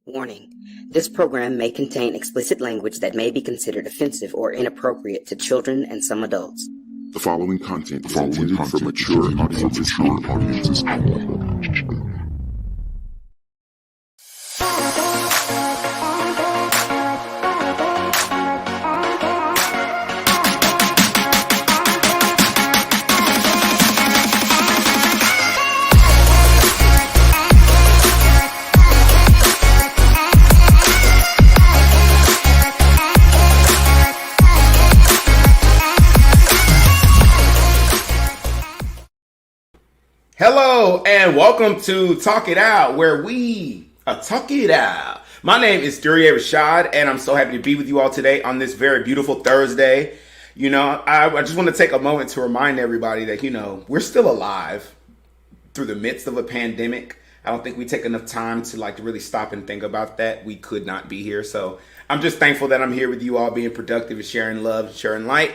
Warning: this program may contain explicit language that may be considered offensive or inappropriate to children and some adults. The following content is intended for mature audiences only. Hello and welcome to Talk It Out, where we talk it out. My name is Duryea Rashad, and I'm so happy to be with you all today on this very beautiful Thursday. You know, I just want to take a moment to remind everybody that, you know, we're still alive through the midst of a pandemic. I don't think we take enough time to really stop and think about that. We could not be here. So I'm just thankful that I'm here with you all, being productive and sharing love and sharing light.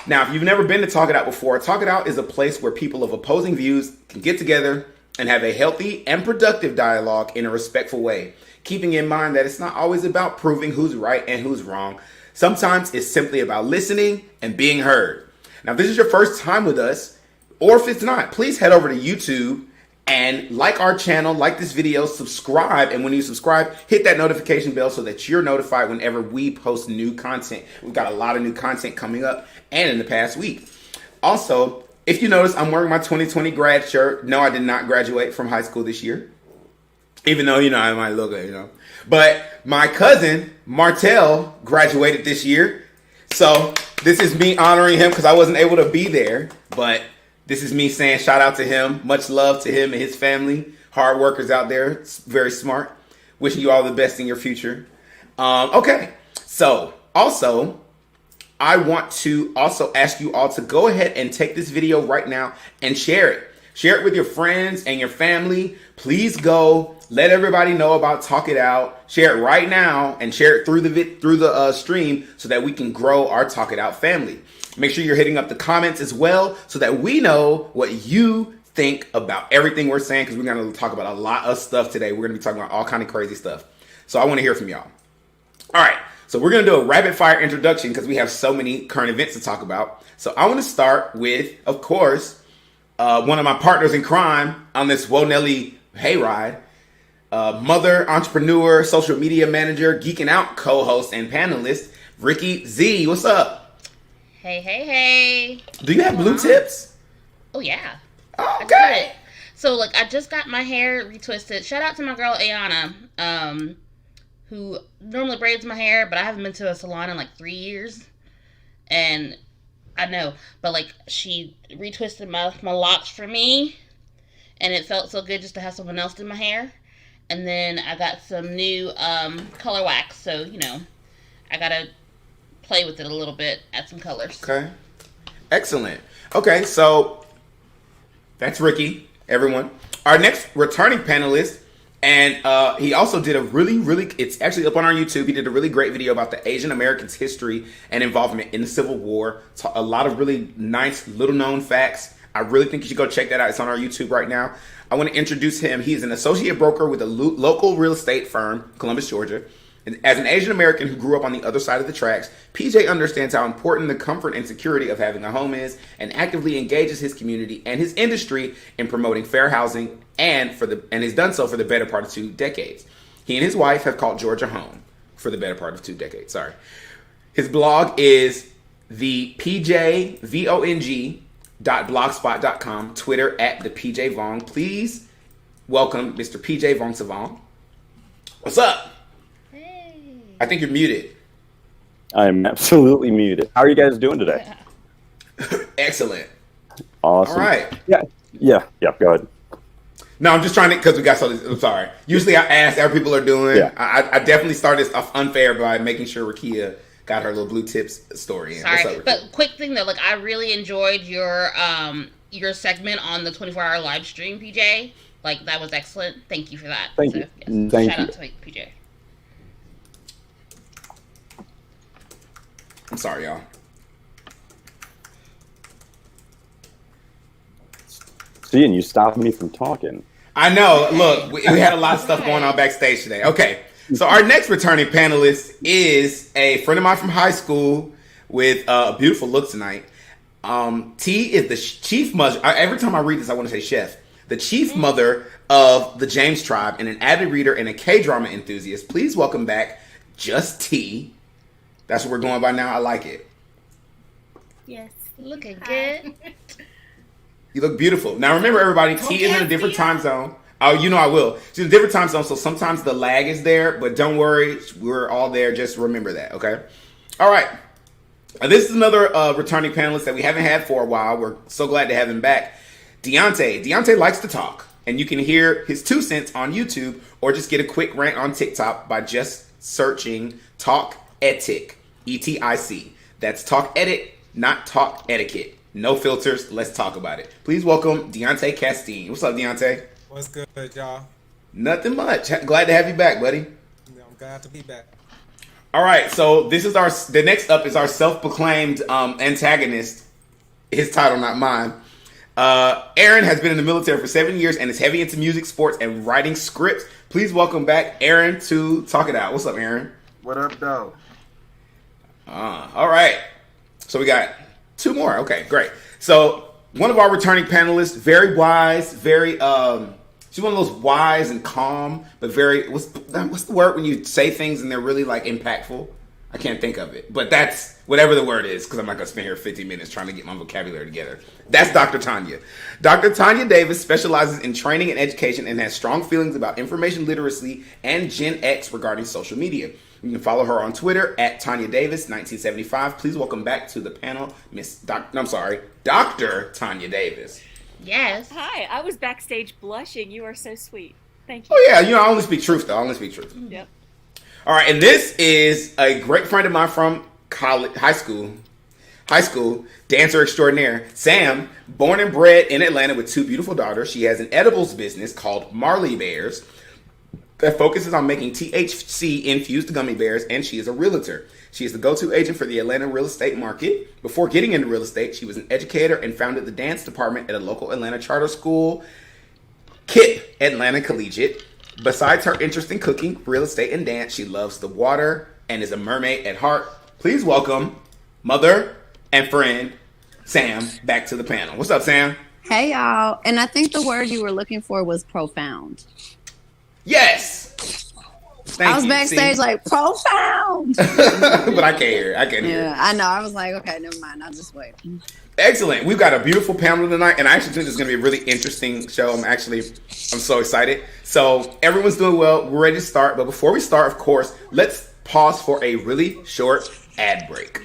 Now, if you've never been to Talk It Out before, Talk It Out is a place where people of opposing views can get together and have a healthy and productive dialogue in a respectful way, keeping in mind that it's not always about proving who's right and who's wrong. Sometimes it's simply about listening and being heard. Now, if this is your first time with us, or if it's not, please head over to YouTube and like our channel, like this video, subscribe. And when you subscribe, hit that notification bell so that you're notified whenever we post new content. We've got a lot of new content coming up and in the past week. Also, if you notice, I'm wearing my 2020 grad shirt. No, I did not graduate from high school this year, even though, I might look good, But my cousin, Martell, graduated this year. So this is me honoring him because I wasn't able to be there. But this is me saying shout out to him. Much love to him and his family. Hard workers out there. Very smart. Wishing you all the best in your future. Okay. So also, I want to also ask you all to go ahead and take this video right now and share it. Share it with your friends and your family. Please go let everybody know about Talk It Out. Share it right now and share it through the stream so that we can grow our Talk It Out family. Make sure you're hitting up the comments as well so that we know what you think about everything we're saying, because we're going to talk about a lot of stuff today. We're going to be talking about all kind of crazy stuff. So I want to hear from y'all. All right. So we're going to do a rapid fire introduction because we have so many current events to talk about. So I want to start with, of course, one of my partners in crime on this Nelly hayride, mother, entrepreneur, social media manager, geeking out co-host and panelist, Ricky Z. What's up? Hey. Do you have blue tips? Oh, yeah. Oh, okay. So, I just got my hair retwisted. Shout out to my girl, Ayana, who normally braids my hair, but I haven't been to a salon in 3 years. And I know, but she retwisted my locks for me, and it felt so good just to have someone else do my hair. And then I got some new color wax, so I gotta play with it a little bit, add some colors. Okay, excellent. Okay, so that's Ricky, everyone. Our next returning panelist, and he also did a really, it's actually up on our YouTube. He did a really great video about the Asian Americans' history and involvement in the Civil War. A lot of really nice, little-known facts. I really think you should go check that out. It's on our YouTube right now. I want to introduce him. He's an associate broker with a local real estate firm, Columbus, Georgia. And as an Asian American who grew up on the other side of the tracks, PJ understands how important the comfort and security of having a home is, and actively engages his community and his industry in promoting fair housing, and has done so for the better part of 2 decades. He and his wife have called Georgia home for the better part of 2 decades. Sorry. His blog is the pjvong.blogspot.com, Twitter at the PJ Vong. Please welcome Mr. PJ Vong Savong. What's up? I think you're muted. I'm absolutely muted. How are you guys doing today? Excellent. Awesome. All right. Yeah. Go ahead. No, I'm just trying to, because we got I'm sorry. Usually I ask how people are doing. Yeah. I definitely started off unfair by making sure Rakia got her little blue tips story in. Sorry, but quick thing though, I really enjoyed your segment on the 24-hour live stream, PJ. That was excellent. Thank you for that. Thank you. Yes. Thank Shout you. out to PJ. I'm sorry, y'all. See, and you stopped me from talking. I know. Look, we had a lot of stuff going on backstage today. Okay. So our next returning panelist is a friend of mine from high school with a beautiful look tonight. T is the chief mother. Every time I read this, I want to say chef. The chief mother of the James tribe and an avid reader and a K-drama enthusiast. Please welcome back Just T. That's what we're going by now. I like it. Yes. Looking good. You look beautiful. Now remember, everybody, T is in a different time zone. Oh, you know I will. She's in a different time zone, so sometimes the lag is there, but don't worry. We're all there. Just remember that, okay? All right. This is another returning panelist that we haven't had for a while. We're so glad to have him back. Deontay. Deontay likes to talk, and you can hear his 2 cents on YouTube or just get a quick rant on TikTok by just searching Talk Etic, E-T-I-C. That's Talk Edit, not Talk Etiquette. No filters. Let's talk about it. Please welcome Deontay Castine. What's up, Deontay? What's good, y'all? Nothing much. Glad to have you back, buddy. I'm glad to be back. All right, so this is the next up is our self-proclaimed antagonist. His title, not mine. Aaron has been in the military for 7 years and is heavy into music, sports, and writing scripts. Please welcome back Aaron to Talk It Out. What's up, Aaron? What up, though? All right. So we got 2 more. Okay, great. So one of our returning panelists, very wise, very she's one of those wise and calm, but very what's the word when you say things and they're really like impactful? I can't think of it, but that's whatever the word is, because I'm not going to spend here 50 minutes trying to get my vocabulary together. That's Dr. Tanya. Dr. Tanya Davis specializes in training and education and has strong feelings about information literacy and Gen X regarding social media. You can follow her on Twitter at Tanya Davis 1975. Please welcome back to the panel, Dr. Tanya Davis. Yes. Hi, I was backstage blushing. You are so sweet. Thank you. Oh yeah, I only speak truth though. I only speak truth. Yep. All right, and this is a great friend of mine from high school, dancer extraordinaire, Sam, born and bred in Atlanta with 2 beautiful daughters. She has an edibles business called Marley Bears that focuses on making THC-infused gummy bears, and she is a realtor. She is the go-to agent for the Atlanta real estate market. Before getting into real estate, she was an educator and founded the dance department at a local Atlanta charter school, KIPP Atlanta Collegiate. Besides her interest in cooking, real estate, and dance, she loves the water and is a mermaid at heart. Please welcome mother and friend Sam back to the panel. What's up, Sam? Hey, y'all. And I think the word you were looking for was profound. Yes. I was backstage like, profound. But I can't hear. I can't hear. Yeah, I know. I was like, okay, never mind. I'll just wait. Excellent. We've got a beautiful panel tonight, and I actually think this is going to be a really interesting show. I'm so excited. So everyone's doing well. We're ready to start. But before we start, of course, let's pause for a really short ad break.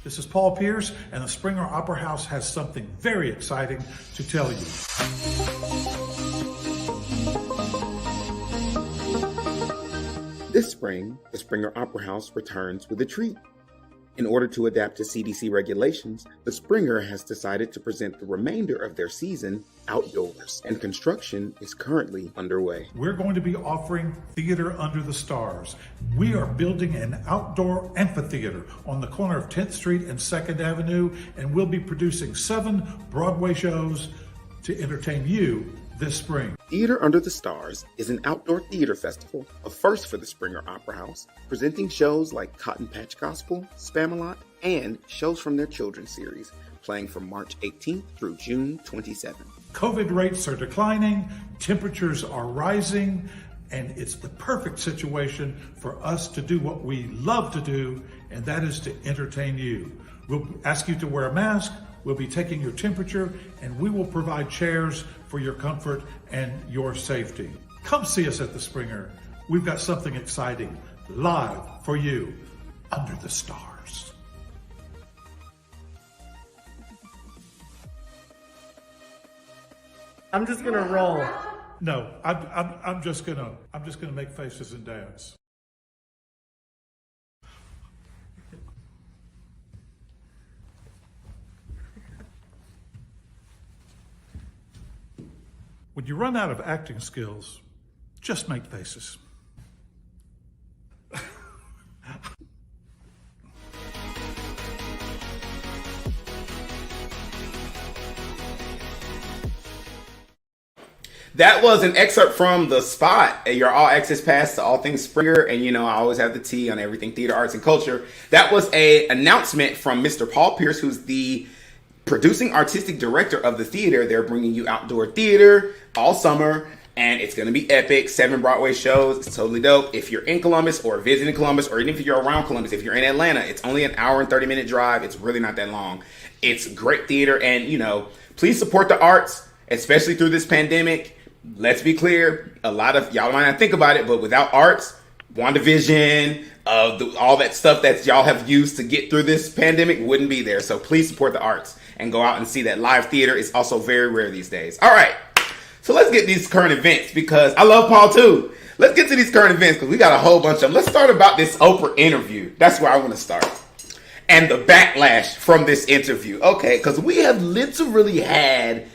This is Paul Pierce, and the Springer Opera House has something very exciting to tell you. This spring, the Springer Opera House returns with a treat. In order to adapt to CDC regulations, the Springer has decided to present the remainder of their season outdoors, and construction is currently underway. We're going to be offering Theater Under the Stars. We are building an outdoor amphitheater on the corner of 10th Street and 2nd Avenue, and we'll be producing 7 Broadway shows to entertain you this spring. Theater Under the Stars is an outdoor theater festival, a first for the Springer Opera House, presenting shows like Cotton Patch Gospel, Spamalot, and shows from their children's series, playing from March 18th through June 27th. COVID rates are declining, temperatures are rising, and it's the perfect situation for us to do what we love to do, and that is to entertain you. We'll ask you to wear a mask, we'll be taking your temperature, and we will provide chairs for your comfort and your safety. Come see us at the Springer. We've got something exciting live for you under the stars. I'm just gonna roll. No, I'm just gonna make faces and dance. When you run out of acting skills, just make faces. That was an excerpt from The Spot, your all access pass to all things Springer. And, you know, I always have the tea on everything theater, arts, and culture. That was a announcement from Mr. Paul Pierce, who's the producing artistic director of the theater. They're bringing you outdoor theater all summer, and it's going to be epic. 7 Broadway shows. It's totally dope. If you're in Columbus or visiting Columbus, or even if you're around Columbus, if you're in Atlanta, it's only an hour and 30-minute drive. It's really not that long. It's great theater, and, you know, please support the arts, especially through this pandemic. Let's be clear, a lot of y'all might not think about it, but without arts, WandaVision, all that stuff that y'all have used to get through this pandemic wouldn't be there. So please support the arts and go out and see that. Live theater is also very rare these days. All right, so let's get these current events, because I love Paul too. Let's get to these current events because we got a whole bunch of them. Let's start about this Oprah interview. That's where I want to start. And the backlash from this interview. Okay, because we have literally had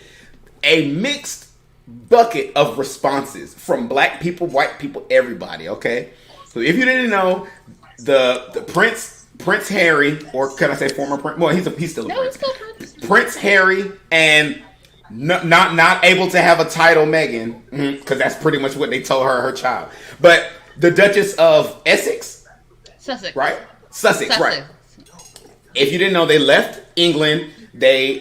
a mixed bucket of responses from black people, white people, everybody. Okay, so if you didn't know, the Prince Harry, or can I say former Prince? Well, he's still a Prince. Prince Harry, and not able to have a title, Meghan, because that's pretty much what they told her child. But the Duchess of Sussex, right? Sussex, right? If you didn't know, they left England. They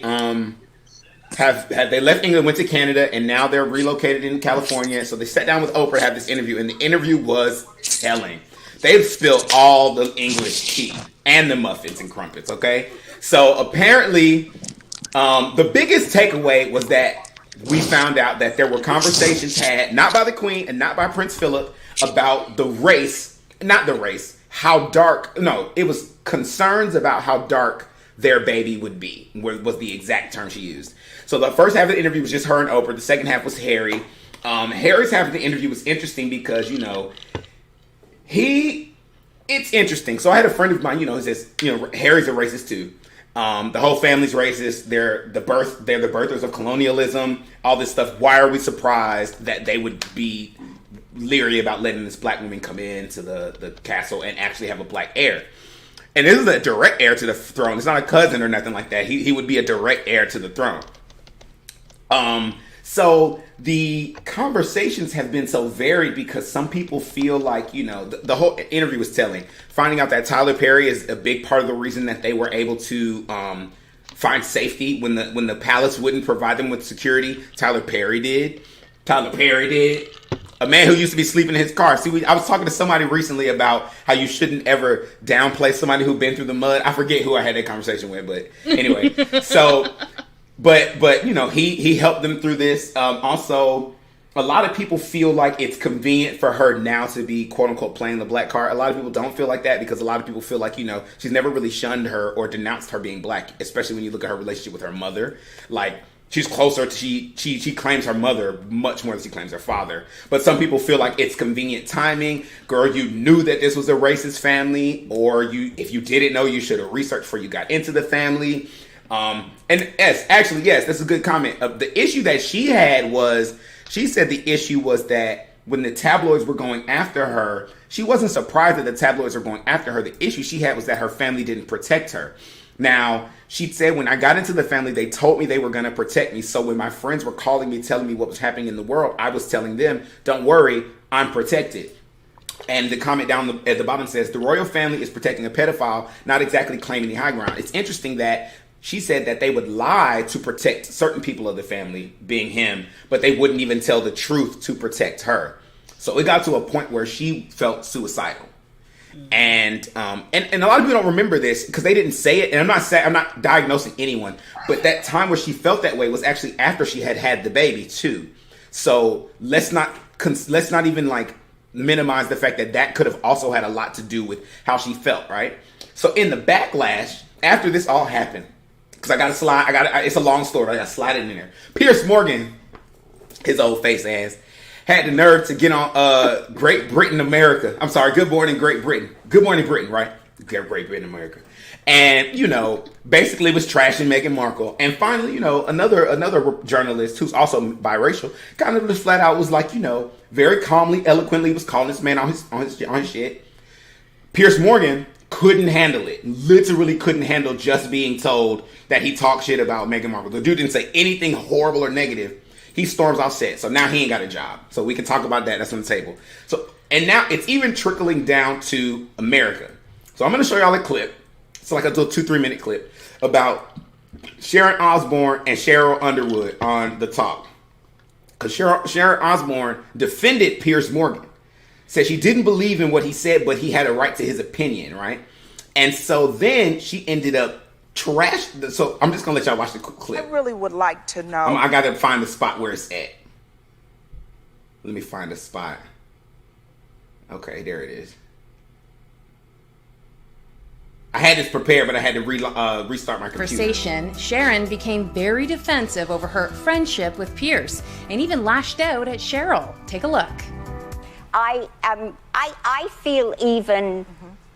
they left England, went to Canada, and now they're relocated in California. So they sat down with Oprah, had this interview, and the interview was telling. They've spilled all the English tea and the muffins and crumpets, okay? So apparently, the biggest takeaway was that we found out that there were conversations had, not by the Queen and not by Prince Philip, about the race, not the race, how dark, no, it was concerns about how dark their baby would be, was the exact term she used. So the first half of the interview was just her and Oprah. The second half was Harry. Harry's half of the interview was interesting because, you know, it's interesting. So I had a friend of mine, you know, who says, you know, Harry's a racist too. The whole family's racist. They're the birthers of colonialism, all this stuff. Why are we surprised that they would be leery about letting this black woman come into the castle and actually have a black heir? And this is a direct heir to the throne. It's not a cousin or nothing like that. He would be a direct heir to the throne. So the conversations have been so varied because some people feel like, you know, the whole interview was telling. Finding out that Tyler Perry is a big part of the reason that they were able to find safety when the palace wouldn't provide them with security. Tyler Perry did. A man who used to be sleeping in his car. See, I was talking to somebody recently about how you shouldn't ever downplay somebody who's been through the mud. I forget who I had that conversation with, but anyway. So, but you know, he helped them through this. Also, a lot of people feel like it's convenient for her now to be, quote unquote, playing the black card. A lot of people don't feel like that because a lot of people feel like, you know, she's never really shunned her or denounced her being black, especially when you look at her relationship with her mother. Like, she's closer to, she claims her mother much more than she claims her father. But some people feel like it's convenient timing. Girl, you knew that this was a racist family, or if you didn't know, you should have researched before you got into the family. And yes, that's a good comment. The issue that she had was, she said the issue was that when the tabloids were going after her, she wasn't surprised that the tabloids were going after her. The issue she had was that her family didn't protect her. Now, she said, when I got into the family, they told me they were going to protect me. So when my friends were calling me, telling me what was happening in the world, I was telling them, don't worry, I'm protected. And the comment down at the bottom says, the royal family is protecting a pedophile, not exactly claiming the high ground. It's interesting that she said that they would lie to protect certain people of the family, being him, but they wouldn't even tell the truth to protect her. So it got to a point where she felt suicidal. And a lot of people don't remember this because they didn't say it. And I'm not diagnosing anyone, but that time where she felt that way was actually after she had the baby too. So let's not even like minimize the fact that could have also had a lot to do with how she felt, right? So in the backlash after this all happened, because I got to slide, it's a long story, I got to slide it in there. Piers Morgan, his old face ass, had the nerve to get on Great Britain America. I'm sorry, Good Morning Great Britain. Good Morning Britain, right? Great Britain America. And, you know, basically was trashing Meghan Markle. And finally, you know, another journalist who's also biracial kind of just flat out was like, you know, very calmly, eloquently was calling this man on his shit. Piers Morgan couldn't handle it. Literally couldn't handle just being told that he talked shit about Meghan Markle. The dude didn't say anything horrible or negative. He storms off set. So now he ain't got a job. So we can talk about that. That's on the table. So, and now it's even trickling down to America. So I'm going to show y'all a clip. It's like a little 2-3 minute clip about Sharon Osbourne and Cheryl Underwood on The Talk. Because Sharon Osbourne defended Piers Morgan. Said she didn't believe in what he said, but he had a right to his opinion, right? And so then she ended up trashed. So I'm just going to let y'all watch the clip. I really would like to know. I got to find the spot where it's at. Let me find the spot. Okay, there it is. I had this prepared, but I had to restart my computer. Conversation, Sharon became very defensive over her friendship with Pierce and even lashed out at Cheryl. Take a look. I feel even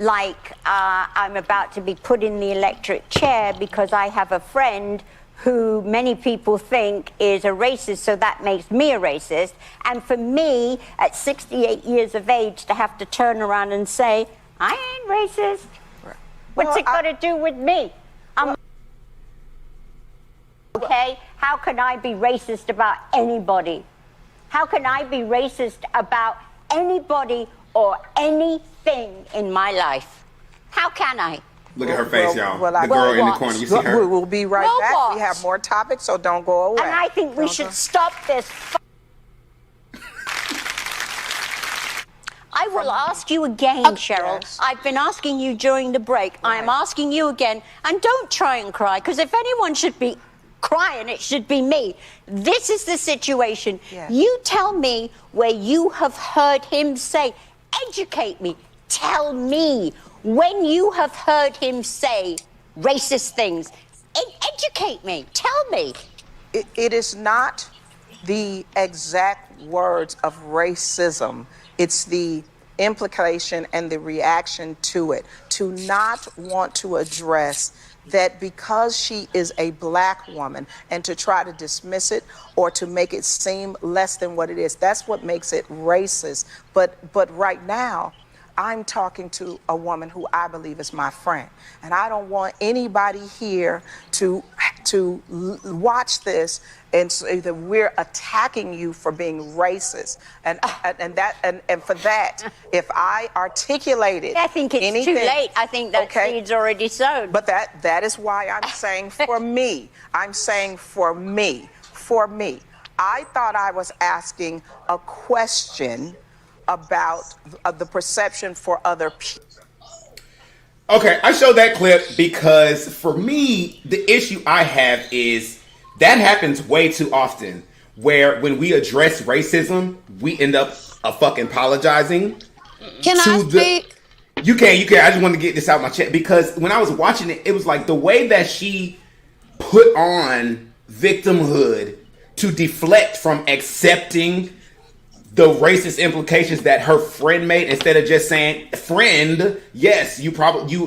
like I'm about to be put in the electric chair because I have a friend who many people think is a racist, so that makes me a racist. And for me, at 68 years of age, to have to turn around and say, I ain't racist. What's it got to do with me? Okay, how can I be racist about anybody? How can I be racist about anybody or anything in my life? How can I? Look at her face, y'all. The girl in the corner. You see her? We'll be right back. We have more topics, so don't go away. And I think we should stop this. I will ask you again, Cheryl. Yes. I've been asking you during the break. Right. I am asking you again. And don't try and cry, because if anyone should be crying, it should be me. This is the situation. Yes. You tell me where you have heard him say, educate me, tell me when you have heard him say racist things. Educate me, tell me. It is not the exact words of racism. It's the implication and the reaction to it. To not want to address that because she is a black woman and to try to dismiss it or to make it seem less than what it is. That's what makes it racist. But right now, I'm talking to a woman who I believe is my friend. And I don't want anybody here to watch this and say that we're attacking you for being racist. And for that, if I articulated I think it's anything, too late. I think that seed's already sown. But that is why I'm saying for me. I'm saying for me. For me. I thought I was asking a question about the perception for other people. Okay, I showed that clip because for me, the issue I have is that happens way too often where when we address racism, we end up fucking apologizing. Can I speak? You can. I just wanted to get this out of my chest because when I was watching it, it was like the way that she put on victimhood to deflect from accepting the racist implications that her friend made instead of just saying, friend, yes, you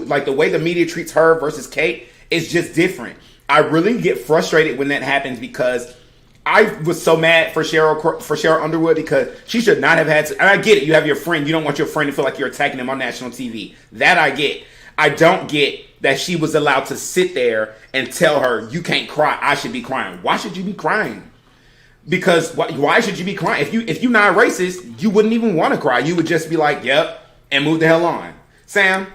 like the way the media treats her versus Kate is just different. I really get frustrated when that happens because I was so mad for Cheryl Underwood because she should not have had to, and I get it, you have your friend, you don't want your friend to feel like you're attacking him on national TV. That I get. I don't get that she was allowed to sit there and tell her, you can't cry, I should be crying. Why should you be crying? Because why should you be crying? If you're not racist, you wouldn't even want to cry. You would just be like, yep, and move the hell on. Sam?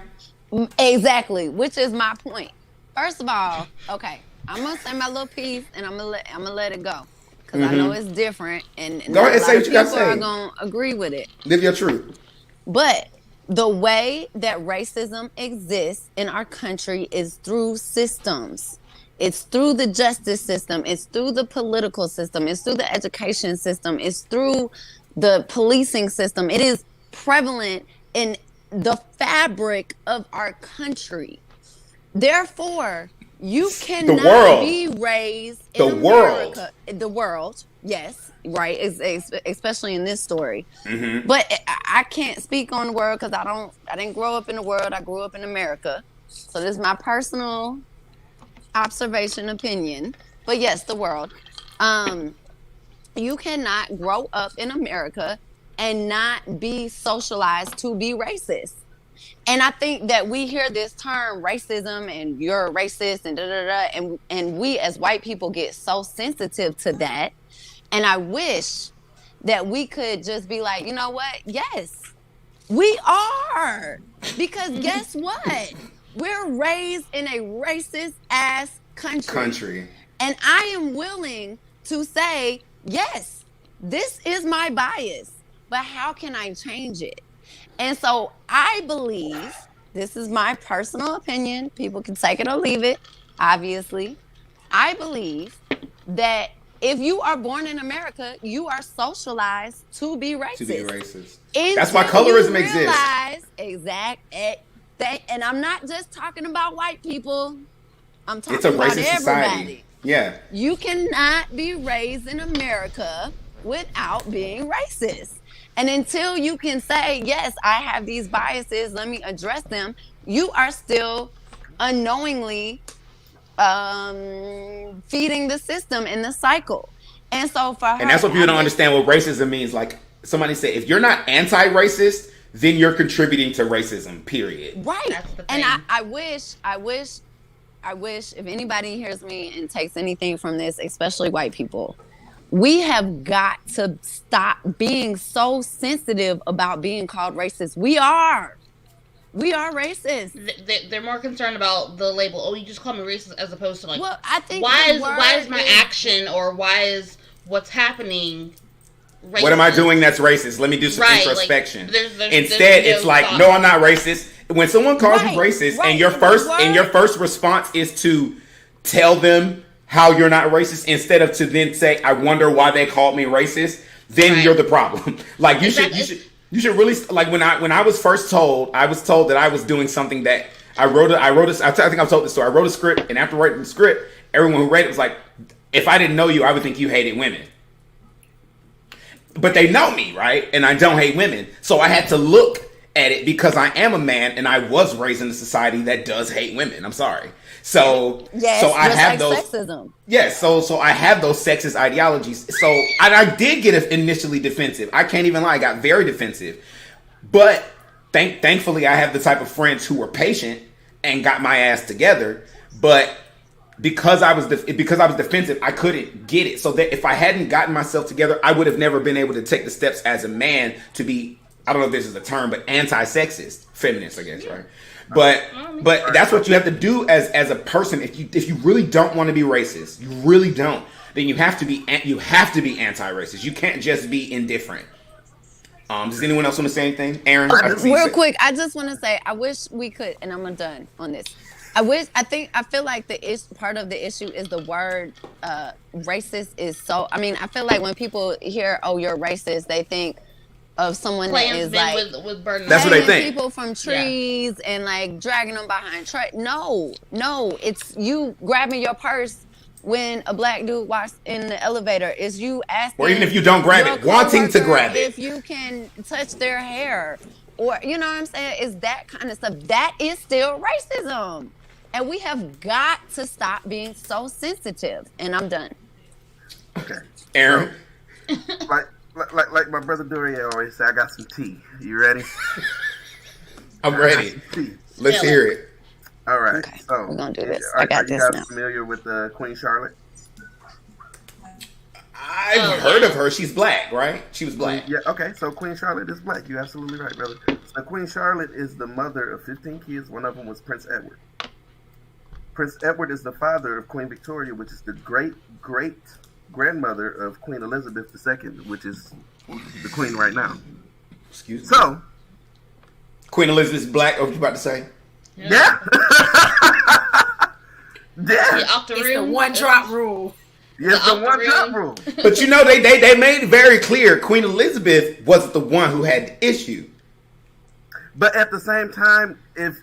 Exactly, which is my point. First of all, okay, I'm going to say my little piece, and I'm gonna let it go. Because I know it's different, and go ahead and say what you got to say. say. People are going to agree with it. Live your truth. But the way that racism exists in our country is through systems. It's through the justice system. It's through the political system. It's through the education system. It's through the policing system. It is prevalent in the fabric of our country. Therefore, you cannot be raised in America. The world, yes, right, especially in this story. Mm-hmm. But I can't speak on the world because I didn't grow up in the world. I grew up in America. So this is my personal observation, opinion, but yes, the world. You cannot grow up in America and not be socialized to be racist. And I think that we hear this term racism and you're a racist and and we as white people get so sensitive to that And I wish that we could just be like, you know what? Yes, we are. Because guess what? We're raised in a racist ass country. And I am willing to say, yes, this is my bias, but how can I change it? And so I believe, this is my personal opinion, people can take it or leave it, obviously. I believe that if you are born in America, you are socialized to be racist. That's why colorism exists. And I'm not just talking about white people. I'm talking it's a about racist everybody. Society. Yeah. You cannot be raised in America without being racist. And until you can say, yes, I have these biases, let me address them, you are still unknowingly feeding the system in the cycle. And so for her, and that's what people don't understand what racism means. Like somebody said, if you're not anti-racist, then you're contributing to racism, period. Right. And I wish if anybody hears me and takes anything from this, especially white people, we have got to stop being so sensitive about being called racist. We are racist. They're more concerned about the label. Oh, you just call me racist, as opposed to like, well, I think why is my action, or why is what's happening racist? What am I doing that's racist? Let me do some introspection. Like, Instead, it's like, no, I'm not racist. When someone calls you racist, and your first response is to tell them how you're not racist, instead of to then say, I wonder why they called me racist, then you're the problem. Like you should really, like when I was first told, I was told that I was doing something that I think I've told this story. I wrote a script, and after writing the script, everyone who read it was like, if I didn't know you, I would think you hated women. But they know me, right? And I don't hate women. So I had to look at it because I am a man and I was raised in a society that does hate women. I'm sorry. So I have those sexism. Yes, so I have those sexist ideologies. So I did get initially defensive. I can't even lie, I got very defensive. But thankfully I have the type of friends who were patient and got my ass together. But because I was defensive, I couldn't get it. So that if I hadn't gotten myself together, I would have never been able to take the steps as a man to be, I don't know if this is a term, but anti-sexist, feminist, I guess, right? But that's what you have to do as a person. If you really don't want to be racist, you really don't, then you have to be anti-racist. You can't just be indifferent. Does anyone else want to say anything? Aaron, real quick, I just want to say I wish we could, and I'm done on this. I feel like part of the issue is the word racist is so. I mean, I feel like when people hear, "Oh, you're racist," they think of someone that is like with burning. That's what they think. People from trees and like dragging them behind truck. No, it's you grabbing your purse when a black dude walks in the elevator. Is you asking, or even if you don't grab it, wanting to grab it, if you can touch their hair, or you know what I'm saying? Is that kind of stuff that is still racism, and we have got to stop being so sensitive. And I'm done. Okay, Aaron. Like my brother Dorian always say, I got some tea. You ready? I'm ready. Let's hear it. All right. Okay, so we're gonna do this. Are this you guys now. familiar with Queen Charlotte? I've heard of her. She's black, right? She was black. Yeah. Okay. So Queen Charlotte is black. You're absolutely right, brother. So Queen Charlotte is the mother of 15 kids. One of them was Prince Edward. Prince Edward is the father of Queen Victoria, which is the great grandmother of Queen Elizabeth II, which is the queen right now. Excuse me. So, Queen Elizabeth's black. What you about to say? Yeah. It's the one drop rule. Yes, the one drop rule. But you know, they made it very clear Queen Elizabeth wasn't the one who had the issue. But at the same time, if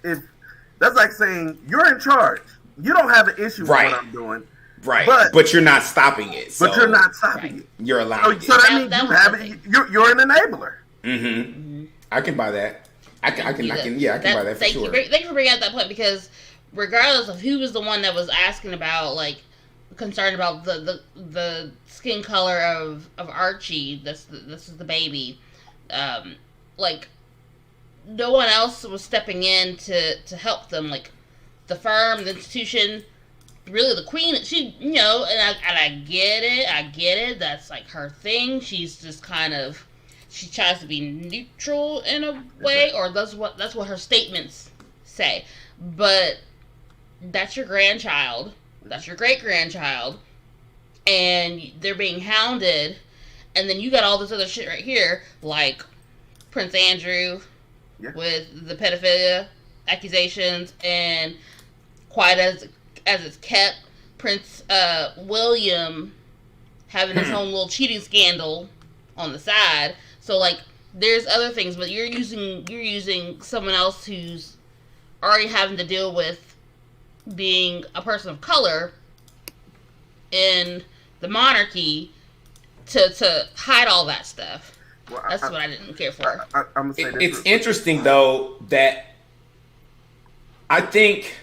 that's like saying you're in charge, you don't have an issue with what I'm doing. Right, but you're not stopping it. So but you're not stopping it. You're allowing it. So that means you have it. You're an enabler. Mm-hmm. I can buy that. I can buy that for sure. Thank you for bringing up that point, because regardless of who was the one that was asking about, like, concerned about the skin color of Archie, this is the baby, like, no one else was stepping in to help them. Like, the firm, the institution, really the queen. She, and I get it. That's like her thing. She's just kind of, she tries to be neutral in a way, or that's what her statements say. But that's your grandchild. That's your great grandchild, and they're being hounded. And then you got all this other shit right here, like Prince Andrew with the pedophilia accusations, and quite as it's kept, Prince William having his own little cheating scandal on the side. So like, there's other things, but you're using someone else who's already having to deal with being a person of color in the monarchy to hide all that stuff. Well, that's what I didn't care for. I'm gonna say it's interesting though that I think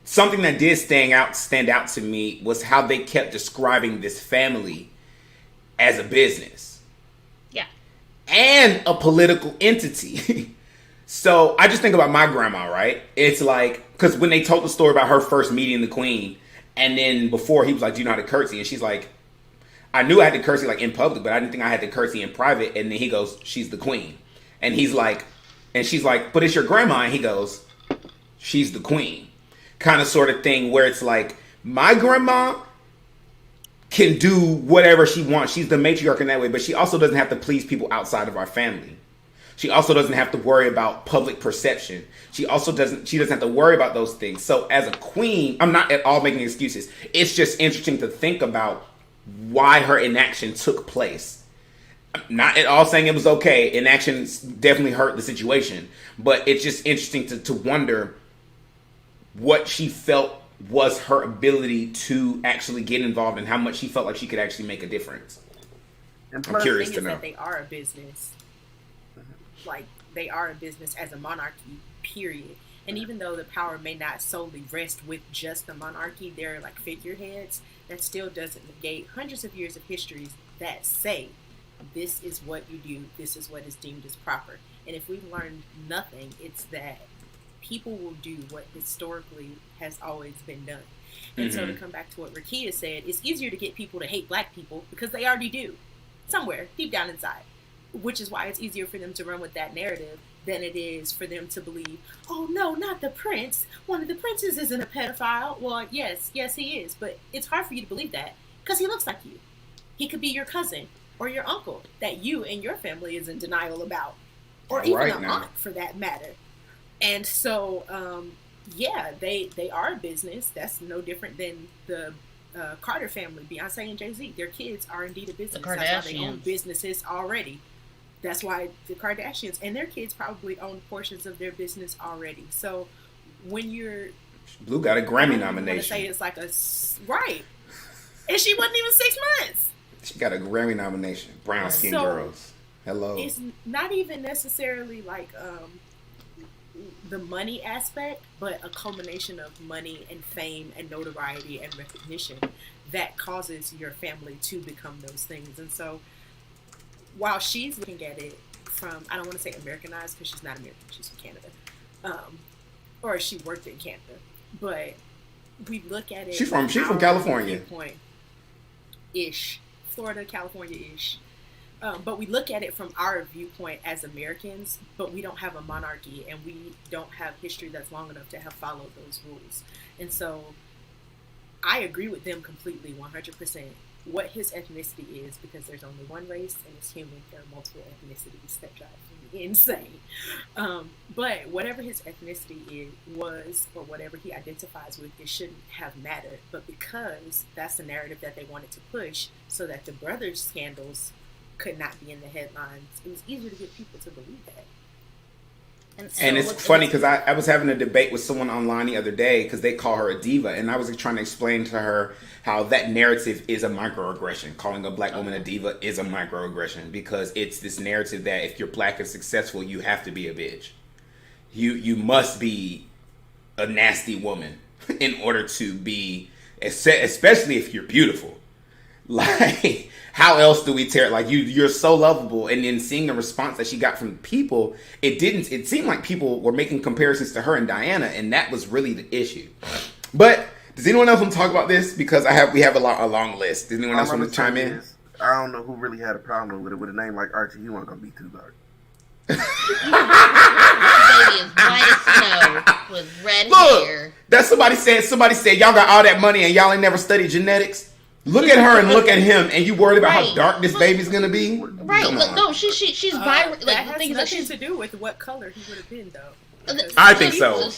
something that did stand out to me was how they kept describing this family as a business. Yeah. And a political entity. So I just think about my grandma, right? It's like, because when they told the story about her first meeting the queen, and then before he was like, do you know how to curtsy? And she's like, I knew I had to curtsy like in public, but I didn't think I had to curtsy in private. And then he goes, she's the queen. And he's like, and she's like, but it's your grandma. And he goes, she's the queen. Kind of sort of thing where it's like, my grandma can do whatever she wants. She's the matriarch in that way, but she also doesn't have to please people outside of our family. She also doesn't have to worry about public perception. She doesn't have to worry about those things. So as a queen, I'm not at all making excuses. It's just interesting to think about why her inaction took place. I'm not at all saying it was okay. Inaction definitely hurt the situation, but it's just interesting to wonder what she felt was her ability to actually get involved and how much she felt like she could actually make a difference. I'm curious to know. That they are a business. Like, they are a business as a monarchy, period. And even though the power may not solely rest with just the monarchy, they're like figureheads, that still doesn't negate hundreds of years of histories that say, this is what you do, this is what is deemed as proper. And if we've learned nothing, it's that people will do what historically has always been done. And so to come back to what Rakia said, it's easier to get people to hate black people because they already do, somewhere deep down inside. Which is why it's easier for them to run with that narrative than it is for them to believe, oh no, not the prince. One of the princes isn't a pedophile. Well, yes, he is. But it's hard for you to believe that because he looks like you. He could be your cousin or your uncle that you and your family is in denial about. Or even an aunt for that matter. And so, they are a business. That's no different than the Carter family, Beyonce and Jay-Z. Their kids are indeed a business. That's why they own businesses already. That's why the Kardashians and their kids probably own portions of their business already. So when you're... Blue got a Grammy nomination. Say it's like right. And she wasn't even 6 months. She got a Grammy nomination. Brown Skin Girls. Hello. It's not even necessarily like the money aspect, but a culmination of money and fame and notoriety and recognition that causes your family to become those things. And so while she's looking at it from, I don't want to say Americanized because she's not American, she's from Canada, or she worked in Canada, but we look at it. She's from California. Ish, Florida, California-ish. But we look at it from our viewpoint as Americans, but we don't have a monarchy and we don't have history that's long enough to have followed those rules. And so I agree with them completely, 100%. What his ethnicity is, because there's only one race and it's human. There are multiple ethnicities that drive me insane. But whatever his ethnicity was, or whatever he identifies with, it shouldn't have mattered. But because that's the narrative that they wanted to push, so that the brothers' scandals could not be in the headlines, it was easier to get people to believe that. And it's funny because I was having a debate with someone online the other day because they call her a diva, and I was trying to explain to her how that narrative is a microaggression. Calling a black woman a diva is a microaggression because it's this narrative that if you're black and successful, you have to be a bitch. You must be a nasty woman in order to be, especially if you're beautiful. Like, how else do we tear? Like, you're so lovable. And then seeing the response that she got from people, it seemed like people were making comparisons to her and Diana, and that was really the issue. But Does anyone else want to talk about this? Because we have a long list. Does anyone else All I'm want to chime saying in? is, I don't know who really had a problem with it. With a name like Archie, he wasn't gonna be too dark. Baby is white as snow with red hair. That somebody said y'all got all that money and y'all ain't never studied genetics. Look at her and look at him, and you worried about how dark this baby's gonna be? Right? Look, no, she's vibrant. That Like the has thing is that nothing she's. to do with what color he would have been, though. I think so.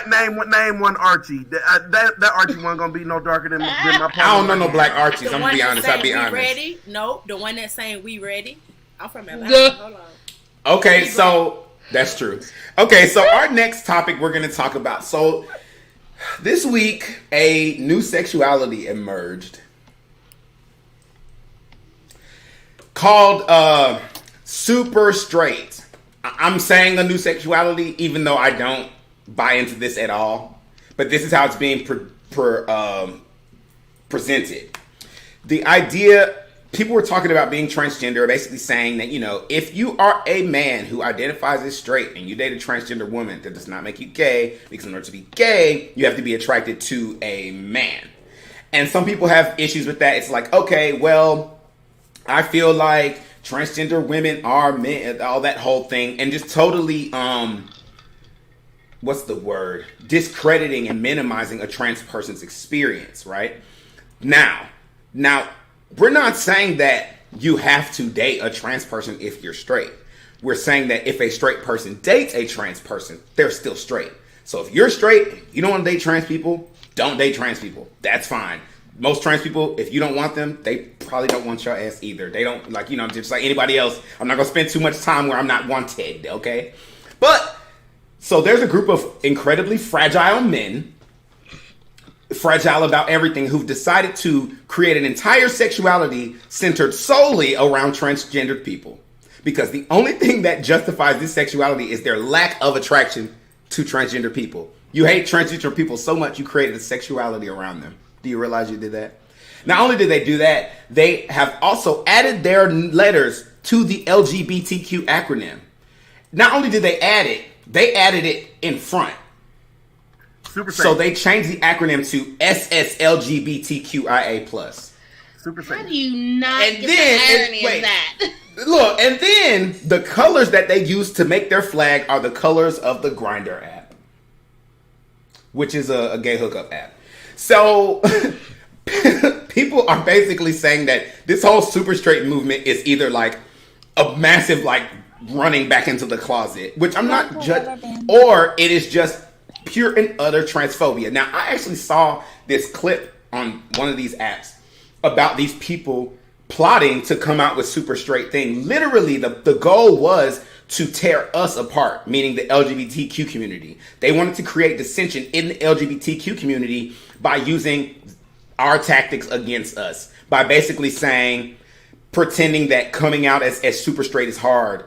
Name one Archie. That Archie wasn't gonna be no darker than my partner. I don't know no black Archies. The I'm one gonna be that's honest. saying I'll be we honest. ready? No, the one that's saying we ready. I'm from Atlanta. Hold on. Okay, so that's true. Okay, so our next topic we're going to talk about. So this week, a new sexuality emerged called super straight. I'm saying a new sexuality, even though I don't buy into this at all. But this is how it's being presented. The idea. People were talking about being transgender, basically saying that, if you are a man who identifies as straight and you date a transgender woman, that does not make you gay, because in order to be gay, you have to be attracted to a man. And some people have issues with that. It's like, okay, well, I feel like transgender women are men, all that whole thing, and just totally, what's the word? Discrediting and minimizing a trans person's experience, right? Now, we're not saying that you have to date a trans person if you're straight. We're saying that if a straight person dates a trans person, they're still straight. So if you're straight, you don't want to date trans people, don't date trans people. That's fine. Most trans people, if you don't want them, they probably don't want your ass either. They don't, just like anybody else. I'm not going to spend too much time where I'm not wanted, okay? But, so there's a group of incredibly fragile men, fragile about everything, who've decided to create an entire sexuality centered solely around transgendered people. Because the only thing that justifies this sexuality is their lack of attraction to transgender people. You hate transgender people so much you created a sexuality around them. Do you realize you did that? Not only did they do that, they have also added their letters to the LGBTQ acronym. Not only did they added it in front. So they changed the acronym to SSLGBTQIA+. Super How do you not get the irony of that? Look, and then the colors that they use to make their flag are the colors of the Grindr app, which is a gay hookup app. So people are basically saying that this whole super straight movement is either like a massive running back into the closet, which I'm not judging, or it is just pure and utter transphobia. Now, I actually saw this clip on one of these apps about these people plotting to come out with super straight thing. Literally, the goal was to tear us apart, meaning the LGBTQ community. They wanted to create dissension in the LGBTQ community by using our tactics against us, by basically pretending that coming out as super straight is hard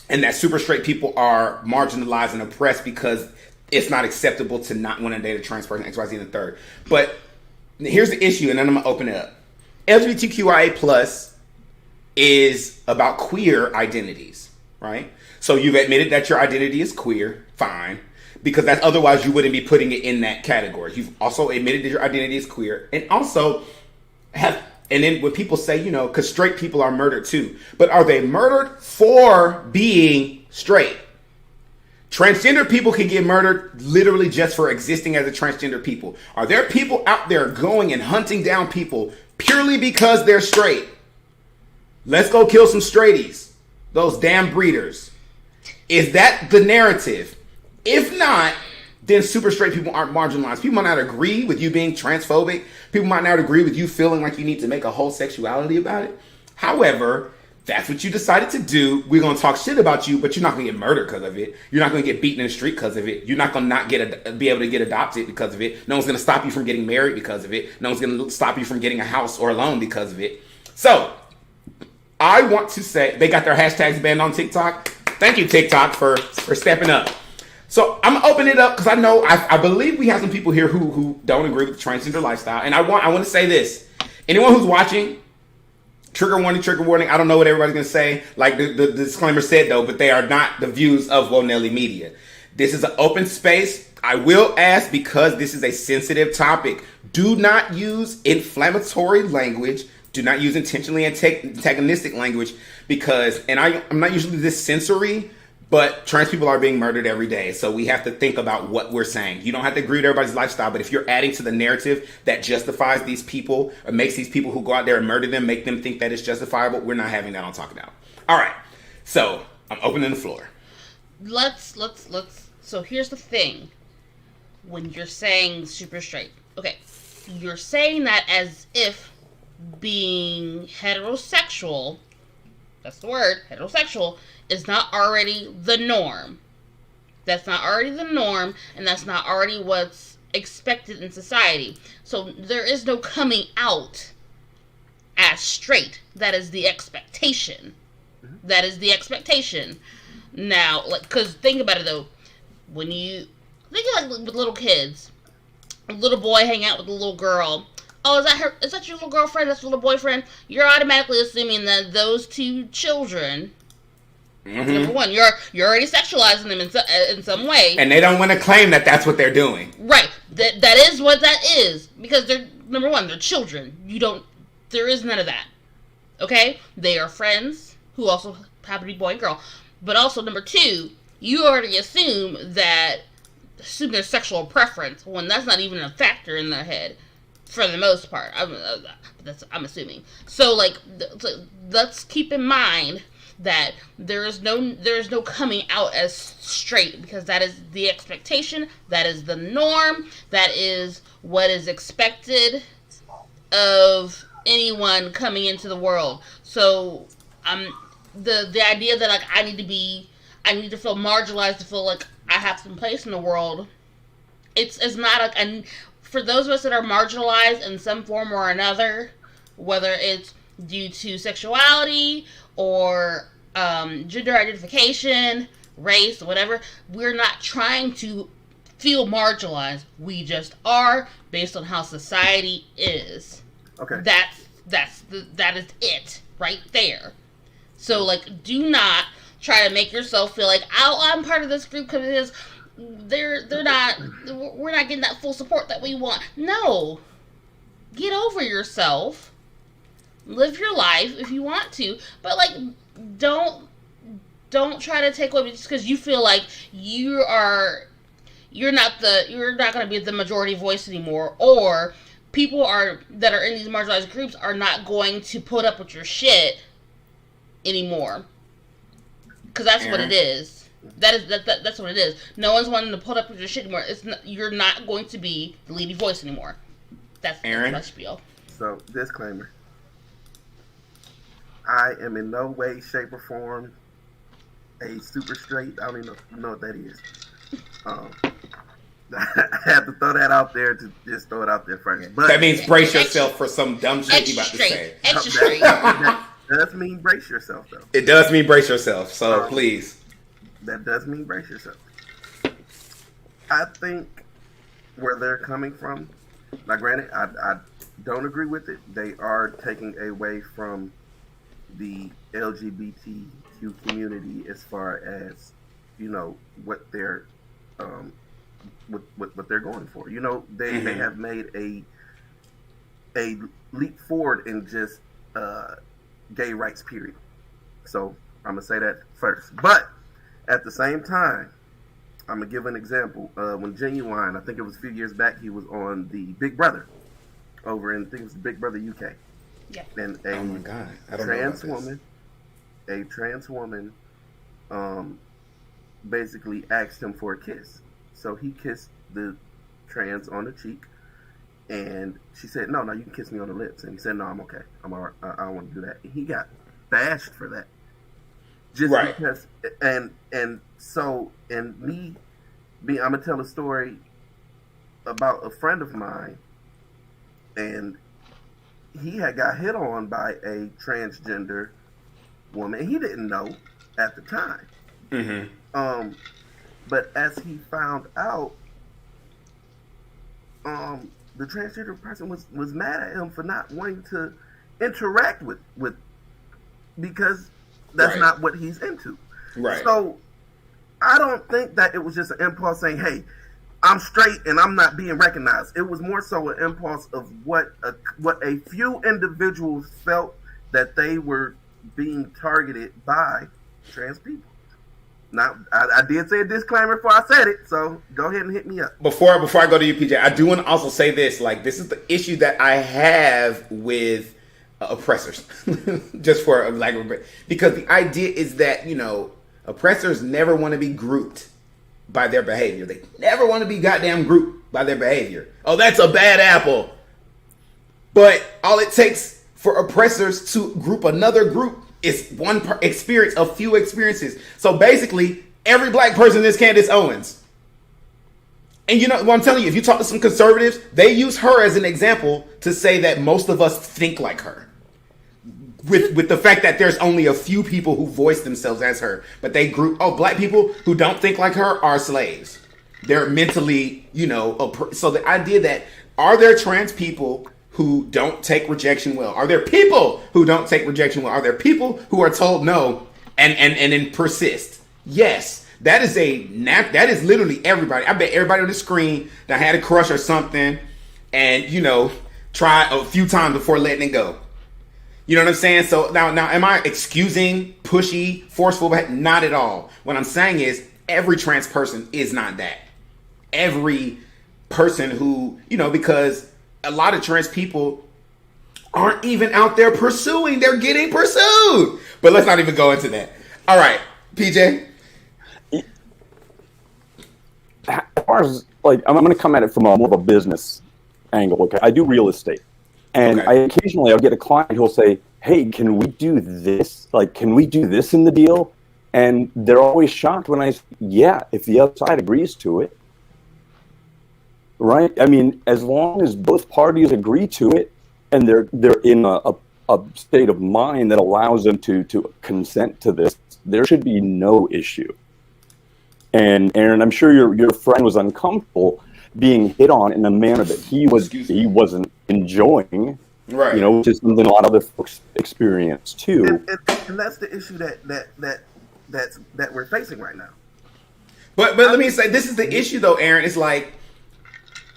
and that super straight people are marginalized and oppressed because it's not acceptable to not want to date a trans person, X, Y, Z, and the third. But here's the issue, and then I'm going to open it up. LGBTQIA+ is about queer identities, right? So you've admitted that your identity is queer, fine, because otherwise you wouldn't be putting it in that category. You've also admitted that your identity is queer, and also and then when people say, because straight people are murdered too, but are they murdered for being straight? Transgender people can get murdered literally just for existing as a transgender people. Are there people out there going and hunting down people purely because they're straight? Let's go kill some straighties. Those damn breeders. Is that the narrative? If not, then super straight people aren't marginalized. People might not agree with you being transphobic. People might not agree with you feeling like you need to make a whole sexuality about it. However, that's what you decided to do. We're going to talk shit about you, but you're not going to get murdered because of it. You're not going to get beaten in the street because of it. You're not going to not be able to get adopted because of it. No one's going to stop you from getting married because of it. No one's going to stop you from getting a house or a loan because of it. So, I want to say, they got their hashtags banned on TikTok. Thank you, TikTok, for stepping up. So I'm gonna open it up because I believe we have some people here who don't agree with the transgender lifestyle, and I want to say this: anyone who's watching, trigger warning. I don't know what everybody's gonna say. Like the disclaimer said though, but they are not the views of Nelly Media. This is an open space. I will ask, because this is a sensitive topic, do not use inflammatory language. Do not use intentionally antagonistic language, because, and I'm not usually this sensory, but trans people are being murdered every day. So we have to think about what we're saying. You don't have to agree with everybody's lifestyle, but if you're adding to the narrative that justifies these people or makes these people who go out there and murder them, make them think that it's justifiable, we're not having that on Talk It Out. All right. So I'm opening the floor. Let's. So here's the thing. When you're saying super straight, okay, you're saying that as if being heterosexual, that's the word, heterosexual, is not already the norm. That's not already the norm, and that's not already what's expected in society. So there is no coming out as straight. That is the expectation. That is the expectation. Now, like, because think about it though, when you think of like with little kids, a little boy hang out with a little girl. Oh, is that her? Is that your little girlfriend? That's your little boyfriend? You're automatically assuming that those two children. Number one, you're already sexualizing them in some way, and they don't want to claim that that's what they're doing. Right. That is what that is, because they're, number one, they're children. There is none of that. Okay, they are friends who also happen to be boy and girl, but also number two, you already assume their sexual preference when that's not even a factor in their head. For the most part, I'm assuming. So, like, let's keep in mind that there is no coming out as straight, because that is the expectation, that is the norm, that is what is expected of anyone coming into the world. So, the idea that like I need to feel marginalized to feel like I have some place in the world, it's not like, and for those of us that are marginalized in some form or another, whether it's due to sexuality or gender identification, race, whatever, we're not trying to feel marginalized. We just are, based on how society is. Okay. That is it right there. So, like, do not try to make yourself feel like, oh, I'm part of this group because we're not getting that full support that we want. No. Get over yourself. Live your life if you want to, but like don't try to take away just because you feel like you're not going to be the majority voice anymore, or people that are in these marginalized groups are not going to put up with your shit anymore. Because that's what it is. That's what it is. No one's wanting to put up with your shit anymore. You're not going to be the leading voice anymore. That's my spiel. So, disclaimer. I am in no way, shape, or form a super straight. I don't even know what that is. I have to throw that out there to just throw it out there first. But that means brace yourself for some dumb shit you about to say. Extra straight. That does mean brace yourself, though. It does mean brace yourself, so please. That does mean brace yourself. I think where they're coming from, now granted, I don't agree with it. They are taking away from the LGBTQ community as far as, what they're what they're going for. They have made a leap forward in just gay rights, period. So I'm gonna say that first. But at the same time, I'm gonna give an example. When Genuine, I think it was a few years back, he was on the Big Brother over in, I think it was the Big Brother UK. Yeah. And oh my God, I don't know a trans woman, basically asked him for a kiss. So he kissed the trans on the cheek, and she said, "No, you can kiss me on the lips." And he said, "No, I'm okay. I'm all right. I don't want to do that." And he got bashed for that. Just right. Because, and I'm gonna tell a story about a friend of mine, and he had got hit on by a transgender woman, and he didn't know at the time. Mm-hmm. But as he found out, the transgender person was mad at him for not wanting to interact with because that's not what he's into. Right. So I don't think that it was just an impulse saying, "Hey, I'm straight and I'm not being recognized. It was more so an impulse of what a few individuals felt that they were being targeted by trans people. Now, I did say a disclaimer before I said it, so go ahead and hit me up. Before I go to you, PJ, I do want to also say this. Like, this is the issue that I have with oppressors. Just for like, because the idea is that, you know, oppressors never want to be grouped by their behavior. They never want to be goddamn grouped by their behavior. Oh, that's a bad apple. But all it takes for oppressors to group another group is one experience, a few experiences. So basically, every black person is Candace Owens. And you know what I'm telling you, if you talk to some conservatives, they use her as an example to say that most of us think like her. With the fact that there's only a few people who voice themselves as her. But they group, black people who don't think like her are slaves. They're mentally, you know, so the idea that, are there trans people who don't take rejection well? Are there people who don't take rejection well? Are there people who are told no and then persist? Yes. That is that is literally everybody. I bet everybody on the screen that had a crush or something and, you know, try a few times before letting it go. You know what I'm saying? So now am I excusing pushy, forceful? Not at all. What I'm saying is every trans person is not that. Every person who, you know, because a lot of trans people aren't even out there pursuing. They're getting pursued. But let's not even go into that. All right, PJ. As far as, like, I'm going to come at it from more of a business angle. Okay, I do real estate. And occasionally I'll get a client who'll say, hey, can we do this? Like, can we do this in the deal? And they're always shocked when I say, yeah, if the other side agrees to it. Right? I mean, as long as both parties agree to it and they're in a state of mind that allows them to consent to this, there should be no issue. And Aaron, I'm sure your friend was uncomfortable being hit on in a manner that he wasn't enjoying, right? You know, which is something a lot of other folks experience too. And that's the issue that we're facing right now. But let me say, this is the issue though, Aaron. It's like,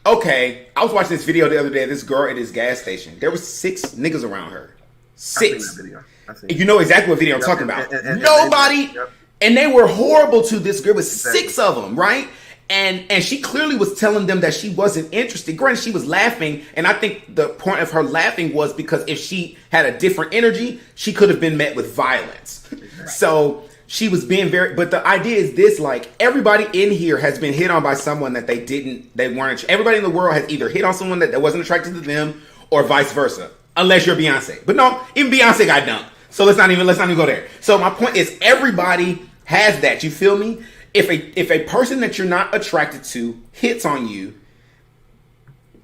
okay, I was watching this video the other day. This girl at this gas station. There was 6 niggas around her. 6. You know exactly what video I'm talking about. Nobody, and they were horrible to this girl. It was 6 of them, right? And she clearly was telling them that she wasn't interested. Granted, she was laughing, and I think the point of her laughing was because if she had a different energy, she could have been met with violence. Right. So she was being but the idea is this, like, everybody in here has been hit on by someone that they weren't. Everybody in the world has either hit on someone that wasn't attracted to them or vice versa. Unless you're Beyonce. But no, even Beyonce got dumped. So let's not even go there. So my point is everybody has that. You feel me? If a person that you're not attracted to hits on you,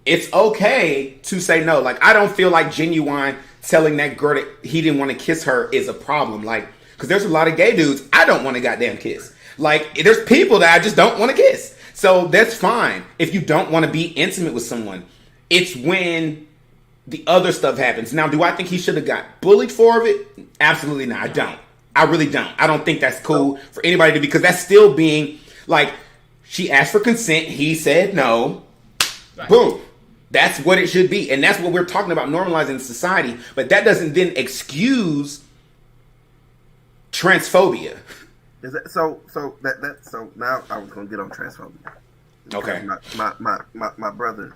it's okay to say no. Like, I don't feel like Genuine telling that girl that he didn't want to kiss her is a problem. Like, because there's a lot of gay dudes I don't want to goddamn kiss. Like, there's people that I just don't want to kiss. So that's fine if you don't want to be intimate with someone. It's when the other stuff happens. Now, do I think he should have got bullied for it? Absolutely not. I don't. I really don't. I don't think that's cool for anybody to, because that's still being like, she asked for consent. He said no. Right. Boom. That's what it should be. And that's what we're talking about, normalizing in society. But that doesn't then excuse transphobia. Is that, so now I was going to get on transphobia. Okay. My brother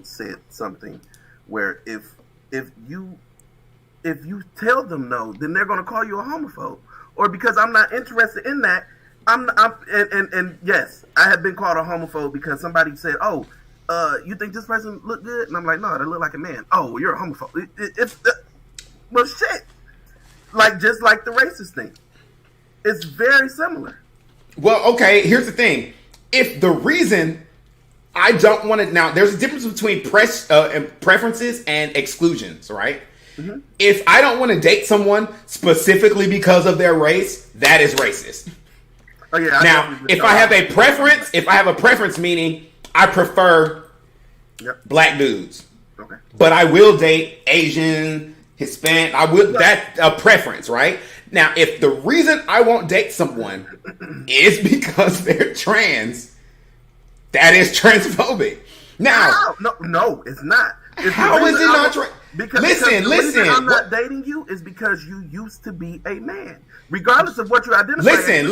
said something where if you tell them no, then they're going to call you a homophobe, or because I'm not interested in that. And yes, I have been called a homophobe because somebody said, "Oh, you think this person look good?" And I'm like, "No, they look like a man." Oh, well, you're a homophobe. Well, shit. Like, just like the racist thing, it's very similar. Well, okay. Here's the thing: if the reason I don't want to, now there's a difference between preferences and exclusions, right? Mm-hmm. If I don't want to date someone specifically because of their race, that is racist. Oh yeah. Now, if I have a preference, meaning I prefer black dudes, okay, but I will date Asian, Hispanic. That's a preference, right? Now, if the reason I won't date someone is because they're trans, That is transphobic. Now, no, it's not. How is it not because listen. I'm not dating you is because you used to be a man. Regardless of what you identify. Listen.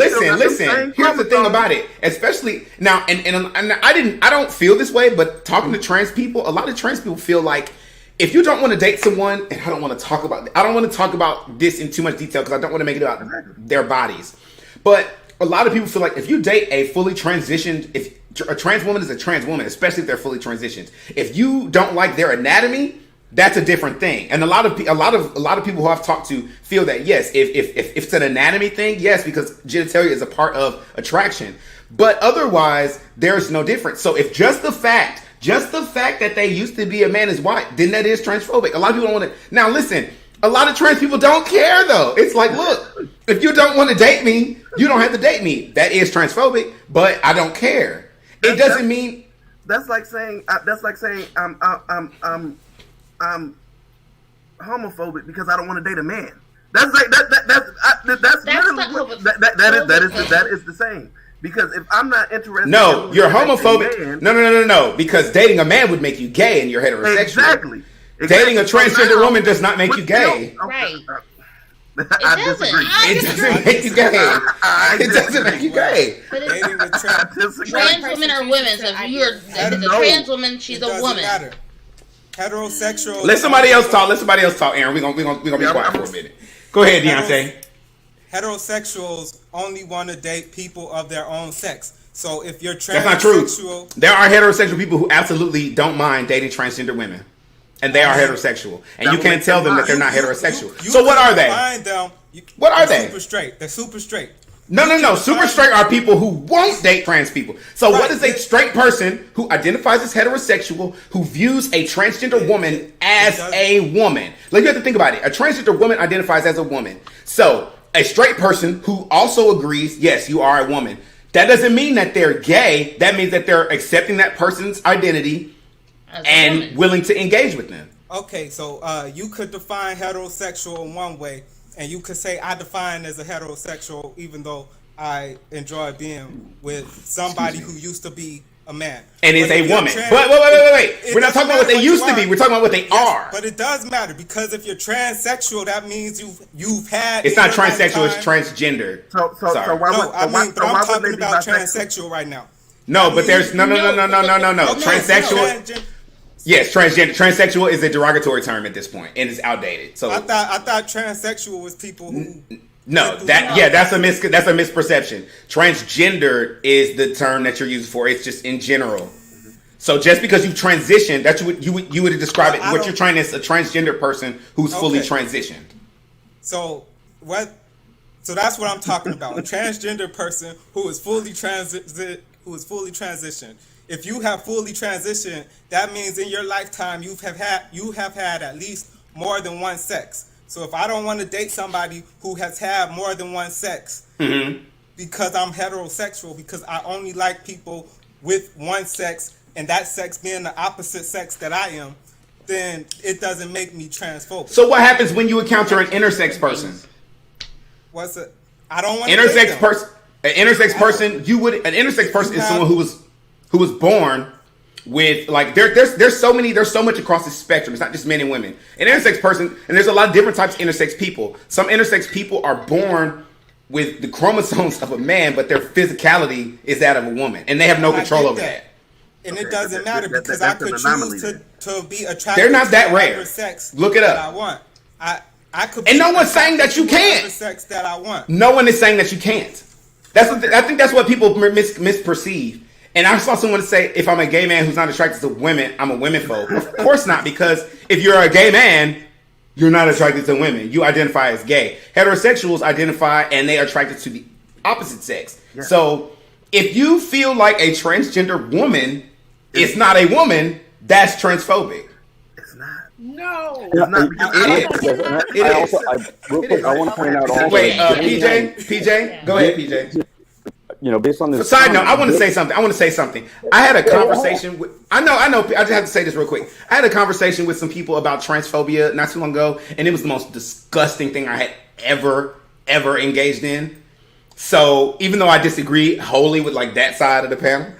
Here's the thing about it, especially now, and I don't feel this way, but talking to trans people, a lot of trans people feel like if you don't want to date someone, and I don't want to talk about this in too much detail because I don't want to make it about their bodies, but a lot of people feel like if you date a fully transitioned, if a trans woman is a trans woman, especially if they're fully transitioned, if you don't like their anatomy, that's a different thing. And a lot of people who I've talked to feel that yes, if it's an anatomy thing, yes, because genitalia is a part of attraction. But otherwise, there's no difference. So if just the fact that they used to be a man is white, then that is transphobic. A lot of people don't want to. Now listen, a lot of trans people don't care though. It's like, look, if you don't want to date me, you don't have to date me. That is transphobic, but I don't care. It doesn't mean. That's like saying I'm homophobic because I don't want to date a man. That's like that is the same. Because if I'm not interested, no, you're homophobic. No. Because dating a man would make you gay, and you're heterosexual. Exactly. Dating a transgender woman does not make you gay. Right. I disagree. It doesn't make you gay. It doesn't make you gay. Trans women are women. So if you're a trans woman, she's a woman. Matter. Heterosexual. Let somebody else talk. Aaron. We're gonna be quiet for a minute. Go ahead, Deontay. Heterosexuals only want to date people of their own sex. So if you're transsexual, that's not true. There are heterosexual people who absolutely don't mind dating transgender women, and they are heterosexual, and you can't tell them that they're not heterosexual. So what are they? What are they? Super straight. They're super straight. No. Super straight are people who won't date trans people. So what is a straight person who identifies as heterosexual, who views a transgender woman as a woman? Like, you have to think about it. A transgender woman identifies as a woman. So a straight person who also agrees, yes, you are a woman. That doesn't mean that they're gay. That means that they're accepting that person's identity and willing to engage with them. Okay, so you could define heterosexual in one way, and you could say I define as a heterosexual even though I enjoy being with somebody who used to be a man. And is a woman. But wait. We're not talking about what they used to be. We're talking about what they are. But it does matter, because if you're transsexual, that means you've had... It's not transsexual, it's transgender. I'm talking about transsexual right now. No, but there's... No. Transsexual... Yes, transgender. Transsexual is a derogatory term at this point, and it's outdated. So I thought transsexual was people who... No, that's a misperception. Transgender is the term that you're using for. It's just in general. So just because you transitioned, that's what you would describe it. What you're trying is a transgender person who's fully transitioned. So what? So that's what I'm talking about. A transgender person who is fully transitioned. If you have fully transitioned, that means in your lifetime you have had at least more than one sex. So if I don't want to date somebody who has had more than one sex, because I'm heterosexual, because I only like people with one sex, and that sex being the opposite sex that I am, then it doesn't make me transphobic. So what happens when you encounter an intersex person? What's it? I don't want intersex person. An intersex person, an intersex person is someone who was born with, like, there's so much across the spectrum. It's not just men and women. An intersex person, and there's a lot of different types of intersex people. Some intersex people are born with the chromosomes of a man, but their physicality is that of a woman, and they have no control over that. And it doesn't matter, because I could choose to be attracted. They're not that rare. Sex Look it up. I want. I could. And no one's saying that you can't. Sex that I want. No one is saying that you can't. I think that's what people misperceive. And I saw someone say, if I'm a gay man who's not attracted to women, I'm a womenphobe. Of course not, because if you're a gay man, you're not attracted to women. You identify as gay. Heterosexuals identify and they are attracted to the opposite sex. Yeah. So if you feel like a transgender woman is not a woman, that's transphobic. It's not. No. It's not. Real quick, I want to point out also. Wait, PJ? Go ahead, PJ. You know, based on this. Side note, I want to say something. I had a conversation with. I know. I just have to say this real quick. I had a conversation with some people about transphobia not too long ago, and it was the most disgusting thing I had ever engaged in. So even though I disagree wholly with like that side of the panel,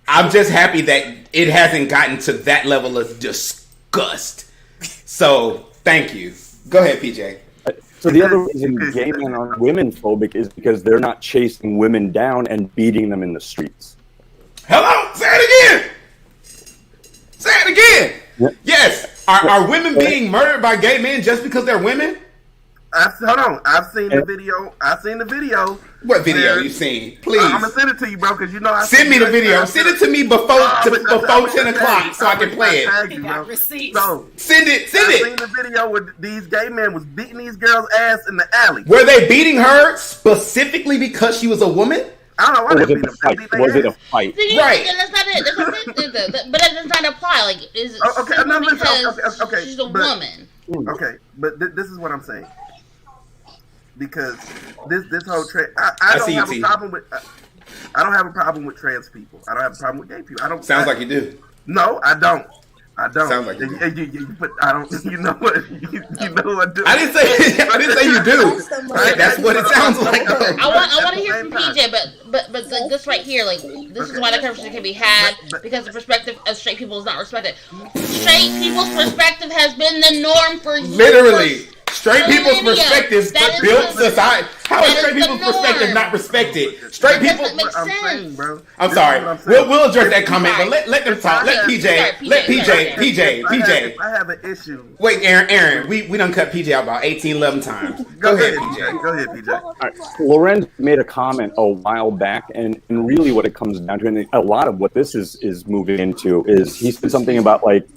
I'm just happy that it hasn't gotten to that level of disgust. So, thank you. Go ahead, PJ. So the other reason gay men are women phobic is because they're not chasing women down and beating them in the streets. Hello? Say it again! Say it again! Yep. Yes. Are women being murdered by gay men just because they're women? Hold on. I've seen the video. What video you seen? Please. I'm gonna send it to you, bro, because you know send me the video. Send it to me before 10 o'clock so I can play it. Receipts. So, send it. I've seen the video where these gay men was beating these girls' ass in the alley. Were they beating her specifically because she was a woman? I don't know why they beat them. Was it a fight? Right. That's not it. That's not it. But that does not apply. Like, is it because she's a woman? Okay, but this is what I'm saying. Because this whole I don't have a problem with I don't have a problem with trans people. I don't have a problem with gay people. Sounds like you do. No, I don't. Sounds like you do. But I don't. You know what? You know what? I didn't say you do. That's what it sounds like. I want to hear from PJ, but like this right here, like this is why the conversation can be had because the perspective of straight people is not respected. Straight people's perspective has been the norm for years. Literally. Straight people's perspective built society. How is straight people's perspective not respected? Straight people. I'm sorry. We'll address that comment, but let them talk. Let PJ. I have an issue. Wait, Aaron. We done cut PJ out about 11 times. Go ahead, PJ. All right. Lorenz made a comment a while back, and really what it comes down to, and a lot of what this is moving into, is he said something about like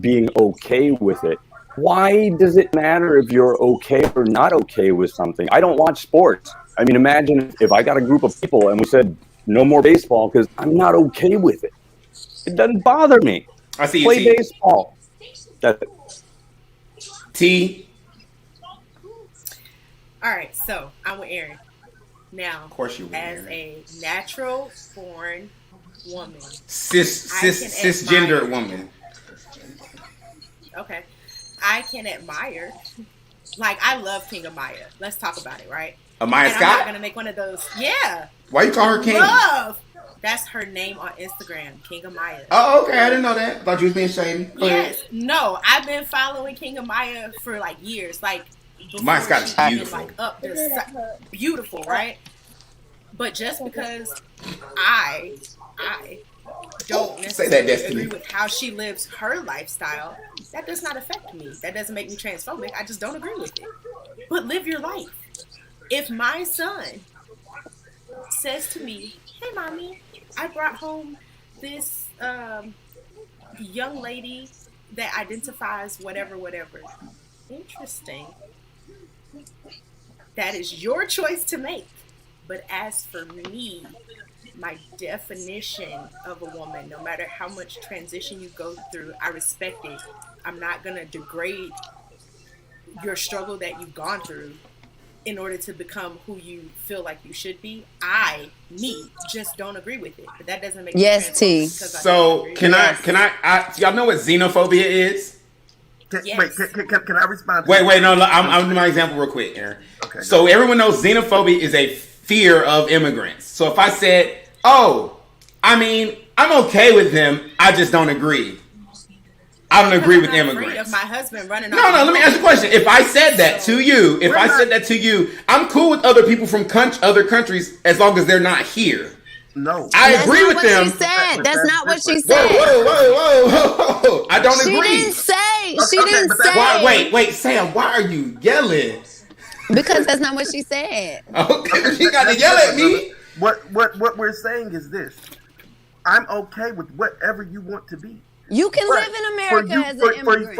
being okay with it. Why does it matter if you're okay or not okay with something? I don't watch sports. I mean, imagine if I got a group of people and we said no more baseball because I'm not okay with it. It doesn't bother me. I see you. Play baseball. That's it. T. All right, so I'm with Aaron. Now, of course you as a natural born woman, cisgender woman. Okay. I can admire, like, I love King Amaya. Let's talk about it, right? Amaya Scott? I'm not going to make one of those. Yeah. Why you call her King? Love. That's her name on Instagram, King Amaya. Oh, okay. I didn't know that. Thought you was being shady. Yes. No, I've been following King Amaya for, like, years. Like, Amaya Scott is beautiful. Like, up there. Beautiful, right? But just because I don't necessarily agree with how she lives her lifestyle, that does not affect me. That doesn't make me transphobic. I just don't agree with it. But live your life. If my son says to me, "Hey, mommy, I brought home this young lady that identifies whatever. Interesting. That is your choice to make. But as for me, my definition of a woman, no matter how much transition you go through, I respect it. I'm not going to degrade your struggle that you've gone through in order to become who you feel like you should be. Me, just don't agree with it. But that doesn't make yes, T. So can I y'all know what xenophobia is? Yes. Wait, can I respond? Wait, no, I'm doing my example real quick, Aaron. Okay. So everyone knows xenophobia is a fear of immigrants. So if I said, oh, I mean, I'm okay with them, I just don't agree. I don't agree with immigrants. Of my husband running no, let me ask you a question. If I said that to you, I'm cool with other people from other countries as long as they're not here. No. I agree with them. That's not what she said. Whoa. I don't agree. She didn't say. Wait, Sam, why are you yelling? Because that's not what she said. Okay, she got to yell at me. What we're saying is this. I'm okay with whatever you want to be. You can live in America as an immigrant.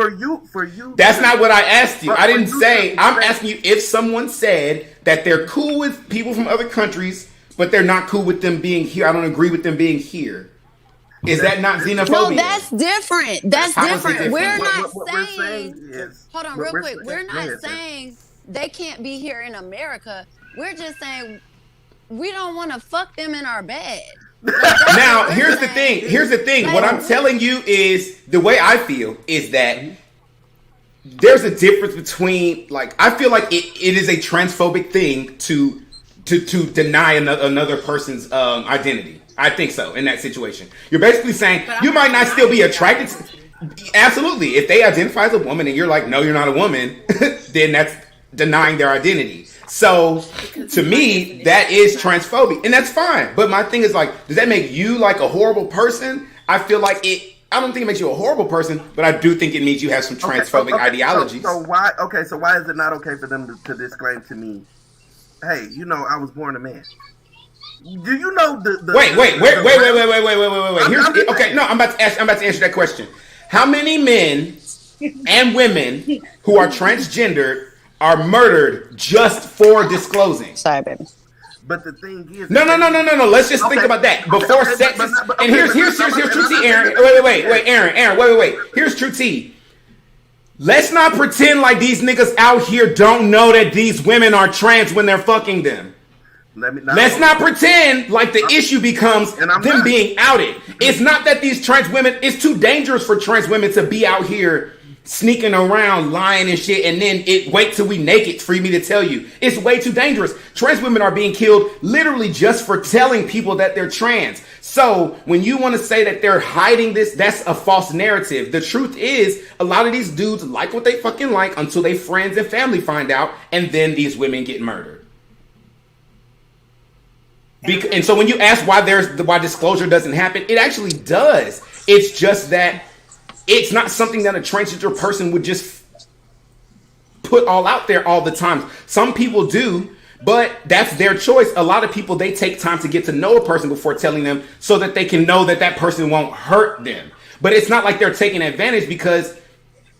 For you. That's not what I asked you. I didn't say. I'm asking you if someone said that they're cool with people from other countries, but they're not cool with them being here. I don't agree with them being here. Is that not xenophobia? No, that's different. That's different. We're not saying. Hold on, real quick. We're not saying they can't be here in America. We're just saying we don't want to fuck them in our bed. Now, here's the thing. What I'm telling you is the way I feel is that there's a difference between, like, I feel like it is a transphobic thing to deny another person's identity. I think so in that situation. You're basically saying But you I'm might not still be denying attracted to. Absolutely. If they identify as a woman and you're like, no, you're not a woman, then that's denying their identity. So to me, that is transphobic, and that's fine. But my thing is like, does that make you like a horrible person? I feel like it. I don't think it makes you a horrible person, but I do think it means you have some transphobic ideologies. So why? Okay, so why is it not okay for them to disclaim to me, hey, you know, I was born a man? Do you know the Wait. Here's, okay, no, I'm about to answer that question. How many men and women who are transgendered are murdered just for disclosing? Sorry, baby. But the thing is, No. Let's just think about that before sex. And here's true tea, Aaron. Wait, Aaron. Wait. Here's true tea. Let's not pretend like these niggas out here don't know that these women are trans when they're fucking them. Let's not pretend like the issue becomes them being outed. It's not that these trans women. It's too dangerous for trans women to be out here sneaking around, lying and shit, and then wait till we naked for me to tell you. It's way too dangerous. Trans women are being killed literally just for telling people that they're trans. So when you want to say that they're hiding this, that's a false narrative. The truth is, a lot of these dudes like what they fucking like until their friends and family find out, and then these women get murdered. And so when you ask why disclosure doesn't happen, it actually does. It's just that it's not something that a transgender person would just put all out there all the time. Some people do, but that's their choice. A lot of people, they take time to get to know a person before telling them so that they can know that that person won't hurt them. But it's not like they're taking advantage because,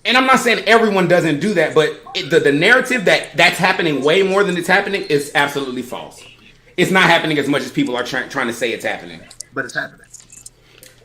and I'm not saying everyone doesn't do that, but the narrative that's happening way more than it's happening is absolutely false. It's not happening as much as people are trying to say it's happening. But it's happening.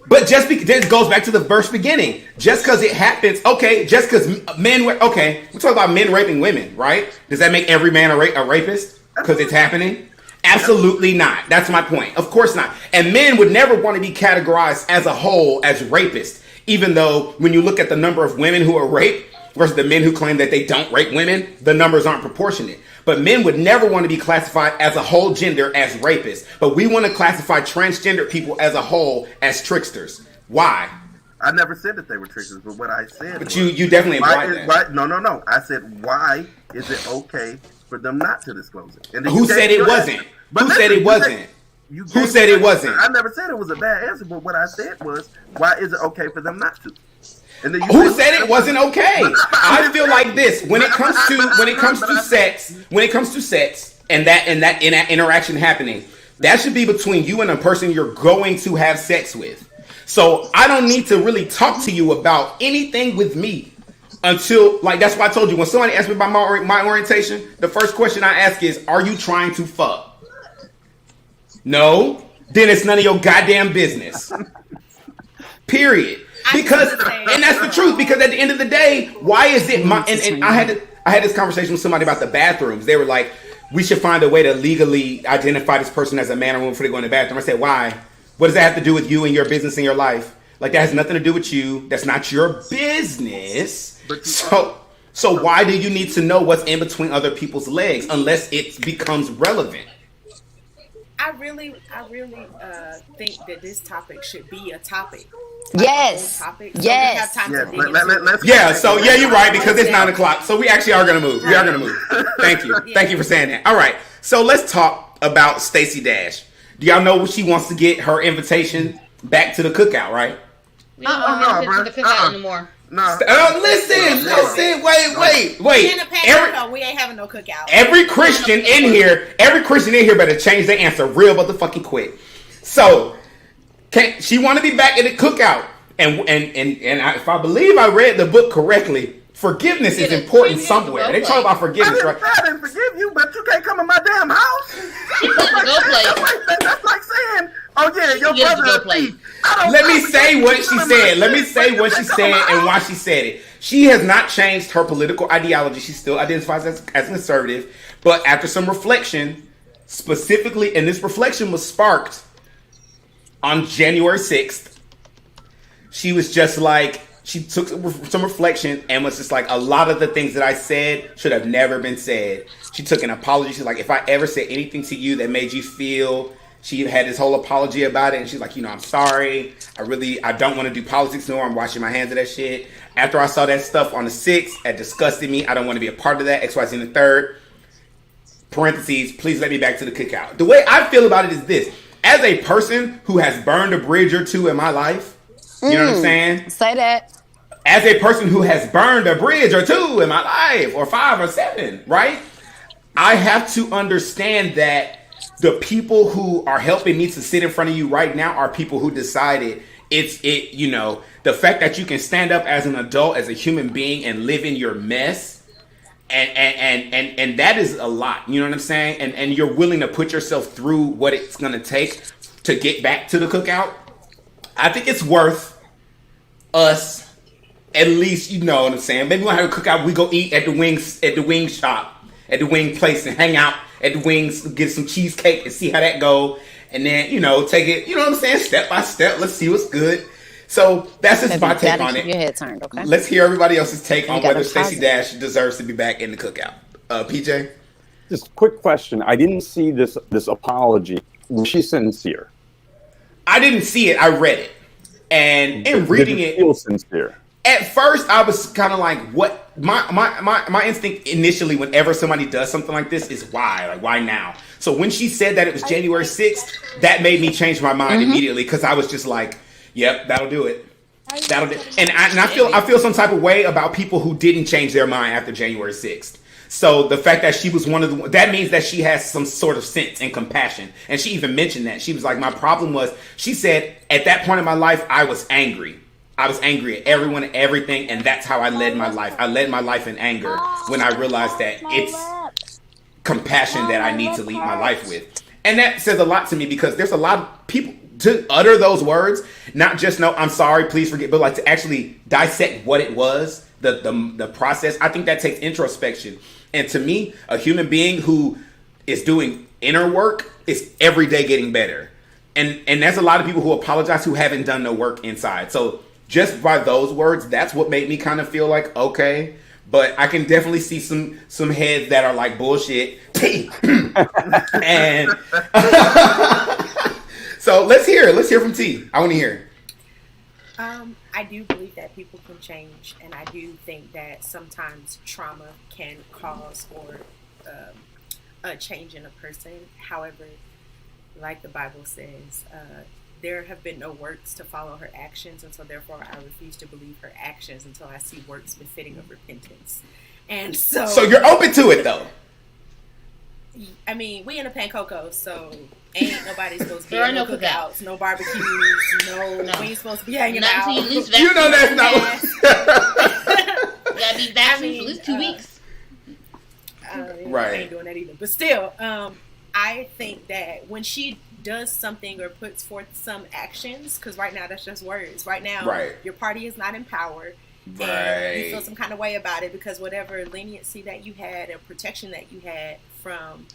But this goes back to the first beginning. Just because it happens, okay, just because men, okay, we talk about men raping women, right? Does that make every man a rapist because it's happening? Absolutely not. That's my point. Of course not. And men would never want to be categorized as a whole as rapists, even though when you look at the number of women who are raped versus the men who claim that they don't rape women, the numbers aren't proportionate. But men would never want to be classified as a whole gender as rapists. But we want to classify transgender people as a whole as tricksters. Why? I never said that they were tricksters, but what I said But you definitely implied that. No. I said, why is it okay for them not to disclose it? And then Who said it wasn't? Who said it wasn't? Who said it wasn't? I never said it was a bad answer, but what I said was, why is it okay for them not to? And then Who said it wasn't okay? I feel like this when it comes to sex and that interaction happening, that should be between you and a person you're going to have sex with. So I don't need to really talk to you about anything with me until, like, that's why I told you when somebody asks me about my orientation, the first question I ask is, are you trying to fuck? No, then it's none of your goddamn business. Period. Because, and that's the truth, because at the end of the day, why is it and I had this conversation with somebody about the bathrooms. They were like, we should find a way to legally identify this person as a man or woman before they go in the bathroom. I said, why? What does that have to do with you and your business and your life? Like, that has nothing to do with you. That's not your business. So why do you need to know what's in between other people's legs unless it becomes relevant? I really think that this topic should be a topic. Yes. Yes. So you're right, because it's 9:00. So we actually are going to move. We are going to move. Thank you. Thank you for saying that. All right. So let's talk about Stacey Dash. Do y'all know she wants to get her invitation back to the cookout, right? We don't want to the cookout anymore. No. Listen. Wait. We ain't having no cookout. Every Christian in here better change their answer real motherfucking quick. So, she want to be back at the cookout, and if I believe I read the book correctly, forgiveness is important somewhere. They talk about forgiveness, right? I didn't forgive you, but you can't come in my damn house. That's like saying, oh yeah, your brother a thief. Let me say what she said and why she said it. She has not changed her political ideology. She still identifies as conservative, but after some reflection, specifically, and this reflection was sparked on January 6th, she was just like, she took some reflection and was just like, a lot of the things that I said should have never been said. She took an apology. She's like, if I ever said anything to you that made you feel She had this whole apology about it, and she's like, I'm sorry. I don't want to do politics anymore. I'm washing my hands of that shit. After I saw that stuff on the 6th, it disgusted me. I don't want to be a part of that. XYZ in the 3rd. Parentheses, please let me back to the cookout. The way I feel about it is this. As a person who has burned a bridge or two in my life, you know what I'm saying? Say that. As a person who has burned a bridge or two in my life, or 5 or 7, right? I have to understand that the people who are helping me to sit in front of you right now are people who decided the fact that you can stand up as an adult, as a human being, and live in your mess, and that is a lot. You know what I'm saying? And you're willing to put yourself through what it's gonna take to get back to the cookout. I think it's worth us at least, you know what I'm saying? Maybe we'll have a cookout. We go eat at the wing shop, at the wing place, and hang out at the wings, get some cheesecake and see how that go. And then, take it, you know what I'm saying, step by step. Let's see what's good. So that's just my take on it. Your head turned, okay? Let's hear everybody else's take on whether Stacey Dash deserves to be back in the cookout. PJ? Just quick question. I didn't see this apology. Was she sincere? I didn't see it. I read it. And in reading it, feel sincere. At first, I was kind of like, what? My instinct initially, whenever somebody does something like this, is why? Like, why now? So when she said that it was January 6th, that made me change my mind immediately, because I was just like, yep, that'll do it. That'll do it. And I feel some type of way about people who didn't change their mind after January 6th. So the fact that she was one of that means that she has some sort of sense and compassion. And she even mentioned that. She was like, my problem was, she said, at that point in my life, I was angry. I was angry at everyone and everything, and that's how I led my life. I led my life in anger when I realized that it's compassion that I need to lead my life with. And that says a lot to me, because there's a lot of people to utter those words, not just no, I'm sorry, please forget, but like to actually dissect what it was, the process. I think that takes introspection. And to me, a human being who is doing inner work is every day getting better. And there's a lot of people who apologize who haven't done no work inside. So just by those words, that's what made me kind of feel like, okay. But I can definitely see some heads that are like, bullshit. And so let's hear from T. I want to hear. I do believe that people can change, and I do think that sometimes trauma can cause or a change in a person. However, like the Bible says, there have been no works to follow her actions, and so therefore I refuse to believe her actions until I see works befitting of repentance. And so you're open to it, though. I mean, we in a Pancoco, so ain't nobody supposed to be There are at no cookouts, no barbecues, we ain't supposed to be hanging Not out. until you lose You know that's not. You gotta be vaccinated for at least 2 weeks. Right. I ain't doing that either. But still, I think that when she does something or puts forth some actions, because right now that's just words. Right now, your party is not in power. Right. And you feel some kind of way about it because whatever leniency that you had or protection that you had from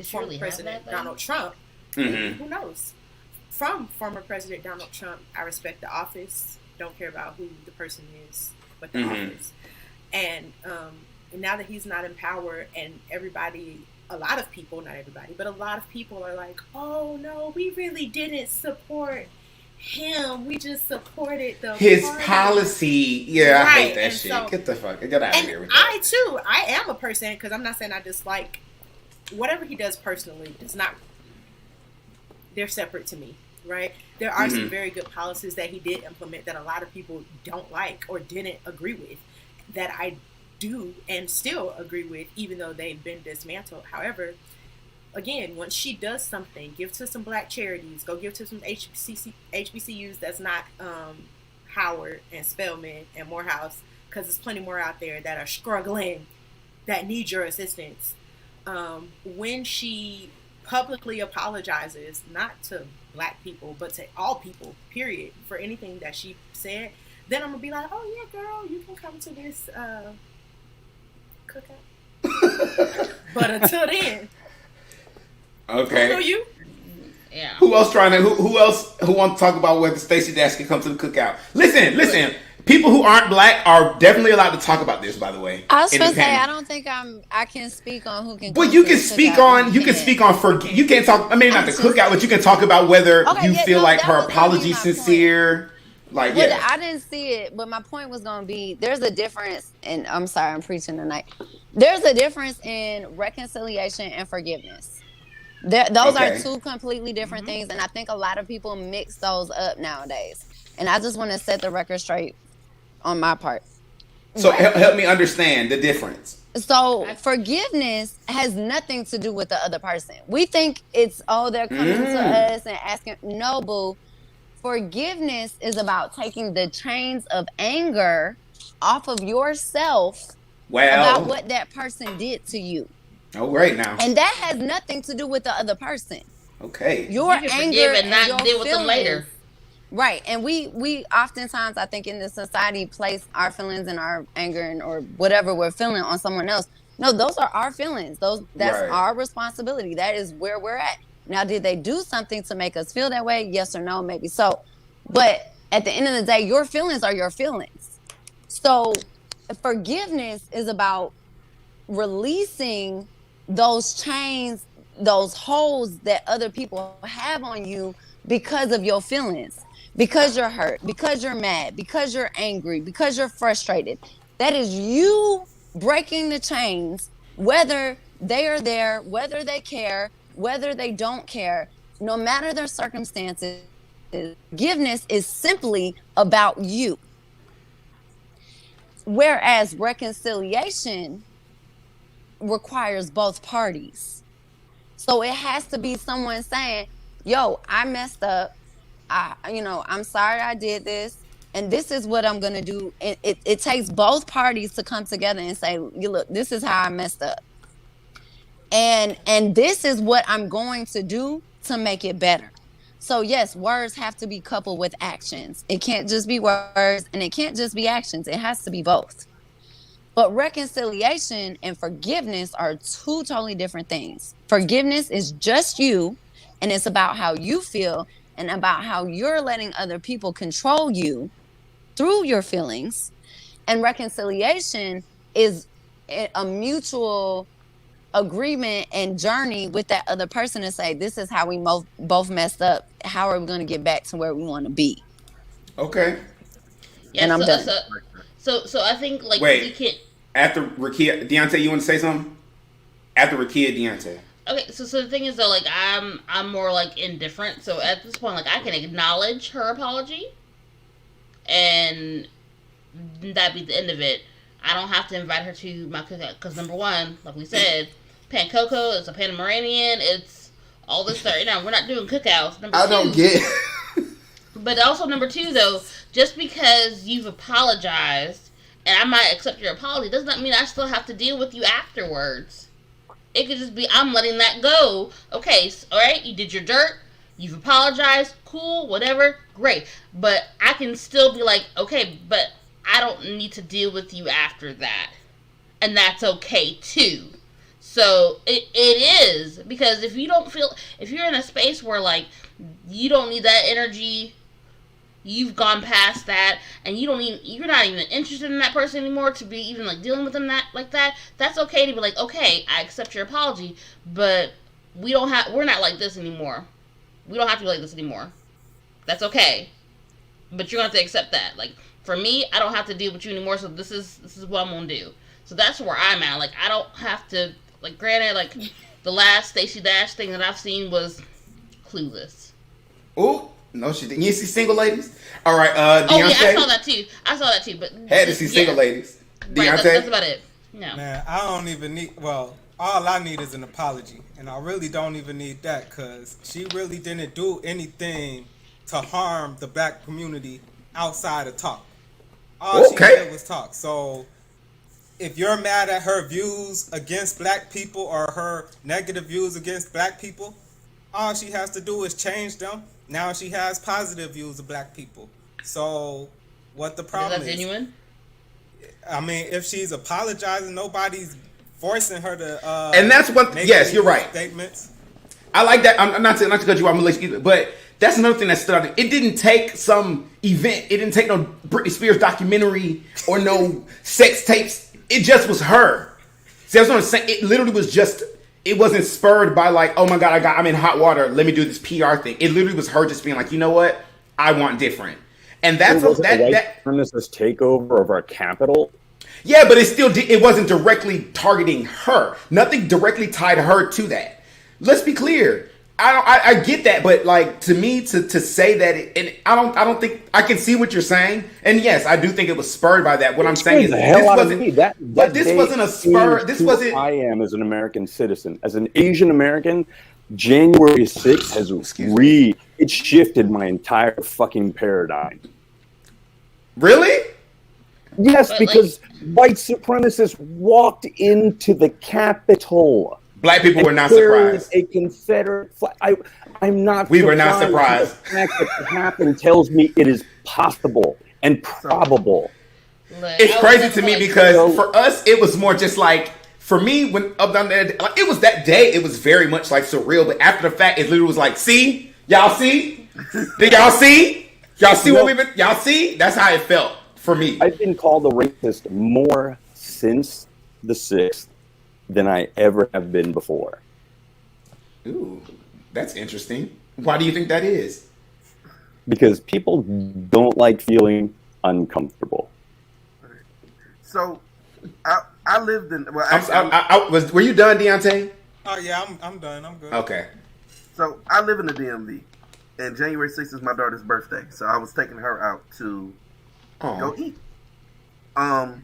former President Donald Trump, who knows? From former President Donald Trump, I respect the office. Don't care about who the person is, but the office. And now that he's not in power, and everybody, a lot of people, not everybody, but a lot of people are like, oh no, we really didn't support him. We just supported his policy. Yeah, I hate that and shit. So, Get out of here with that. I am a person, because I'm not saying I dislike whatever he does personally. It's not, they're separate to me, right? There are some very good policies that he did implement that a lot of people don't like or didn't agree with, that I do and still agree with, even though they've been dismantled. However, again, once she does something, give to some black charities, go give to some HBCUs that's not Howard and Spelman and Morehouse, because there's plenty more out there that are struggling, that need your assistance. When she publicly apologizes, not to black people, but to all people, period, for anything that she said, then I'm going to be like, oh yeah, girl, you can come to this cookout. But until then, okay. Who you? Yeah. Who else who wants to talk about whether Stacey Dash can come to the cookout? Listen. People who aren't black are definitely allowed to talk about this, by the way. I was in the gonna say panel. I don't think I can speak on who can. Well, come you to can the speak cookout on you can't talk. I mean, not the just- cookout, but you can talk about whether Okay, you yeah, feel no, like that her was gonna be apology my point. sincere. Like, Well, yeah. I didn't see it, but my point was gonna be there's a difference, and I'm sorry, I'm preaching tonight. There's a difference in reconciliation and forgiveness. Those are Okay. two completely different things, and I think a lot of people mix those up nowadays. And I just want to set the record straight on my part. So help me understand the difference. So forgiveness has nothing to do with the other person. We think it's they're coming to us and asking. No, boo. Forgiveness is about taking the chains of anger off of yourself about what that person did to you. Oh, great now. And that has nothing to do with the other person. Okay. Your You can anger forgive and and not your deal with them feelings, later. right? And we oftentimes, I think, in this society, place our feelings and our anger or whatever we're feeling on someone else. No, those are our feelings. That's Right. our responsibility. That is where we're at. Now, did they do something to make us feel that way? Yes or no, maybe so. But at the end of the day, your feelings are your feelings. So forgiveness is about releasing those chains, those holds that other people have on you because of your feelings, because you're hurt, because you're mad, because you're angry, because you're frustrated. That is you breaking the chains, whether they are there, whether they care, whether they don't care, no matter their circumstances. Forgiveness is simply about you. Whereas reconciliation requires both parties. So it has to be someone saying, yo, I messed up. I'm sorry I did this. And this is what I'm going to do. It takes both parties to come together and say, look, this is how I messed up. And this is what I'm going to do to make it better. So yes, words have to be coupled with actions. It can't just be words and it can't just be actions. It has to be both. But reconciliation and forgiveness are two totally different things. Forgiveness is just you, and it's about how you feel and about how you're letting other people control you through your feelings. And reconciliation is a mutual agreement and journey with that other person to say, this is how we both messed up. How are we going to get back to where we want to be? Okay. Yeah, and I'm done. So I think like wait. you can't. After Rakia, Deontay, you want to say something? After Rakia, Deontay. Okay, so the thing is though, like I'm more like indifferent. So at this point, like I can acknowledge her apology, and that be the end of it. I don't have to invite her to my cookout because number one, like we said, Pan Coco, it's a Panamanian, it's all this stuff. You know, we're not doing cookouts. Number I don't get. But also number two though, just because you've apologized and I might accept your apology does not mean I still have to deal with you afterwards. It could just be I'm letting that go. Okay, all right, you did your dirt. You've apologized. Cool, whatever. Great. But I can still be like, okay, but I don't need to deal with you after that. And that's okay too. So it is. Because if you don't feel, if you're in a space where like you don't need that energy, you've gone past that, and you're not even interested in that person anymore to be even like dealing with them like that, that's okay to be like, okay, I accept your apology, but we're not like this anymore. We don't have to be like this anymore. That's okay. But you're going to have to accept that. Like, for me, I don't have to deal with you anymore, so this is what I'm going to do. So that's where I'm at. Like, I don't have to, like, granted, like, the last Stacey Dash thing that I've seen was Clueless. Oh, no, she didn't. You see Single Ladies? All right, Deontay. Oh, yeah, I saw that too. But had to see Single Ladies. Right, Deontay? that's about it. No. Man, I don't even need, well, all I need is an apology. And I really don't even need that because she really didn't do anything to harm the black community outside of talk. All she did was talk. So if you're mad at her views against black people or her negative views against black people, all she has to do is change them. Now she has positive views of black people. So what the problem is? Is that genuine? I mean, if she's apologizing, nobody's forcing her to. And that's what. Yes, you're right. Statements. I like that. I'm not to cut you off, but That's another thing that stood out. It didn't take some event. It didn't take no Britney Spears documentary or no sex tapes. It just was her. See, that's what I'm saying. It literally was just. It wasn't spurred by like, oh my God, I'm in hot water. Let me do this PR thing. It literally was her just being like, you know what? I want different. And that's that supremacist takeover of our capital. Yeah, but it wasn't directly targeting her. Nothing directly tied her to that. Let's be clear. I get that, but like to me to say that, and I don't think I can see what you're saying. And yes, I do think it was spurred by that. What I'm saying is this wasn't a spur. This wasn't. I am as an American citizen, as an Asian American. January 6th has it shifted my entire fucking paradigm. Really? Yes, because white supremacists walked into the Capitol. Black people were not surprised. A Confederate flag. I'm not. We were not surprised. The fact that it happened tells me it is possible and probable. It's crazy to me because for us, it was more just like, for me, when up down there, like, it was that day, it was very much like surreal. But after the fact, it literally was like, see? Y'all see? Did y'all see? Y'all see what we've been? Y'all see? That's how it felt for me. I've been called a racist more since the 6th than I ever have been before. Ooh, that's interesting. Why do you think that is? Because people don't like feeling uncomfortable. So, I lived in. Well, were you done, Deontay? Oh yeah, I'm done. I'm good. Okay. So I live in the DMV, and January 6th is my daughter's birthday. So I was taking her out to go eat. Damn.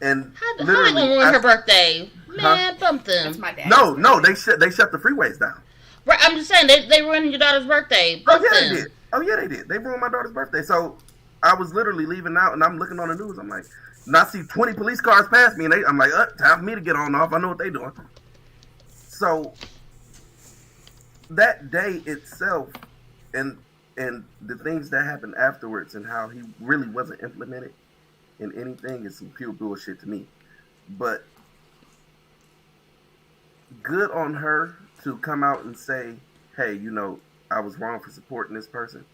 And how they gonna ruin her birthday? Man, bump them. That's my dad. No, they shut the freeways down. Right, I'm just saying they ruined your daughter's birthday. Bump them. They did. Oh yeah, they did. They ruined my daughter's birthday. So I was literally leaving out, and I'm looking on the news. I'm like, and I see 20 police cars pass me, and I'm like, time for me to get on off. I know what they're doing. So that day itself, and the things that happened afterwards, and how he really wasn't implemented in anything is some pure bullshit to me. But good on her to come out and say, hey, I was wrong for supporting this person.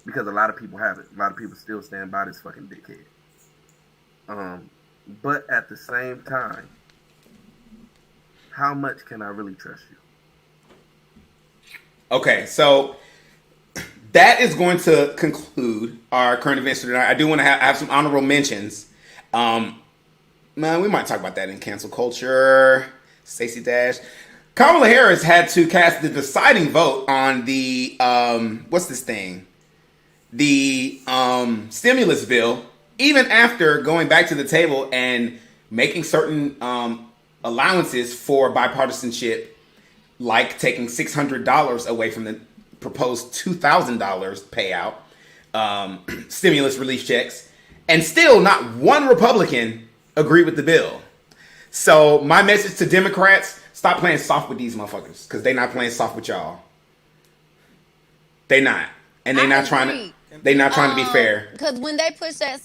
Because a lot of people haven't. A lot of people still stand by this fucking dickhead. But at the same time, how much can I really trust you? Okay, so that is going to conclude our current events tonight. I do want to have some honorable mentions. Man, we might talk about that in cancel culture. Stacey Dash. Kamala Harris had to cast the deciding vote on the, what's this thing? The stimulus bill, even after going back to the table and making certain allowances for bipartisanship, like taking $600 away from the proposed $2,000 payout, stimulus relief checks, and still not one Republican agreed with the bill. So my message to Democrats, stop playing soft with these motherfuckers, because they not playing soft with y'all. They not. And they not trying to... They not trying to be fair. Because when they pushed that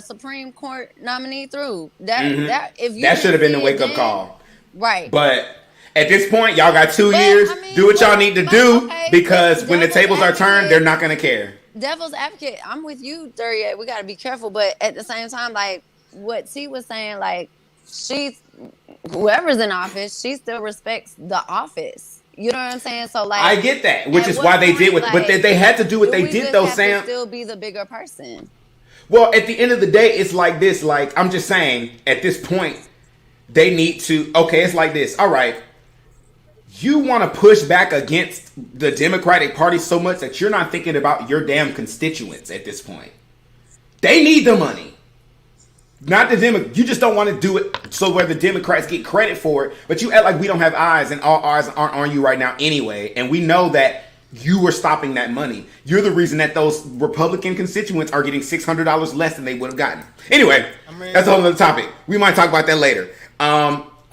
Supreme Court nominee through, that should have been the wake up call. Right. But at this point, y'all got 2 years. Do what y'all need to do, because when the tables are turned, they're not going to care. Devil's advocate, I'm with you, Duryea. We got to be careful. But at the same time, like what T was saying, like whoever's in office, she still respects the office. You know what I'm saying? So like, I get that, which is why they did what, but they had to do what they did though, Sam. Still be the bigger person. Well, at the end of the day, it's like this. Like I'm just saying, at this point, they need to. Okay, it's like this. All right, you want to push back against the Democratic Party so much that you're not thinking about your damn constituents at this point. They need the money. Not the Democrats. You just don't want to do it so where the Democrats get credit for it. But you act like we don't have eyes, and all eyes aren't on you right now anyway. And we know that you were stopping that money. You're the reason that those Republican constituents are getting $600 less than they would have gotten. Anyway, that's a whole other topic. We might talk about that later.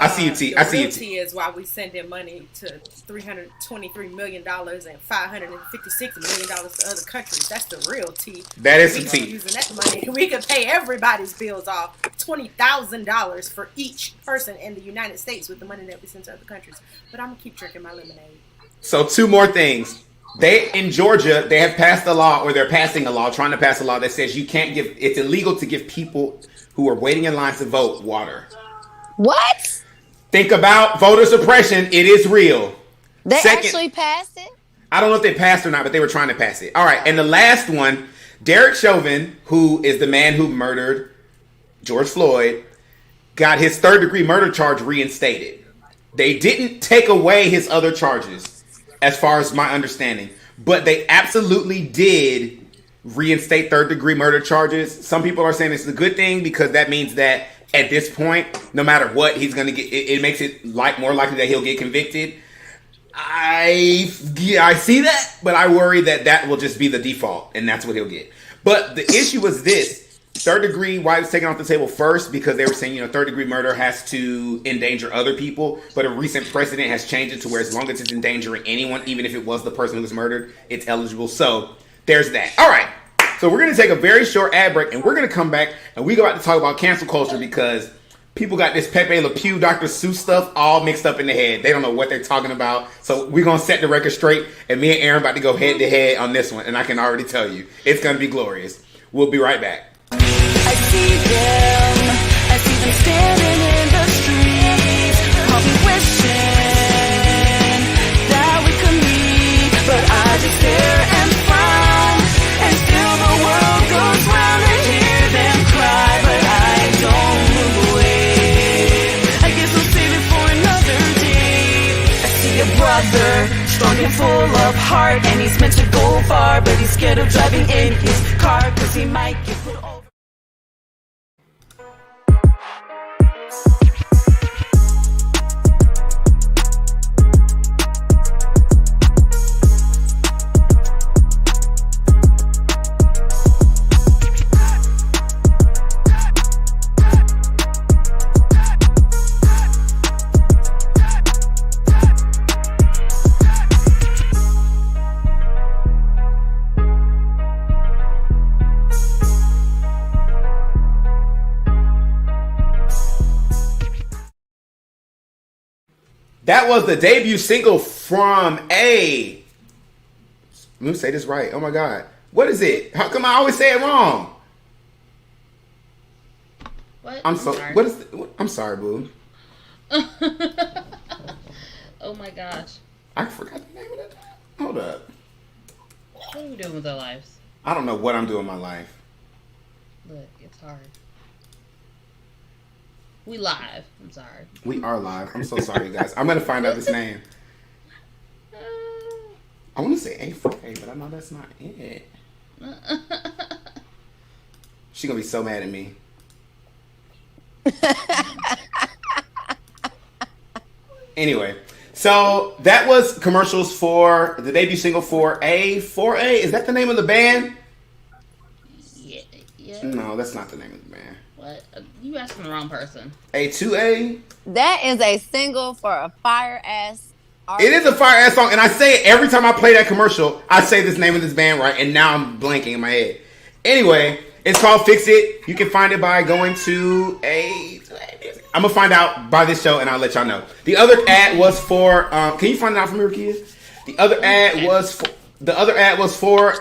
I see you, T. I see you, T. The real T is why we sending money to $323 million and $556 million to other countries. That's the real T. That is the T. Using that money, we could pay everybody's bills off. $20,000 for each person in the United States with the money that we send to other countries. But I'm gonna keep drinking my lemonade. So 2 more things. in Georgia, they have passed a law, or they're passing a law, trying to pass a law that says it's illegal to give people who are waiting in line to vote water. What? Think about voter suppression. It is real. They actually passed it? I don't know if they passed or not, but they were trying to pass it. All right. And the last one, Derek Chauvin, who is the man who murdered George Floyd, got his third-degree murder charge reinstated. They didn't take away his other charges, as far as my understanding. But they absolutely did reinstate third-degree murder charges. Some people are saying it's a good thing because that means that at this point, no matter what, he's going to get. It makes it more likely that he'll get convicted. I see that, but I worry that will just be the default, and that's what he'll get. But the issue was this. Third degree, why it was taken off the table first, because they were saying, third degree murder has to endanger other people, but a recent precedent has changed it to where as long as it's endangering anyone, even if it was the person who was murdered, it's eligible. So there's that. All right. So we're going to take a very short ad break, and we're going to come back, and we're about to talk about cancel culture because people got this Pepe Le Pew, Dr. Seuss stuff all mixed up in the head. They don't know what they're talking about. So we're going to set the record straight, and me and Aaron about to go head to head on this one, and I can already tell you, it's going to be glorious. We'll be right back. I see them standing in the streets, probably wishing that we could meet, but I just stare and frown, and still the world goes round and hear them cry, but I don't move away. I guess I'll save it for another day. I see a brother, strong and full of heart, and he's meant to go far, but he's scared of driving in his car, cause he might get put over. That was the debut single from A. Let me say this right. Oh my God. What is it? How come I always say it wrong? What? I'm sorry. I'm sorry, boo. Oh my gosh. I forgot the name of that. Hold up. What are we doing with our lives? I don't know what I'm doing in my life. Look, it's hard. We live. I'm sorry. We are live. I'm so sorry, guys. I'm going to find out this name. I want to say A4A, but I know that's not it. She's going to be so mad at me. Anyway, so that was commercials for the debut single for A4A. Is that the name of the band? Yeah. No, that's not the name of the band. What? You asking the wrong person. A2A? That is a single for a fire-ass artist. It is a fire-ass song, and I say it every time I play that commercial, I say this name of this band right, and now I'm blanking in my head. Anyway, it's called Fix It. You can find it by going to I'm going to find out by this show, and I'll let y'all know. The other ad was for, can you find it out from here, kids? The other ad was for,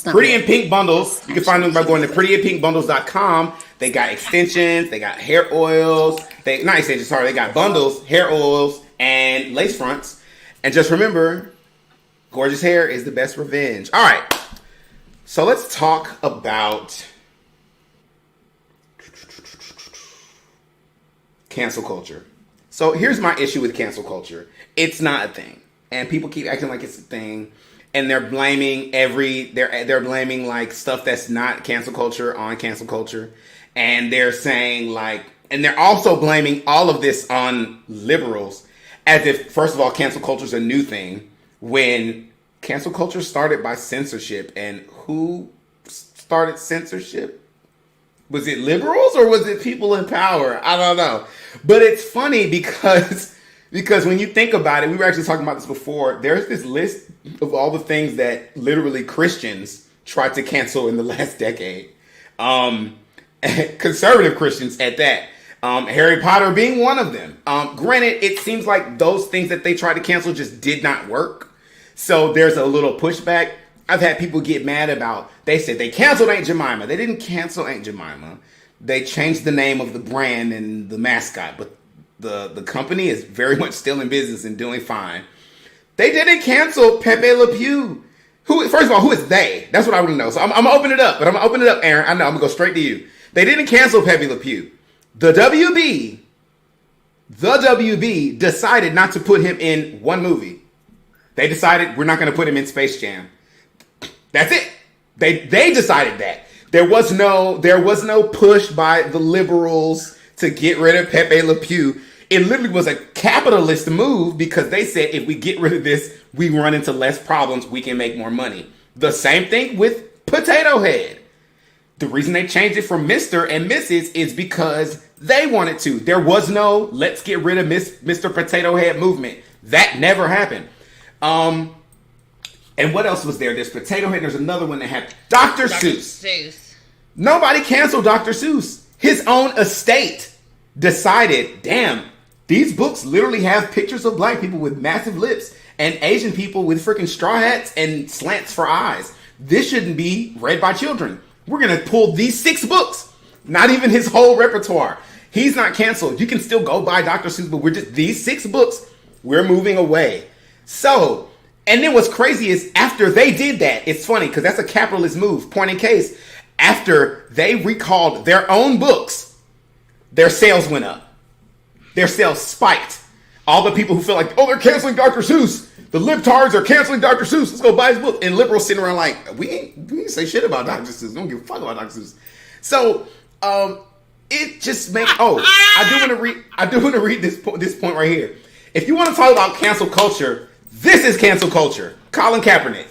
Pretty in Pink bundles. You can find them by going to prettyandpinkbundles.com. They got extensions, they got hair oils, they got bundles, hair oils, and lace fronts. And just remember, gorgeous hair is the best revenge. All right. So let's talk about cancel culture. So here's my issue with cancel culture. It's not a thing. And people keep acting like it's a thing. And they're blaming they're blaming like stuff that's not cancel culture on cancel culture. And they're saying and they're also blaming all of this on liberals as if, first of all, cancel culture is a new thing when cancel culture started by censorship. And who started censorship? Was it liberals or was it people in power? I don't know. But it's funny because when you think about it, we were actually talking about this before. There's this list of all the things that literally Christians tried to cancel in the last decade. Conservative Christians at that. Harry Potter being one of them. Granted, it seems like those things that they tried to cancel just did not work. So there's a little pushback. I've had people get mad about, they said they canceled Aunt Jemima. They didn't cancel Aunt Jemima. They changed the name of the brand and the mascot, but the company is very much still in business and doing fine. They didn't cancel Pepe Le Pew. First of all, who is they? That's what I want to know. So I'm going to open it up, Aaron. I know, I'm going to go straight to you. They didn't cancel Pepe Le Pew. The WB decided not to put him in one movie. They decided we're not going to put him in Space Jam. That's it. They decided that. There was no push by the liberals to get rid of Pepe Le Pew. It literally was a capitalist move because they said if we get rid of this, we run into less problems. We can make more money. The same thing with Potato Head. The reason they changed it from Mr. and Mrs. is because they wanted to. There was no let's get rid of Mr. Potato Head movement. That never happened. And what else was there? There's Potato Head. There's another one that had Dr. Seuss. Nobody canceled Dr. Seuss. His own estate decided, damn, these books literally have pictures of black people with massive lips and Asian people with freaking straw hats and slants for eyes. This shouldn't be read by children. We're going to pull these 6 books. Not even his whole repertoire. He's not canceled. You can still go buy Dr. Seuss, but these 6 books, we're moving away. So, and then what's crazy is after they did that, it's funny because that's a capitalist move. Point in case, after they recalled their own books, their sales went up. Their sales spiked. All the people who feel like, oh, they're canceling Dr. Seuss. The libtards are canceling Dr. Seuss. Let's go buy his book. And liberals sitting around like, we ain't say shit about Dr. Seuss. We don't give a fuck about Dr. Seuss. So, it just makes, I do want to read this point right here. If you want to talk about cancel culture, this is cancel culture. Colin Kaepernick.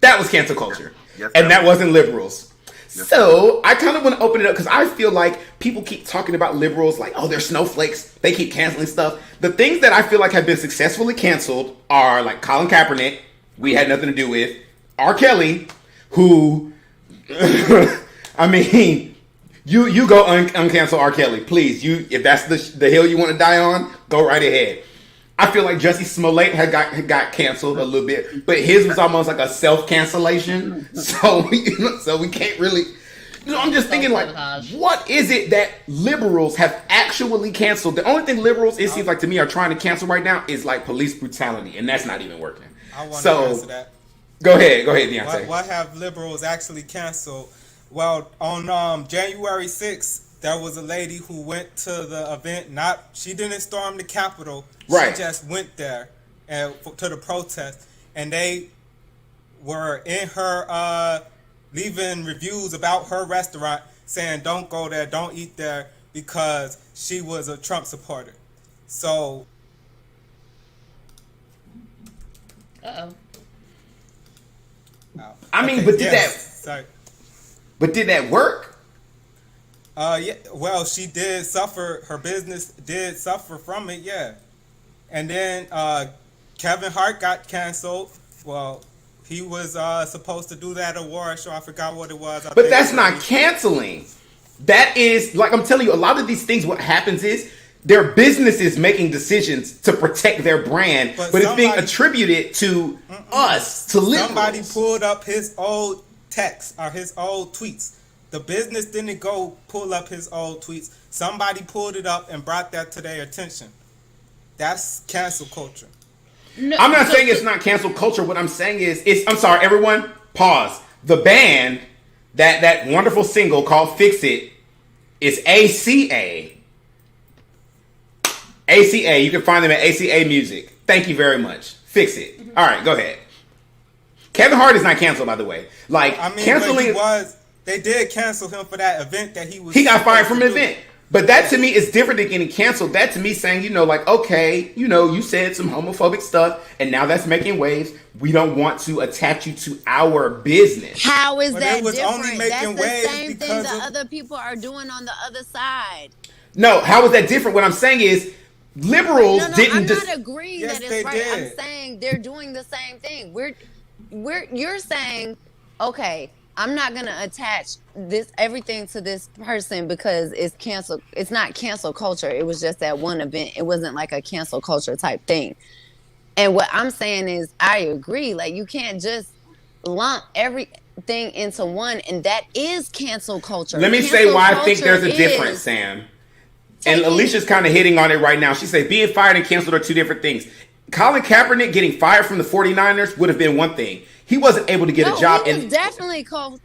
That was cancel culture. Yes, and that wasn't liberals. Yes, so I kind of want to open it up because I feel like people keep talking about liberals like, oh, they're snowflakes. They keep canceling stuff. The things that I feel like have been successfully canceled are like Colin Kaepernick, we had nothing to do with. R. Kelly, who, I mean, you go uncancel R. Kelly, please. If that's the hill you want to die on, go right ahead. I feel like Jussie Smollett had got canceled a little bit, but his was almost like a self-cancellation. So we can't really. I'm just thinking like, what is it that liberals have actually canceled? The only thing liberals, it seems like to me, are trying to cancel right now is like police brutality, and that's not even working. I want to answer that. Go ahead, Deontay. What have liberals actually canceled? Well, on January 6th, there was a lady who went to the event. She didn't storm the Capitol. Right. She just went there to the protest, and they were in her leaving reviews about her restaurant saying don't go there, don't eat there, because she was a Trump supporter. So. I mean, but did that work? Yeah. Well, she did suffer. Her business did suffer from it. Yeah. And then Kevin Hart got canceled. Well, he was supposed to do that award show. I forgot what it was. But that's not canceling. That is, like I'm telling you, a lot of these things, what happens is their business is making decisions to protect their brand, but it's being attributed to us, to liberals. Somebody pulled up his old text or his old tweets. The business didn't go pull up his old tweets. Somebody pulled it up and brought that to their attention. That's cancel culture. No, I'm not saying it's not cancel culture. What I'm saying is, I'm sorry, everyone, pause. The band, that wonderful single called Fix It, is ACA. ACA, you can find them at ACA Music. Thank you very much. Fix It. All right, go ahead. Kevin Hart is not canceled, by the way. Like, I mean, canceling. They did cancel him for that event that he was. He got fired from an event. But that to me is different than getting canceled. That to me saying, like, okay, you said some homophobic stuff and now that's making waves. We don't want to attach you to our business. How is that different? That's the same thing that other people are doing on the other side. No, how is that different? What I'm saying is liberals didn't I'm not agreeing that it's right. Did. I'm saying they're doing the same thing. You're saying, okay, I'm not gonna attach this everything to this person because it's cancel. It's not cancel culture. It was just that one event. It wasn't like a cancel culture type thing. And what I'm saying is, I agree. Like, you can't just lump everything into one, and that is cancel culture. Let me say why I think there's a difference, Sam. And Alicia's kind of hitting on it right now. She said being fired and canceled are two different things. Colin Kaepernick getting fired from the 49ers would have been one thing. He wasn't able to get a job. He was definitely called.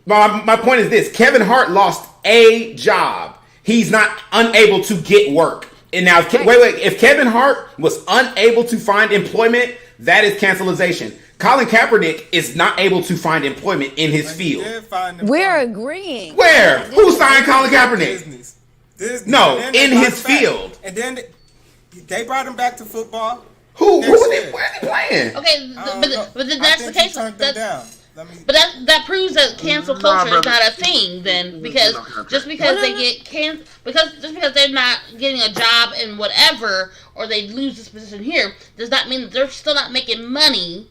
My point is this. Kevin Hart lost a job. He's not unable to get work. And now, if Kevin Hart was unable to find employment, that is cancelization. Colin Kaepernick is not able to find employment in his field. We're agreeing. Where? Who signed Colin Kaepernick? Disney. No, And then in they his brought him back. field. And then they brought him back to football. Where is he playing? Okay, but then that's the case. But that proves that cancel culture is not a thing. Then because just because they get just because they're not getting a job in whatever, or they lose this position here, does not mean that they're still not making money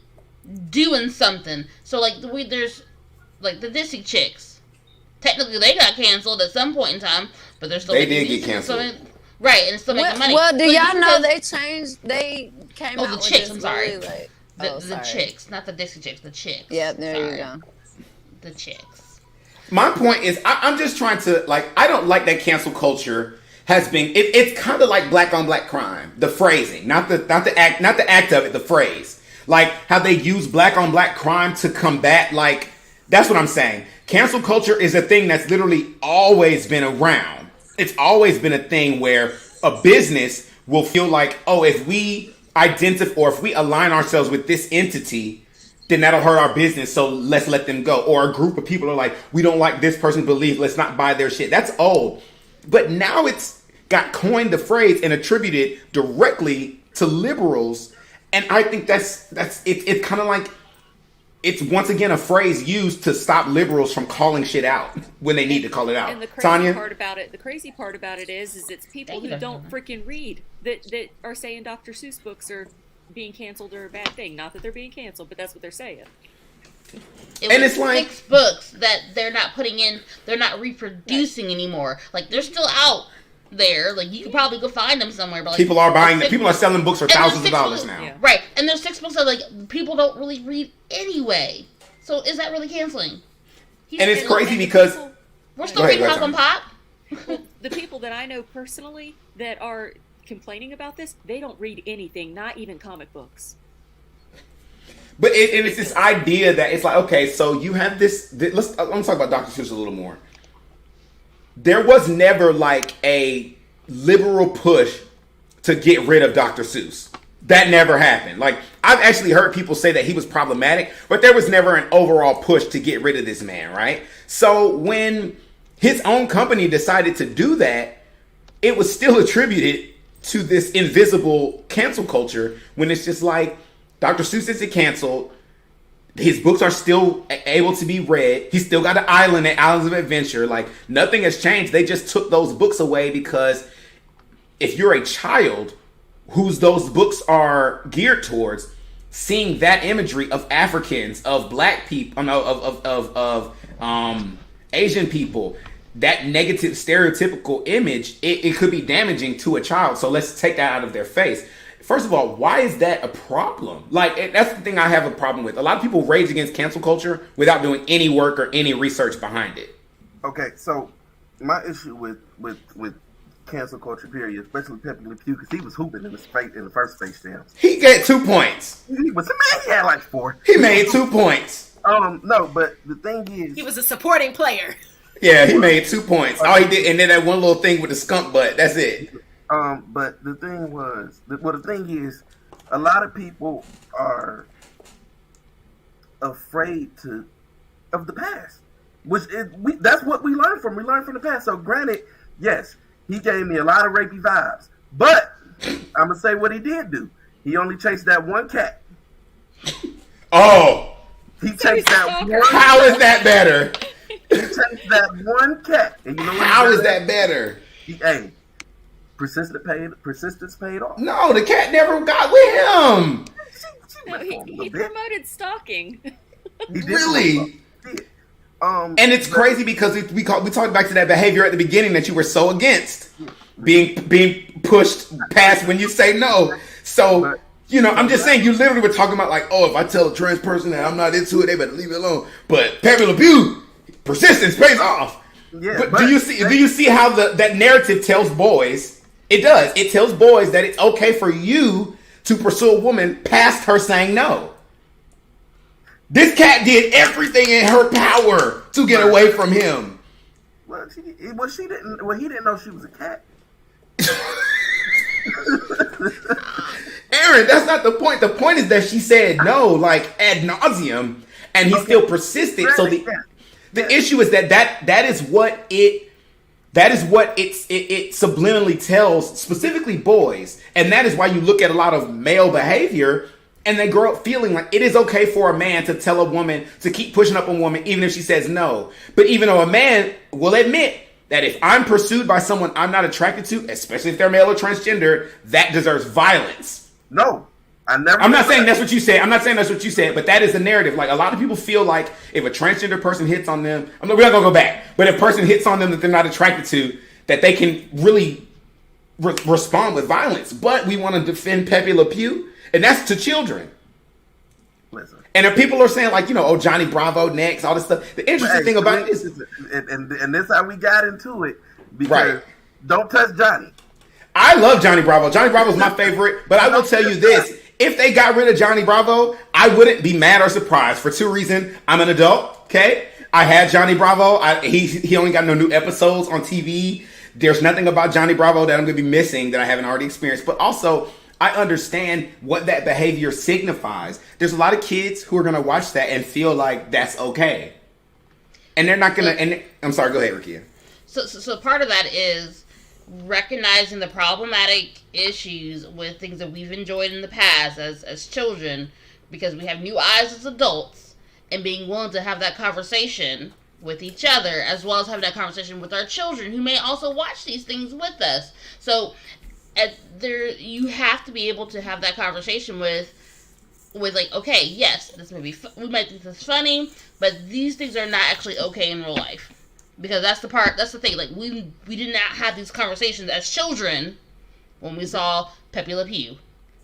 doing something. So like there's like the Disney chicks. Technically, they got canceled at some point in time, but they're still. They did get canceled. Right, and still making money. Well, do y'all know they changed? They came out the with chicks. this I'm sorry. really, like, the chicks, not the Dixie chicks. The chicks. Yeah, there you go. The chicks. My point is, I'm just trying to I don't like that cancel culture has been. It's kind of like black on black crime. The phrasing, not the act of it. The phrase, like how they use black on black crime to combat. Like that's what I'm saying. Cancel culture is a thing that's literally always been around. It's always been a thing where a business will feel like, oh, if we identify or if we align ourselves with this entity, then that'll hurt our business. So let's let them go. Or a group of people are like, we don't like this person's belief. Let's not buy their shit. That's old. But now it's got coined the phrase and attributed directly to liberals. And I think that's it's kind of like, it's once again a phrase used to stop liberals from calling shit out when they need to call it out. And the crazy Tanya? the crazy part about it is it's people who don't freaking read that are saying Dr. Seuss books are being canceled or a bad thing. Not that they're being canceled, but that's what they're saying. And it's like 6 books that they're not putting in, they're not reproducing anymore. Like they're still out there. Like you could probably go find them somewhere. But like, people are buying them. People are selling books for thousands of dollars now. Yeah. Right. And there's 6 books that like people don't really read anyway. So is that really canceling? And it's crazy because we're still reading Hop and Pop. Well, the people that I know personally that are complaining about this, they don't read anything, not even comic books. But it's this idea that it's like, okay, so you have this. Let's talk about Dr. Seuss a little more. There was never like a liberal push to get rid of Dr. Seuss. That never happened. Like, I've actually heard people say that he was problematic, but there was never an overall push to get rid of this man, right? So when his own company decided to do that, it was still attributed to this invisible cancel culture when it's just like, Dr. Seuss isn't canceled. His books are still able to be read. He's still got an island at Islands of Adventure. Like, nothing has changed. They just took those books away because if you're a child whose those books are geared towards, seeing that imagery of Africans, of black people, of Asian people, that negative stereotypical image, it could be damaging to a child. So let's take that out of their face. First of all, why is that a problem? Like, that's the thing I have a problem with. A lot of people rage against cancel culture without doing any work or any research behind it. Okay, so my issue with cancel culture period, especially Pepe Le Pew, because he was hooping in the first Space Jam. He got 2 points. He had like 4. He made 2 points. No, but the thing is, he was a supporting player. Yeah, he made 2 points. All he did, and then that one little thing with the skunk butt. That's it. But the thing is, a lot of people are afraid of the past, that's what we learn from. We learn from the past. So granted, yes, he gave me a lot of rapey vibes, but I'm gonna say what he did do. He only chased that one cat. Oh, he chased that one. How is that better? He chased that one cat, and you know what? How is that better? Persistence paid off. No, the cat never got with him. No, he promoted stalking. He did really? And it's crazy because we talked back to that behavior at the beginning that you were so against being pushed past when you say no. So, I'm just saying, you literally were talking about like, oh, if I tell a trans person that I'm not into it, they better leave it alone. But Pepe Le Pew, persistence pays off. Yeah, but do you see how that narrative tells boys? It does. It tells boys that it's okay for you to pursue a woman past her saying no. This cat did everything in her power to get away from him. Well, he didn't know she was a cat. Aaron, that's not the point. The point is that she said no, like ad nauseum, and he still persisted. So the issue is that is what it subliminally tells specifically boys, and that is why you look at a lot of male behavior. And they grow up feeling like it is okay for a man to tell a woman to keep pushing up on a woman even if she says no. But even though a man will admit that if I'm pursued by someone I'm not attracted to, especially if they're male or transgender, that deserves violence. No, I'm not saying that's what you said. I'm not saying that's what you said, but that is the narrative. Like a lot of people feel like if a transgender person hits on them, we're not gonna go back. But if a person hits on them that they're not attracted to, that they can really respond with violence. But we want to defend Pepe Le Pew. And that's to children. Listen. And if people are saying like, oh, Johnny Bravo next, all this stuff. The interesting thing about it is, and this is how we got into it because don't touch Johnny. I love Johnny Bravo. Johnny Bravo's my favorite, but I will tell you this: if they got rid of Johnny Bravo, I wouldn't be mad or surprised for two reasons. I'm an adult, okay? I had Johnny Bravo. He only got no new episodes on TV. There's nothing about Johnny Bravo that I'm going to be missing that I haven't already experienced. But also, I understand what that behavior signifies. There's a lot of kids who are going to watch that and feel like that's okay. And they're not going to... I'm sorry, go ahead, Rukia. So part of that is recognizing the problematic issues with things that we've enjoyed in the past as children, because we have new eyes as adults, and being willing to have that conversation with each other, as well as having that conversation with our children who may also watch these things with us. So... you have to be able to have that conversation with like, okay, yes, this may be we might think this is funny, but these things are not actually okay in real life, because that's the thing. Like we did not have these conversations as children when we saw Pepe Le Pew.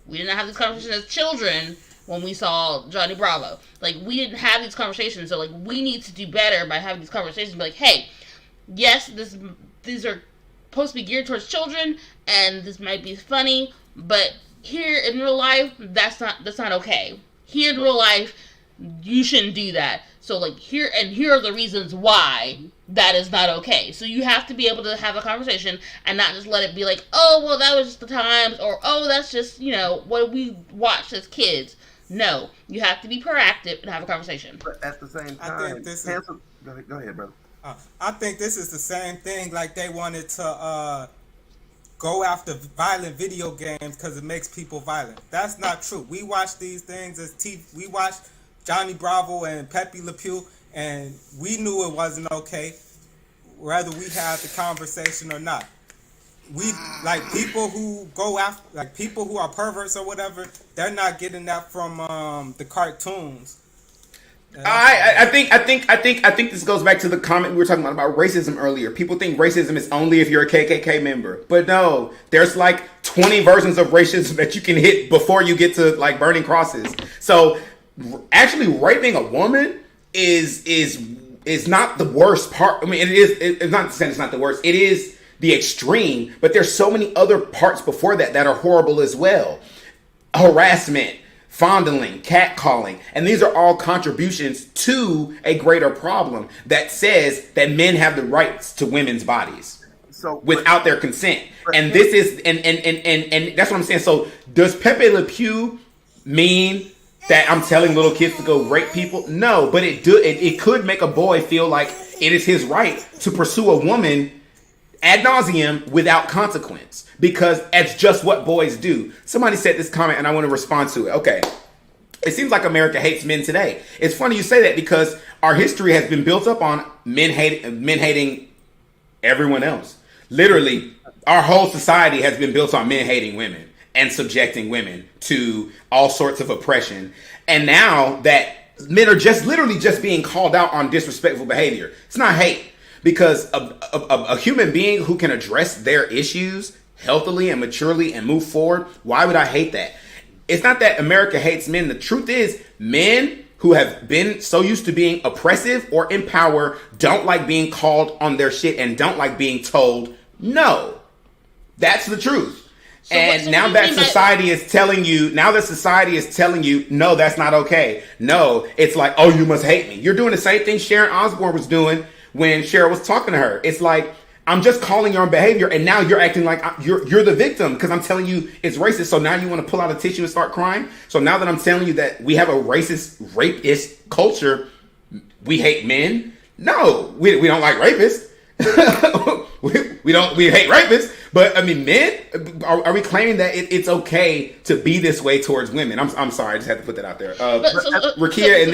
We did not have these conversations as children when we saw Johnny Bravo. Like we didn't have these conversations, so like we need to do better by having these conversations. Be like, hey, yes, these are supposed to be geared towards children, and this might be funny, but here in real life, that's not okay. Here in real life, you shouldn't do that. So like here are the reasons why that is not okay. So you have to be able to have a conversation and not just let it be like, oh well, that was just the times, or oh that's just what we watched as kids. No, you have to be proactive and have a conversation. But at the same time, go ahead, brother. I think this is the same thing. Like they wanted to go after violent video games because it makes people violent. That's not true. We watch these things as TV. We watched Johnny Bravo and Pepe Le Pew, and we knew it wasn't okay, whether we had the conversation or not. We like people who go after, like people who are perverts or whatever. They're not getting that from the cartoons. I think this goes back to the comment we were talking about racism earlier. People think racism is only if you're a KKK member, but no, there's like 20 versions of racism that you can hit before you get to like burning crosses. So actually raping a woman is not the worst part. I mean, it's not saying it's not the worst. It is the extreme, but there's so many other parts before that are horrible as well. Harassment, fondling, catcalling, and these are all contributions to a greater problem that says that men have the rights to women's bodies without their consent. And this is and that's what I'm saying. So does Pepe Le Pew mean that I'm telling little kids to go rape people? No, but it could make a boy feel like it is his right to pursue a woman ad nauseum without consequence, because it's just what boys do. Somebody said this comment and I want to respond to it. Okay. It seems like America hates men today. It's funny you say that because our history has been built up on men hating everyone else. Literally, our whole society has been built on men hating women and subjecting women to all sorts of oppression. And now that men are just literally just being called out on disrespectful behavior. It's not hate, because a human being who can address their issues healthily and maturely and move forward, why would I hate that? It's not that America hates men. The truth is, men who have been so used to being oppressive or in power don't like being called on their shit and don't like being told no. That's the truth. So now that society is telling you, no, that's not okay. No, it's like, oh, you must hate me. You're doing the same thing Sharon Osbourne was doing when Cheryl was talking to her. It's like, I'm just calling your own behavior, and now you're acting like you're the victim because I'm telling you it's racist. So now you want to pull out a tissue and start crying. So now that I'm telling you that we have a racist, rapist culture, we hate men. No, we don't like rapists. we hate rapists. But I mean, men, are we claiming that it's okay to be this way towards women? I'm sorry, I just had to put that out there. Rakia,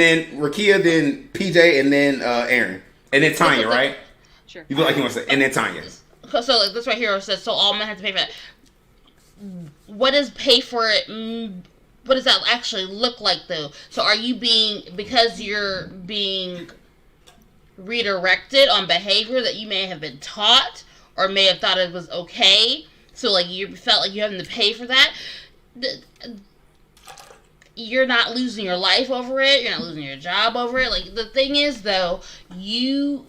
then PJ, and then Aaron, and then Tanya, right? Sure. You look like you want to say, and then Tanya. So like this right here says, so all men have to pay for that. What does pay for it? What does that actually look like, though? So are you because you're being redirected on behavior that you may have been taught or may have thought it was okay? So like you felt like you having to pay for that. You're not losing your life over it. You're not losing your job over it. Like, the thing is, though,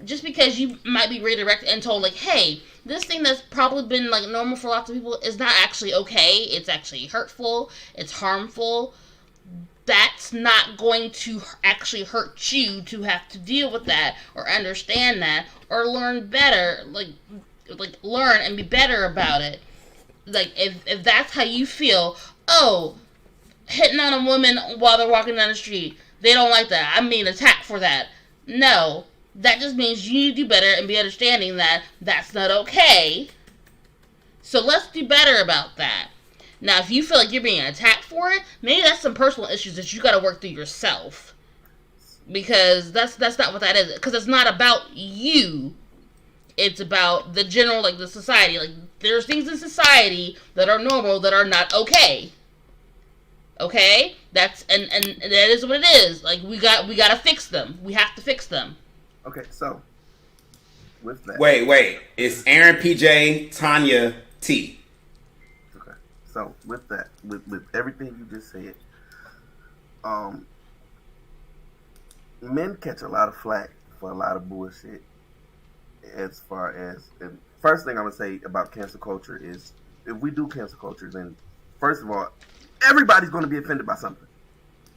just because you might be redirected and told, like, hey, this thing that's probably been, like, normal for lots of people is not actually okay. It's actually hurtful. It's harmful. That's not going to actually hurt you to have to deal with that or understand that or learn better. Like learn and be better about it. Like, if that's how you feel, hitting on a woman while they're walking down the street, they don't like that. I'm being attacked for that. No, that just means you need to do better and be understanding that that's not okay. So let's do better about that. Now, if you feel like you're being attacked for it, maybe that's some personal issues that you got to work through yourself. Because that's not what that is. Because it's not about you. It's about the general, like, the society. Like, there's things in society that are normal that are not okay. Okay, and that is what it is. Like, we gotta fix them. We have to fix them. Okay, so with that. Wait. It's Aaron, PJ, Tanya, T. Okay, so with that, with everything you just said, men catch a lot of flack for a lot of bullshit. As far as, and first thing I'm gonna say about cancel culture is, if we do cancel culture, then first of all, everybody's going to be offended by something.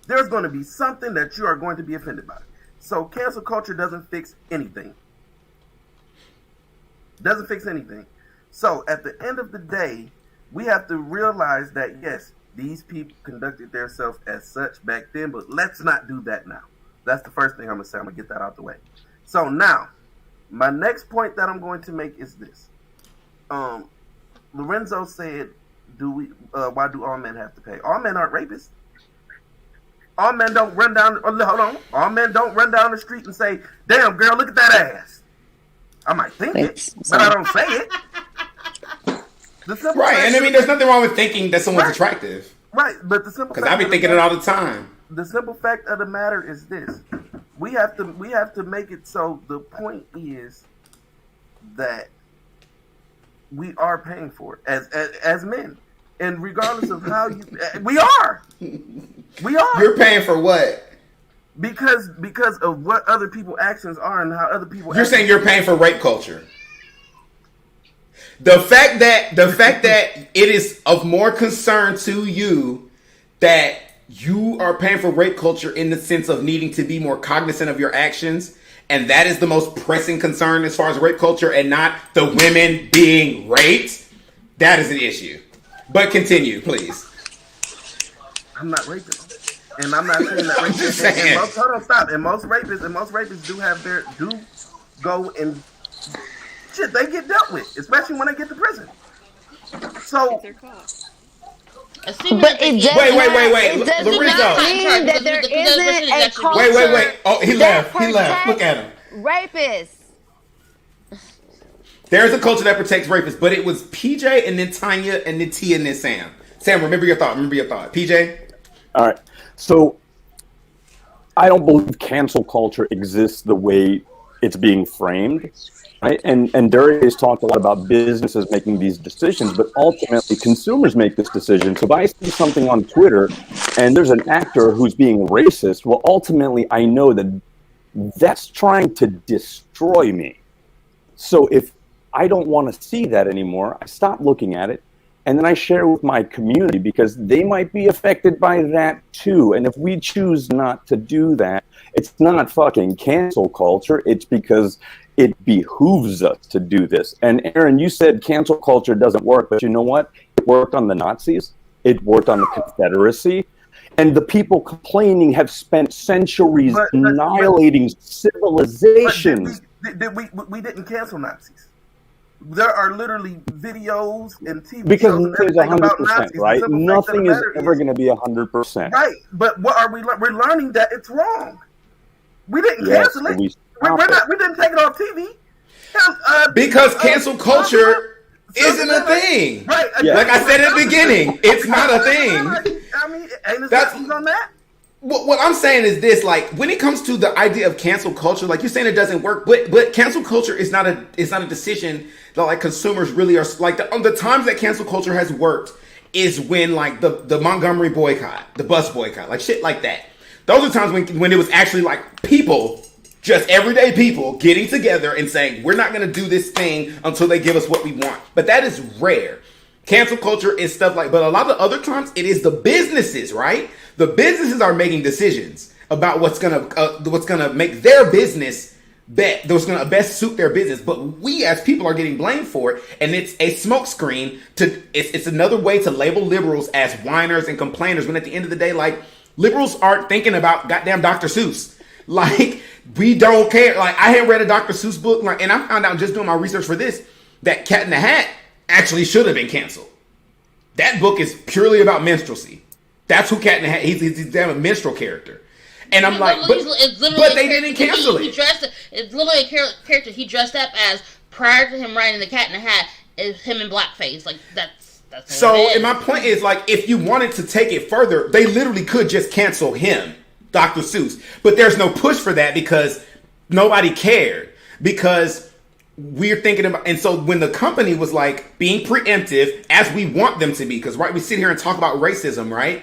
There's going to be something that you are going to be offended by. So cancel culture doesn't fix anything. Doesn't fix anything. So at the end of the day, we have to realize that, yes, these people conducted themselves as such back then, but let's not do that now. That's the first thing I'm going to say. I'm going to get that out the way. So now, my next point that I'm going to make is this. Lorenzo said, why do all men have to pay? All men aren't rapists. All men don't run down. Hold on. All men don't run down the street and say, "Damn girl, look at that ass." I might think it, but I don't say it. Right, and I mean, there's nothing wrong with thinking that someone's attractive. Right, but the simple because I be thinking it all the time. The simple fact of the matter is this: we have to make it so. The point is that we are paying for it as men. And regardless of how we are. You're paying for what? Because of what other people's actions are and how other people. You're saying you're paying for rape culture. The fact that it is of more concern to you that you are paying for rape culture in the sense of needing to be more cognizant of your actions, and that is the most pressing concern as far as rape culture, and not the women being raped. That is an issue. But continue, please. I'm not rapist, and I'm not saying that. I'm just saying. Hold on, stop. And most rapists do go and shit. They get dealt with, especially when they get to prison. So. But it does wait. It does Lorenzo. not mean that there isn't a culture. Wait. Oh, he left. Look at him. Rapists. There's a culture that protects rapists, but it was PJ and then Tanya and then T and then Sam. Sam, remember your thought. PJ? All right. So I don't believe cancel culture exists the way it's being framed. Right? And Dury has talked a lot about businesses making these decisions, but ultimately consumers make this decision. So if I see something on Twitter and there's an actor who's being racist, well, ultimately I know that that's trying to destroy me. So if I don't want to see that anymore, I stop looking at it, and then I share with my community because they might be affected by that too. And if we choose not to do that, it's not fucking cancel culture. It's because it behooves us to do this. And Aaron, you said cancel culture doesn't work, but you know what? It worked on the Nazis. It worked on the Confederacy. And the people complaining have spent centuries annihilating civilizations. We didn't cancel Nazis. There are literally videos and TV because shows nothing is 100%, right? Nothing is ever going to be 100%. Right, but what are we? We're learning that it's wrong. We didn't cancel it. We didn't take it off TV. Because cancel culture isn't a thing. Right. Yeah. Like I said at the beginning, it's not a thing. I mean, ain't that's on that. What I'm saying is this: like when it comes to the idea of cancel culture, like you're saying it doesn't work, but cancel culture is not a decision that like consumers really are like the times that cancel culture has worked is when like the Montgomery boycott, the bus boycott, like shit like that. Those are times when it was actually like people. Just everyday people getting together and saying, we're not going to do this thing until they give us what we want. But that is rare. Cancel culture is stuff like, but a lot of other times it is the businesses, right? The businesses are making decisions about what's going to make their business what's going to best suit their business. But we as people are getting blamed for it. And it's a smokescreen it's another way to label liberals as whiners and complainers. When at the end of the day, like liberals aren't thinking about goddamn Dr. Seuss. Like, we don't care. Like, I had read a Dr. Seuss book, like, and I found out just doing my research for this that Cat in the Hat actually should have been canceled. That book is purely about minstrelsy. That's who Cat in the Hat. He's damn a minstrel character. And I'm like, but they didn't cancel it. It's literally a character he dressed up as prior to him writing the Cat in the Hat. Is him in blackface. Like that's so. And my point is, like, if you wanted to take it further, they literally could just cancel him. Dr. Seuss. But there's no push for that because nobody cared. Because we're thinking about, and so when the company was like being preemptive as we want them to be, because right, we sit here and talk about racism, right?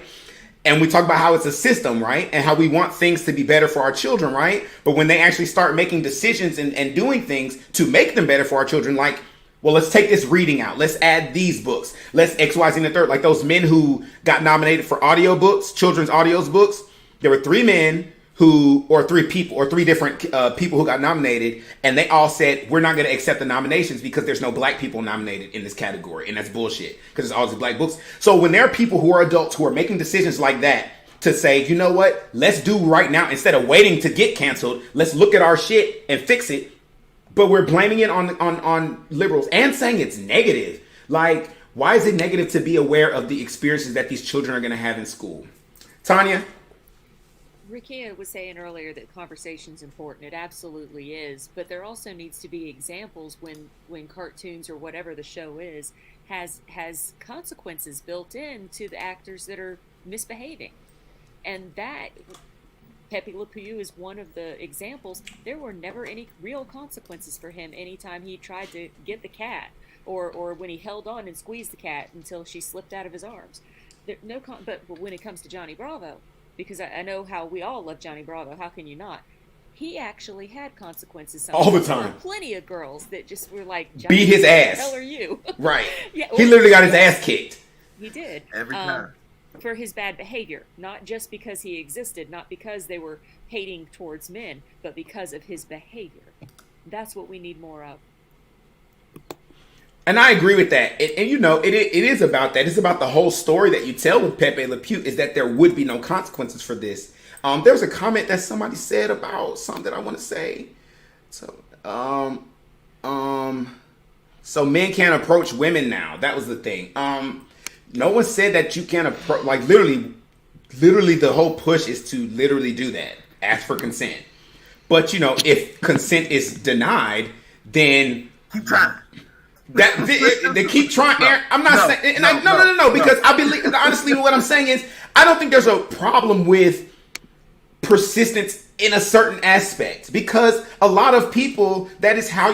And we talk about how it's a system, right? And how we want things to be better for our children, right? But when they actually start making decisions and doing things to make them better for our children, like, well, let's take this reading out. Let's add these books. Let's X, Y, Z, and the third. Like those men who got nominated for audiobooks, children's audios books. There were three men three different people who got nominated, and they all said, we're not going to accept the nominations because there's no black people nominated in this category. And that's bullshit because it's all these black books. So when there are people who are adults who are making decisions like that to say, you know what, let's do right now, instead of waiting to get canceled, let's look at our shit and fix it. But we're blaming it on liberals and saying it's negative. Like, why is it negative to be aware of the experiences that these children are going to have in school? Tanya? Rikia was saying earlier that conversation's important. It absolutely is. But there also needs to be examples when cartoons or whatever the show is has consequences built in to the actors that are misbehaving. And that, Pepe Le Pew is one of the examples. There were never any real consequences for him anytime he tried to get the cat or when he held on and squeezed the cat until she slipped out of his arms. But when it comes to Johnny Bravo, because I know how we all love Johnny Bravo. How can you not? He actually had consequences. All the time. There were plenty of girls that just were like, beat his ass. Who the hell are you? Right. Yeah, he literally got his ass kicked. He did. Every time. For his bad behavior. Not just because he existed, not because they were hating towards men, but because of his behavior. That's what we need more of. And I agree with that. And you know, it is about that. It's about the whole story that you tell with Pepe Le Pew is that there would be no consequences for this. There was a comment that somebody said about something that I want to say. So, so men can't approach women now. That was the thing. No one said that you can't approach, like literally the whole push is to literally do that. Ask for consent. But you know, if consent is denied, then keep trying. They keep trying. I'm not saying. No. Because I believe honestly, what I'm saying is, I don't think there's a problem with persistence in a certain aspect, because a lot of people, that is how,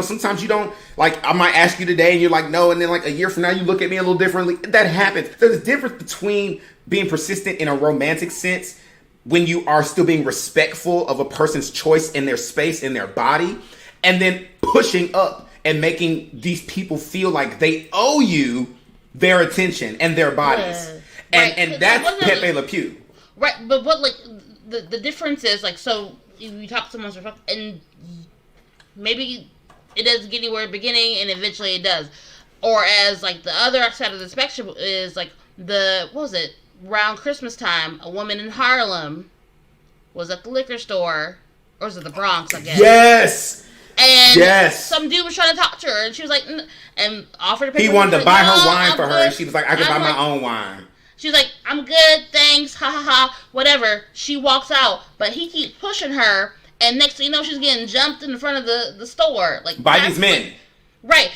sometimes you don't, like, I might ask you today and you're like, no, and then like a year from now you look at me a little differently. That happens. There's a difference between being persistent in a romantic sense, when you are still being respectful of a person's choice in their space, in their body, and then pushing up and making these people feel like they owe you their attention and their bodies. And that's Pepe Le Pew. Right, but what, like, the difference is, like, so you talk to someone's and maybe it doesn't get anywhere at the beginning and eventually it does. Or as, like, the other side of the spectrum is, like, around Christmas time, a woman in Harlem was at the liquor store, or was it the Bronx, I guess? Yes! And some dude was trying to talk to her, and she was like, and offered to pay. He wanted to buy her wine for her, and she was like, I can buy my own wine. She was like, I'm good, thanks, ha ha ha, whatever. She walks out, but he keeps pushing her, and next thing you know, she's getting jumped in front of the store. Like, by these men. Like, right,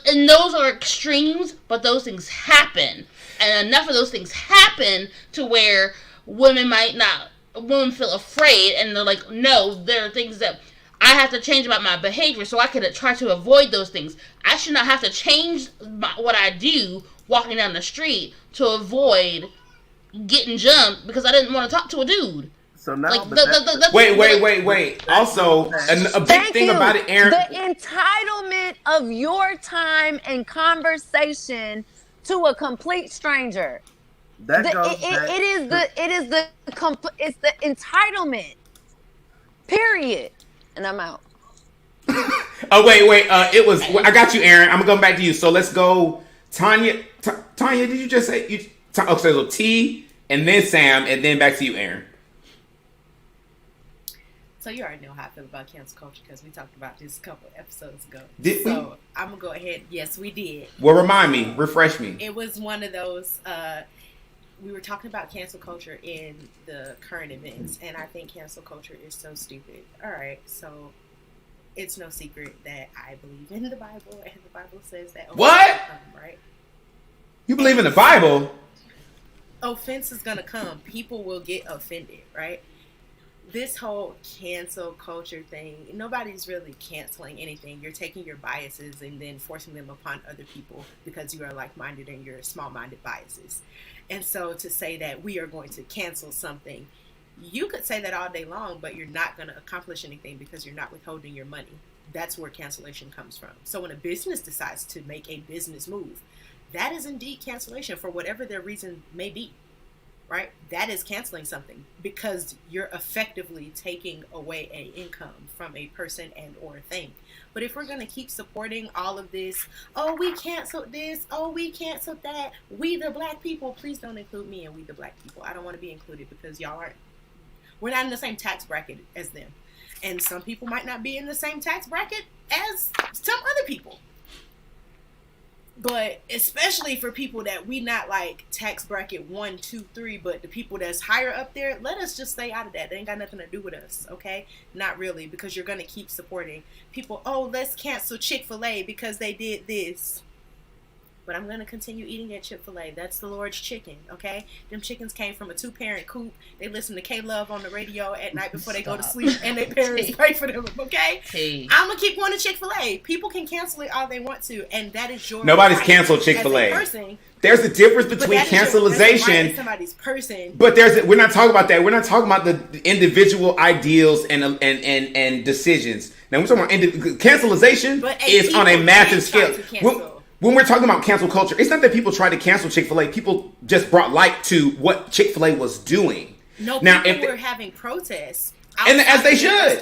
and those are extremes, but those things happen. And enough of those things happen to where women feel afraid, and they're like, no, there are things that I have to change about my behavior so I can try to avoid those things. I should not have to change what I do walking down the street to avoid getting jumped because I didn't want to talk to a dude. So now, like, wait. Also, a big thing about it, Aaron. The entitlement of your time and conversation to a complete stranger. It's the entitlement. Period. And I'm out. Oh wait. I got you, Aaron. I'm gonna come back to you. So let's go, Tanya. Tanya, did you just say okay? So T and then Sam and then back to you, Aaron. So you already know how I feel about cancel culture because we talked about this a couple episodes ago. Did we? So I'm gonna go ahead. Yes, we did. Well, remind me, refresh me. It was one of those. We were talking about cancel culture in the current events, and I think cancel culture is so stupid. All right, so it's no secret that I believe in the Bible, and the Bible says that. What? Right? You believe in the Bible? Offense is gonna come. People will get offended, right? This whole cancel culture thing, nobody's really canceling anything. You're taking your biases and then forcing them upon other people because you are like-minded and you're small-minded biases. And so to say that we are going to cancel something, you could say that all day long, but you're not going to accomplish anything because you're not withholding your money. That's where cancellation comes from. So when a business decides to make a business move, that is indeed cancellation for whatever their reason may be. Right? That is canceling something because you're effectively taking away an income from a person and or thing. But if we're going to keep supporting all of this, oh, we canceled this, oh, we canceled that, we the black people, please don't include me and we the black people. I don't want to be included because y'all aren't. We're not in the same tax bracket as them. And some people might not be in the same tax bracket as some other people. But especially for people that we not like tax bracket 1, 2, 3, but the people that's higher up there, let us just stay out of that. They ain't got nothing to do with us, okay? Not really, because you're going to keep supporting people. Oh, let's cancel Chick-fil-A because they did this. But I'm going to continue eating at Chick-fil-A. That's the Lord's chicken, okay? Them chickens came from a 2-parent coop. They listen to K-Love on the radio at night before they go to sleep, and their parents pray for them, okay? I'm going to keep going to Chick-fil-A. People can cancel it all they want to, and that is your Nobody's right canceled Chick-fil-A. There's a difference between cancelization. Right, somebody's person. But we're not talking about that. We're not talking about the individual ideals and decisions. Now we're talking about cancelization is on a massive scale. When we're talking about cancel culture, it's not that people tried to cancel Chick-fil-A. People just brought light to what Chick-fil-A was doing. No, now, people were having protests. And as they should.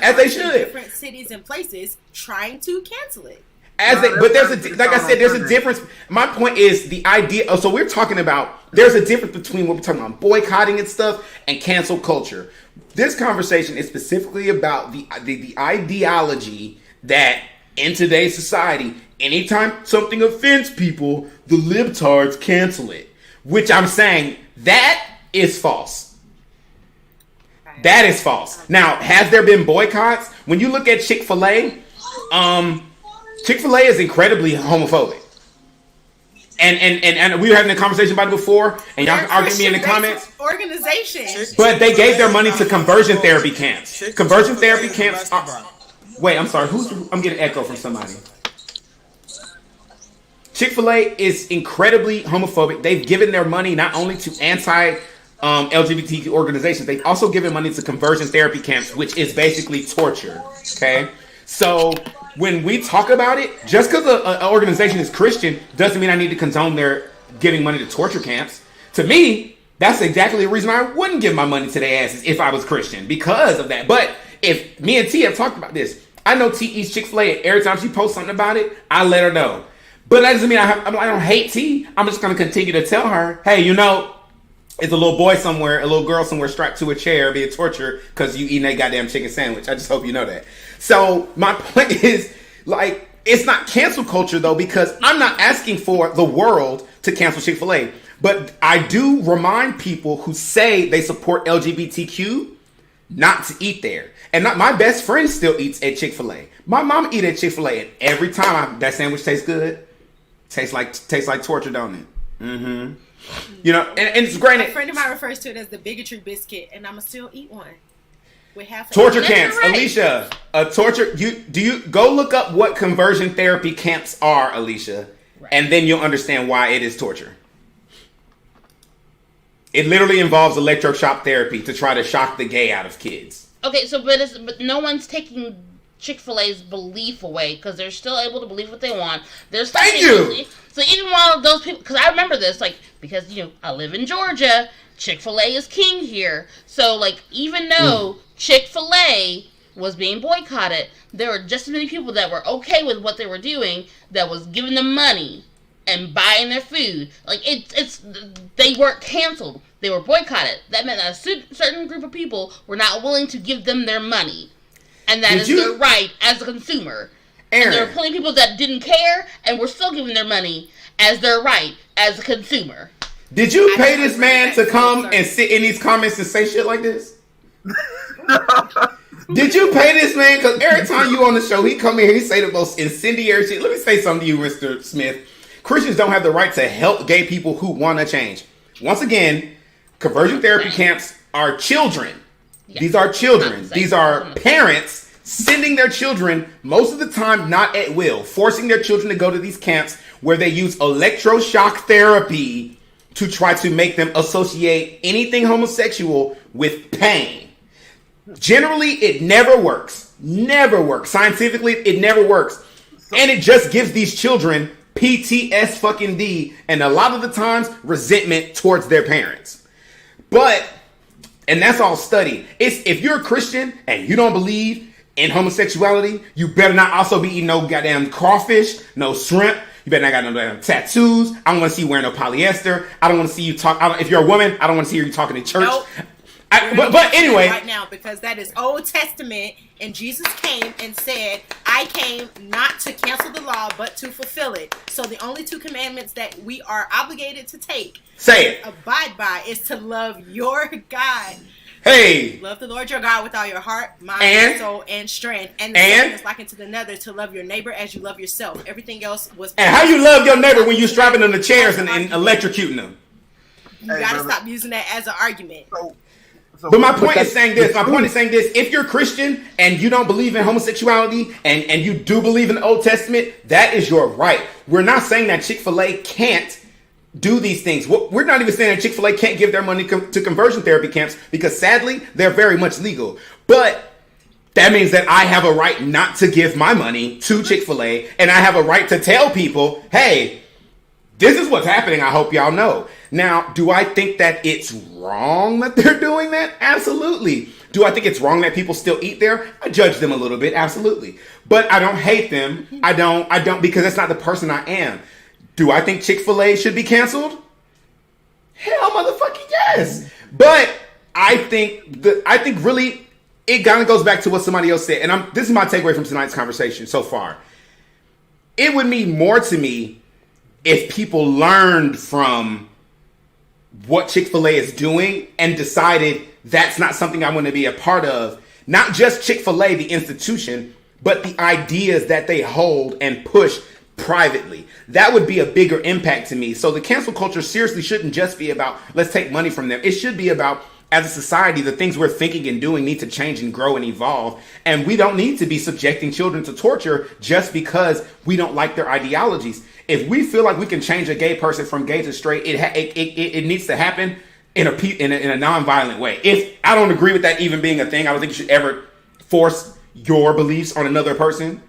Different cities and places trying to cancel it. But like I said, there's a difference. My point is the idea. So we're talking about, there's a difference between what we're talking about boycotting and stuff and cancel culture. This conversation is specifically about the ideology that in today's society, anytime something offends people, the libtards cancel it. Which I'm saying, that is false. That is false. Now, has there been boycotts? When you look at Chick-fil-A, Chick-fil-A is incredibly homophobic. And we were having a conversation about it before, and y'all can argue me in the comments. Organization. But they gave their money to conversion therapy camps. Conversion therapy camps are... Wait, I'm sorry. I'm getting echo from somebody. Chick-fil-A is incredibly homophobic. They've given their money not only to LGBT organizations, they've also given money to conversion therapy camps, which is basically torture. Okay? So when we talk about it, just because an organization is Christian doesn't mean I need to condone their giving money to torture camps. To me, that's exactly the reason I wouldn't give my money to their asses if I was Christian, because of that. But if me and T have talked about this, I know T eats Chick-fil-A, and every time she posts something about it, I let her know. But that doesn't mean I don't hate T. I'm just going to continue to tell her, hey, you know, it's a little boy somewhere, a little girl somewhere strapped to a chair being tortured because you eating that goddamn chicken sandwich. I just hope you know that. So my point is, like, it's not cancel culture, though, because I'm not asking for the world to cancel Chick-fil-A. But I do remind people who say they support LGBTQ not to eat there. And my best friend still eats at Chick-fil-A. My mom eats at Chick-fil-A, and every time that sandwich tastes good. Tastes like torture, don't it? Mm-hmm. You know, and it's granted. A friend of mine refers to it as the bigotry biscuit, and I'ma still eat one with half. Torture camps, right. Alicia. Do you go look up what conversion therapy camps are, Alicia, right. And then you'll understand why it is torture. It literally involves electroshock therapy to try to shock the gay out of kids. Okay, so but no one's taking Chick-fil-A's belief away because they're still able to believe what they want. They're still Thank you. So even while those people, because I remember this, like, because, you know, I live in Georgia, Chick-fil-A is king here. So, like, even though Chick-fil-A was being boycotted, there were just as many people that were okay with what they were doing that was giving them money and buying their food. Like, they weren't canceled. They were boycotted. That meant that a certain group of people were not willing to give them their money. And that is their right as a consumer. Aaron. And there are plenty of people that didn't care and were still giving their money as their right as a consumer. Did you pay this man to come and sit in these comments and say shit like this? Did you pay this man? Because every time you on the show, he come here, he say the most incendiary shit. Let me say something to you, Mr. Smith. Christians don't have the right to help gay people who want to change. Once again, conversion therapy camps are children. Yeah. These are children. These are parents sending their children, most of the time not at will, forcing their children to go to these camps where they use electroshock therapy to try to make them associate anything homosexual with pain. Generally, it never works. Never works. Scientifically, it never works. And it just gives these children PTS fucking D, and a lot of the times resentment towards their parents. But, and that's all studied. If you're a Christian and you don't believe in homosexuality, you better not also be eating no goddamn crawfish, no shrimp. You better not got no damn tattoos. I don't want to see you wearing no polyester. I don't want to see you talk. If you're a woman, I don't want to see you talking in church. Nope. But anyway, right now, because that is Old Testament, and Jesus came and said, "I came not to cancel the law, but to fulfill it." So the only two commandments that we are obligated to take, abide by, is to love your God. Hey, love the Lord your God with all your heart, mind, soul, and strength. And the second is likened to the another, to love your neighbor as you love yourself. Everything else was. And how you love your neighbor when you strapping them to chairs and electrocuting them? You gotta stop using that as an argument. But my point is saying this. If you're Christian and you don't believe in homosexuality and you do believe in the Old Testament, that is your right. We're not saying that Chick-fil-A can't do these things. We're not even saying that Chick-fil-A can't give their money to conversion therapy camps, because sadly, they're very much legal. But that means that I have a right not to give my money to Chick-fil-A, and I have a right to tell people, hey, this is what's happening. I hope y'all know. Now, do I think that it's wrong that they're doing that? Absolutely. Do I think it's wrong that people still eat there? I judge them a little bit. Absolutely. But I don't hate them. I don't, because that's not the person I am. Do I think Chick-fil-A should be canceled? Hell, motherfucking yes. But I think really it kind of goes back to what somebody else said. And this is my takeaway from tonight's conversation so far. It would mean more to me if people learned from what Chick-fil-A is doing and decided that's not something I want to be a part of. Not just Chick-fil-A, the institution, but the ideas that they hold and push privately. That would be a bigger impact to me. So the cancel culture seriously shouldn't just be about, let's take money from them. It should be about, as a society, the things we're thinking and doing need to change and grow and evolve. And we don't need to be subjecting children to torture just because we don't like their ideologies. If we feel like we can change a gay person from gay to straight, it needs to happen in a non-violent way. If I don't agree with that even being a thing, I don't think you should ever force your beliefs on another person.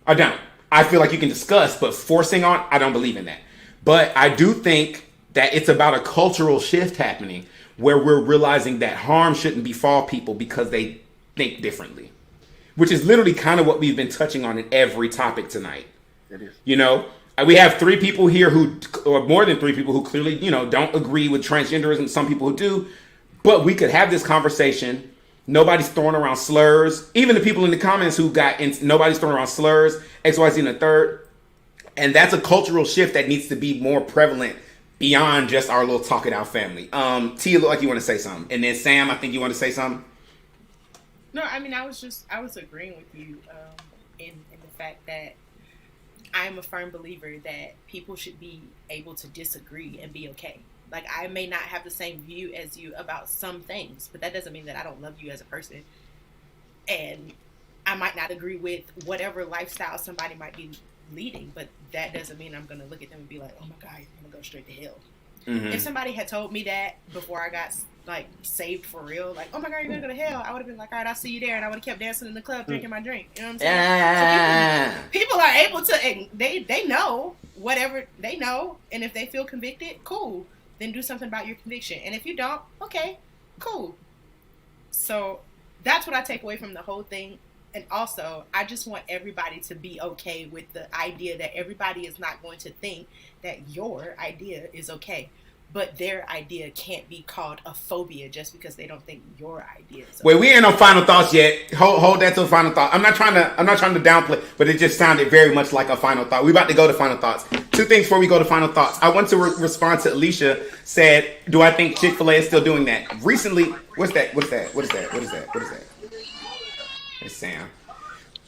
I don't. I feel like you can discuss, but forcing on, I don't believe in that. But I do think that it's about a cultural shift happening where we're realizing that harm shouldn't befall people because they think differently, which is literally kind of what we've been touching on in every topic tonight. It is. You know, we have 3 people here or more than 3 people who clearly, don't agree with transgenderism. Some people who do, but we could have this conversation. Nobody's throwing around slurs. Even the people in the comments who nobody's throwing around slurs, X, Y, Z, and the third. And that's a cultural shift that needs to be more prevalent beyond just our little talk it out family. Tia, look like you want to say something. And then Sam, I think you want to say something. No, I mean, I was agreeing with you in the fact that I'm a firm believer that people should be able to disagree and be okay. Like, I may not have the same view as you about some things, but that doesn't mean that I don't love you as a person. And I might not agree with whatever lifestyle somebody might be leading, but that doesn't mean I'm going to look at them and be like, oh my God, you're going to go straight to hell. Mm-hmm. If somebody had told me that before I got saved for real, like, oh my God, you're going to go to hell, I would have been like, all right, I'll see you there. And I would have kept dancing in the club, drinking my drink. You know what I'm saying? So people are able to, they know whatever they know. And if they feel convicted, cool. Then do something about your conviction. And if you don't, okay, cool. So that's what I take away from the whole thing. And also, I just want everybody to be okay with the idea that everybody is not going to think that your idea is okay. But their idea can't be called a phobia just because they don't think your idea is okay. Wait, we ain't on final thoughts yet. Hold that to a final thought. I'm not trying to downplay, but it just sounded very much like a final thought. We're about to go to final thoughts. 2 things before we go to final thoughts. I want to respond to Alicia said, do I think Chick-fil-A is still doing that? Recently, what's that? It's Sam.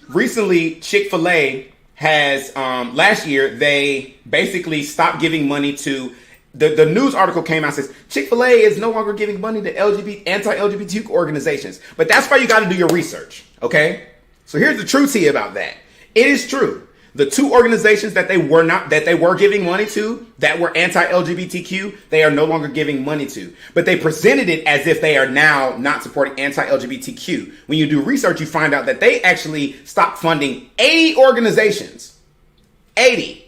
Recently, Chick-fil-A has, last year, they basically stopped giving money to, the news article came out and says, Chick-fil-A is no longer giving money to anti-LGBT organizations. But that's why you got to do your research, okay? So here's the truth here about that. It is true. The 2 organizations that they were giving money to that were anti-LGBTQ, they are no longer giving money to. But they presented it as if they are now not supporting anti-LGBTQ. When you do research, you find out that they actually stopped funding 80 organizations. 80.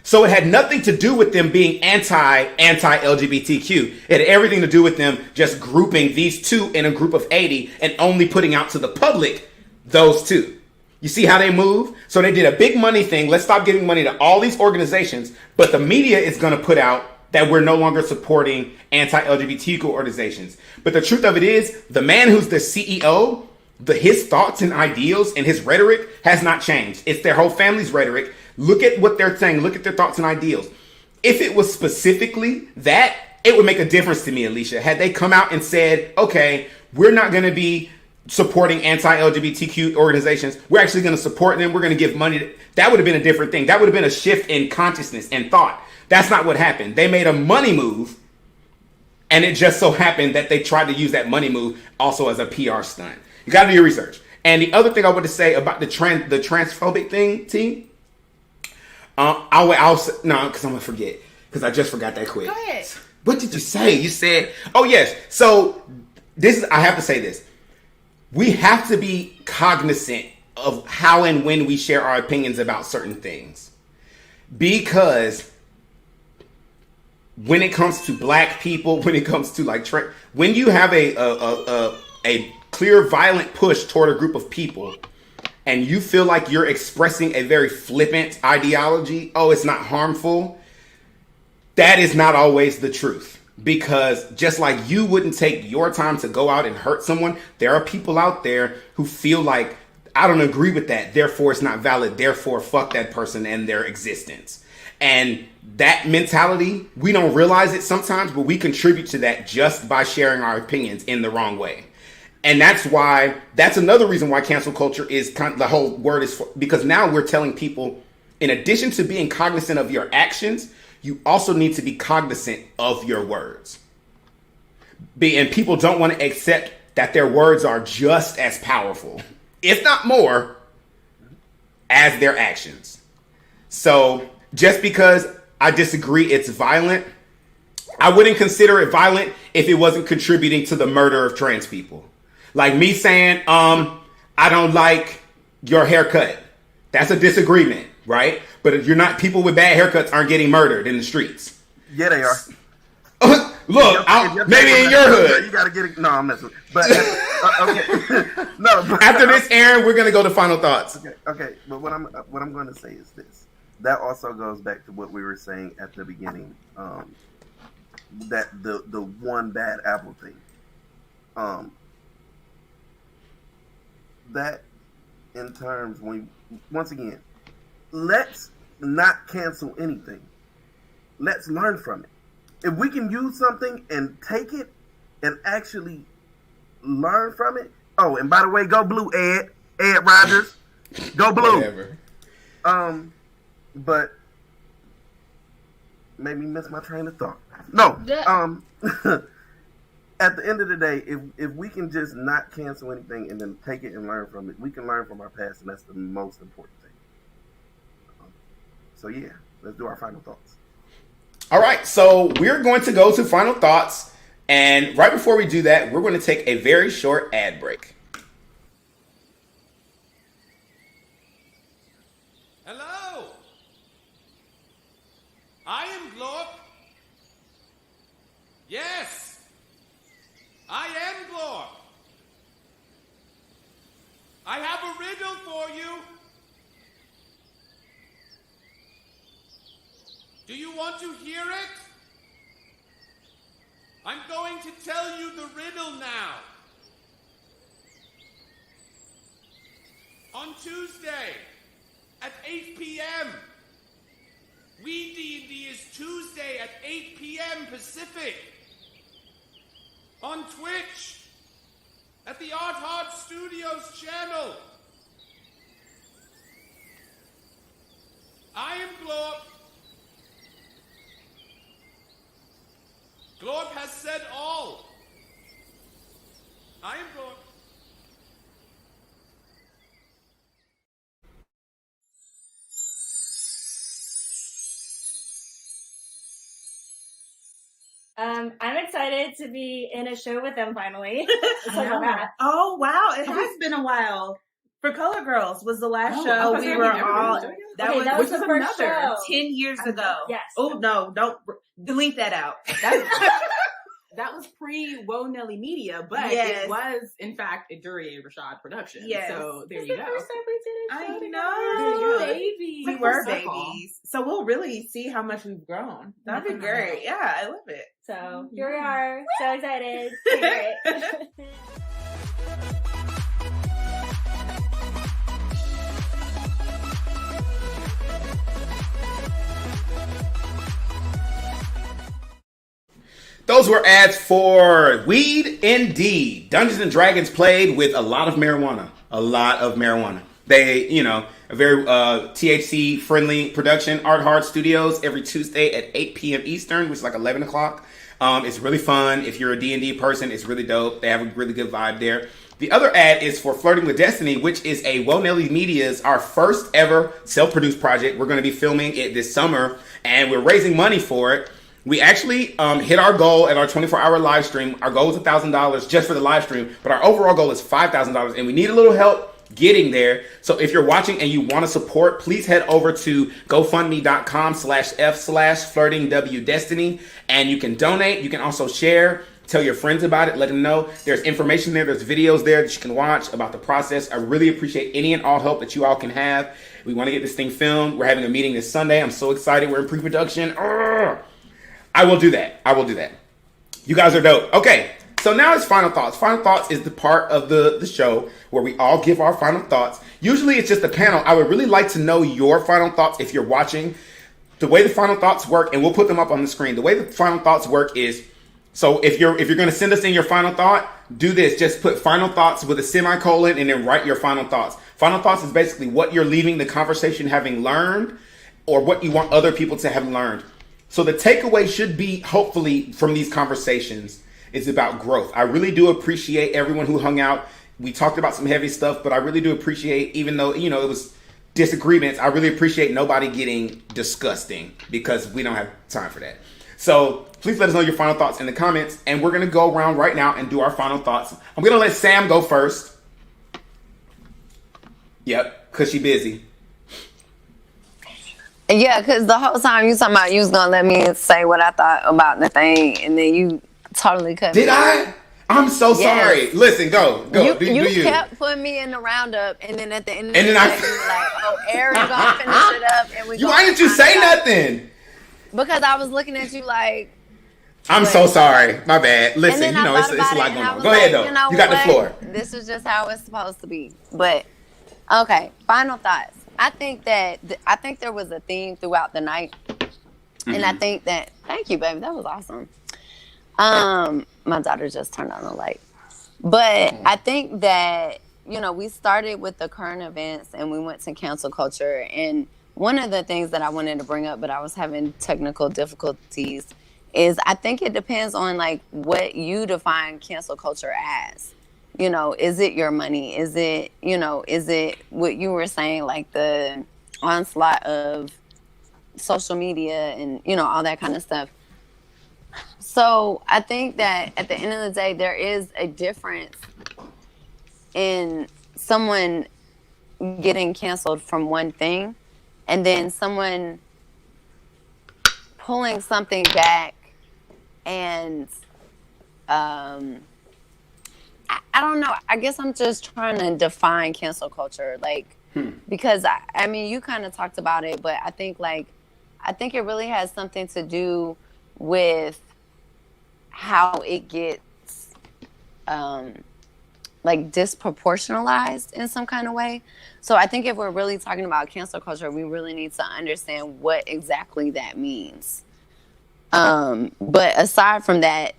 So it had nothing to do with them being anti-LGBTQ. It had everything to do with them just grouping these 2 in a group of 80 and only putting out to the public those 2. You see how they move? So they did a big money thing. Let's stop giving money to all these organizations. But the media is going to put out that we're no longer supporting anti-LGBTQ organizations. But the truth of it is, the man who's the CEO, his thoughts and ideals and his rhetoric has not changed. It's their whole family's rhetoric. Look at what they're saying. Look at their thoughts and ideals. If it was specifically that, it would make a difference to me, Alicia. Had they come out and said, okay, we're not going to be supporting anti-LGBTQ organizations. We're actually going to support them. We're going to give money. That would have been a different thing. That would have been a shift in consciousness and thought. That's not what happened. They made a money move, and it just so happened that they tried to use that money move also as a PR stunt. You got to do your research. And the other thing I want to say about the transphobic thing, T, I'll say, no, because I'm going to forget, because I just forgot that quick. Go ahead. What did you say? You said, oh, yes. So I have to say this. We have to be cognizant of how and when we share our opinions about certain things. Because when it comes to black people, when it comes to when you have a clear violent push toward a group of people and you feel like you're expressing a very flippant ideology, oh, it's not harmful, that is not always the truth. Because just like you wouldn't take your time to go out and hurt someone, there are people out there who feel like, I don't agree with that, therefore it's not valid, therefore fuck that person and their existence. And that mentality, we don't realize it sometimes, but we contribute to that just by sharing our opinions in the wrong way. And that's another reason why cancel culture is the whole word is because now we're telling people in addition to being cognizant of your actions, you also need to be cognizant of your words. And people don't want to accept that their words are just as powerful, if not more, as their actions. So just because I disagree it's violent, I wouldn't consider it violent if it wasn't contributing to the murder of trans people. Like me saying, I don't like your haircut. That's a disagreement, right? But you're not, people with bad haircuts aren't getting murdered in the streets. Yeah, they are. Look, maybe in your hood. You gotta get it. No, I'm messing. But okay, no. But, after this, Aaron, we're gonna go to final thoughts. Okay. But what I'm going to say is this. That also goes back to what we were saying at the beginning. That the one bad apple thing. That in terms once again, let's not cancel anything. Let's learn from it. If we can use something and take it and actually learn from it. Oh, and by the way, go blue, Ed Rogers. Go blue. Whatever. But made me miss my train of thought. No. At the end of the day, if we can just not cancel anything and then take it and learn from it, we can learn from our past, and that's the most important thing. So yeah, let's do our final thoughts. All right, so we're going to go to final thoughts, and right before we do that, we're going to take a very short ad break. Hello, I am Glorp. Yes, I am Glorp. I have a riddle for you. Do you want to hear it? I'm going to tell you the riddle now. On Tuesday at 8 p.m. We D&D is Tuesday at 8 p.m. Pacific. On Twitch at the Art Hard Studios channel. I am Glorp. Glorp has said all. I am Glorp. I'm excited to be in a show with them finally. Oh wow, it has been a while. For Color Girls was the last show we were all. That was the first show 10 years ago. Yes. Oh no, don't delete that out. That was pre-Whoa Nelly Media, but Yes. it was, in fact, a Duryea Rashad production. Yes. So there It's you the go. first time we did a show I together. know. Babies. We were Circle. babies, so we'll really see how much we've grown. That'd be great. Yeah, I love it. So here we are. So excited. So great. Those were ads for Weed Indeed. Dungeons and Dragons played with a lot of marijuana. A lot of marijuana. They, a very THC friendly production. Art Hard Studios every Tuesday at 8 p.m. Eastern, which is like 11 o'clock. It's really fun. If you're a D&D person, it's really dope. They have a really good vibe there. The other ad is for Flirting with Destiny, which is a Whoa Nelly Media's, our first ever self-produced project. We're going to be filming it this summer, and we're raising money for it. We actually hit our goal at our 24-hour live stream. Our goal is $1,000 just for the live stream, but our overall goal is $5,000, and we need a little help getting there. So if you're watching and you want to support, please head over to gofundme.com/f/flirtingwdestiny, and you can donate. You can also share, tell your friends about it, let them know. There's information there. There's videos there that you can watch about the process. I really appreciate any and all help that you all can have. We want to get this thing filmed. We're having a meeting this Sunday. I'm so excited. We're in pre-production. I will do that. You guys are dope. Okay, so now it's Final Thoughts. Final Thoughts is the part of the show where we all give our final thoughts. Usually it's just a panel. I would really like to know your final thoughts if you're watching. The way the final thoughts work, and we'll put them up on the screen. The way the final thoughts work is, so if you're going to send us in your final thought, do this. Just put final thoughts with a semicolon and then write your final thoughts. Final thoughts is basically what you're leaving the conversation having learned, or what you want other people to have learned. So the takeaway should be, hopefully, from these conversations is about growth. I really do appreciate everyone who hung out. We talked about some heavy stuff, but I really do appreciate, even though, it was disagreements, I really appreciate nobody getting disgusting, because we don't have time for that. So please let us know your final thoughts in the comments, and we're going to go around right now and do our final thoughts. I'm going to let Sam go first. Yep, because she's busy. Yeah, because the whole time you talking about you was going to let me say what I thought about the thing, and then you totally cut me. Did I? I'm so sorry. Listen, go. You kept putting me in the roundup, and then at the end of the day, you were like, oh, Aaron gonna finish it up, and we Why didn't you say nothing? Because I was looking at you like... I'm so sorry. My bad. Listen, it's a lot going on. Go ahead, though. You got the floor. This is just how it's supposed to be. But, okay, final thoughts. I think there was a theme throughout the night. Mm-hmm. And I think that... Thank you, baby. That was awesome. My daughter just turned on the light. But I think that, we started with the current events and we went to cancel culture. And one of the things that I wanted to bring up, but I was having technical difficulties, is I think it depends on like what you define cancel culture as. Is it your money? Is it, is it what you were saying, like the onslaught of social media and, all that kind of stuff. So I think that at the end of the day, there is a difference in someone getting canceled from one thing and then someone pulling something back and I don't know. I guess I'm just trying to define cancel culture, because I mean, you kind of talked about it, but I think it really has something to do with how it gets disproportionalized in some kind of way. So I think if we're really talking about cancel culture, we really need to understand what exactly that means. But aside from that,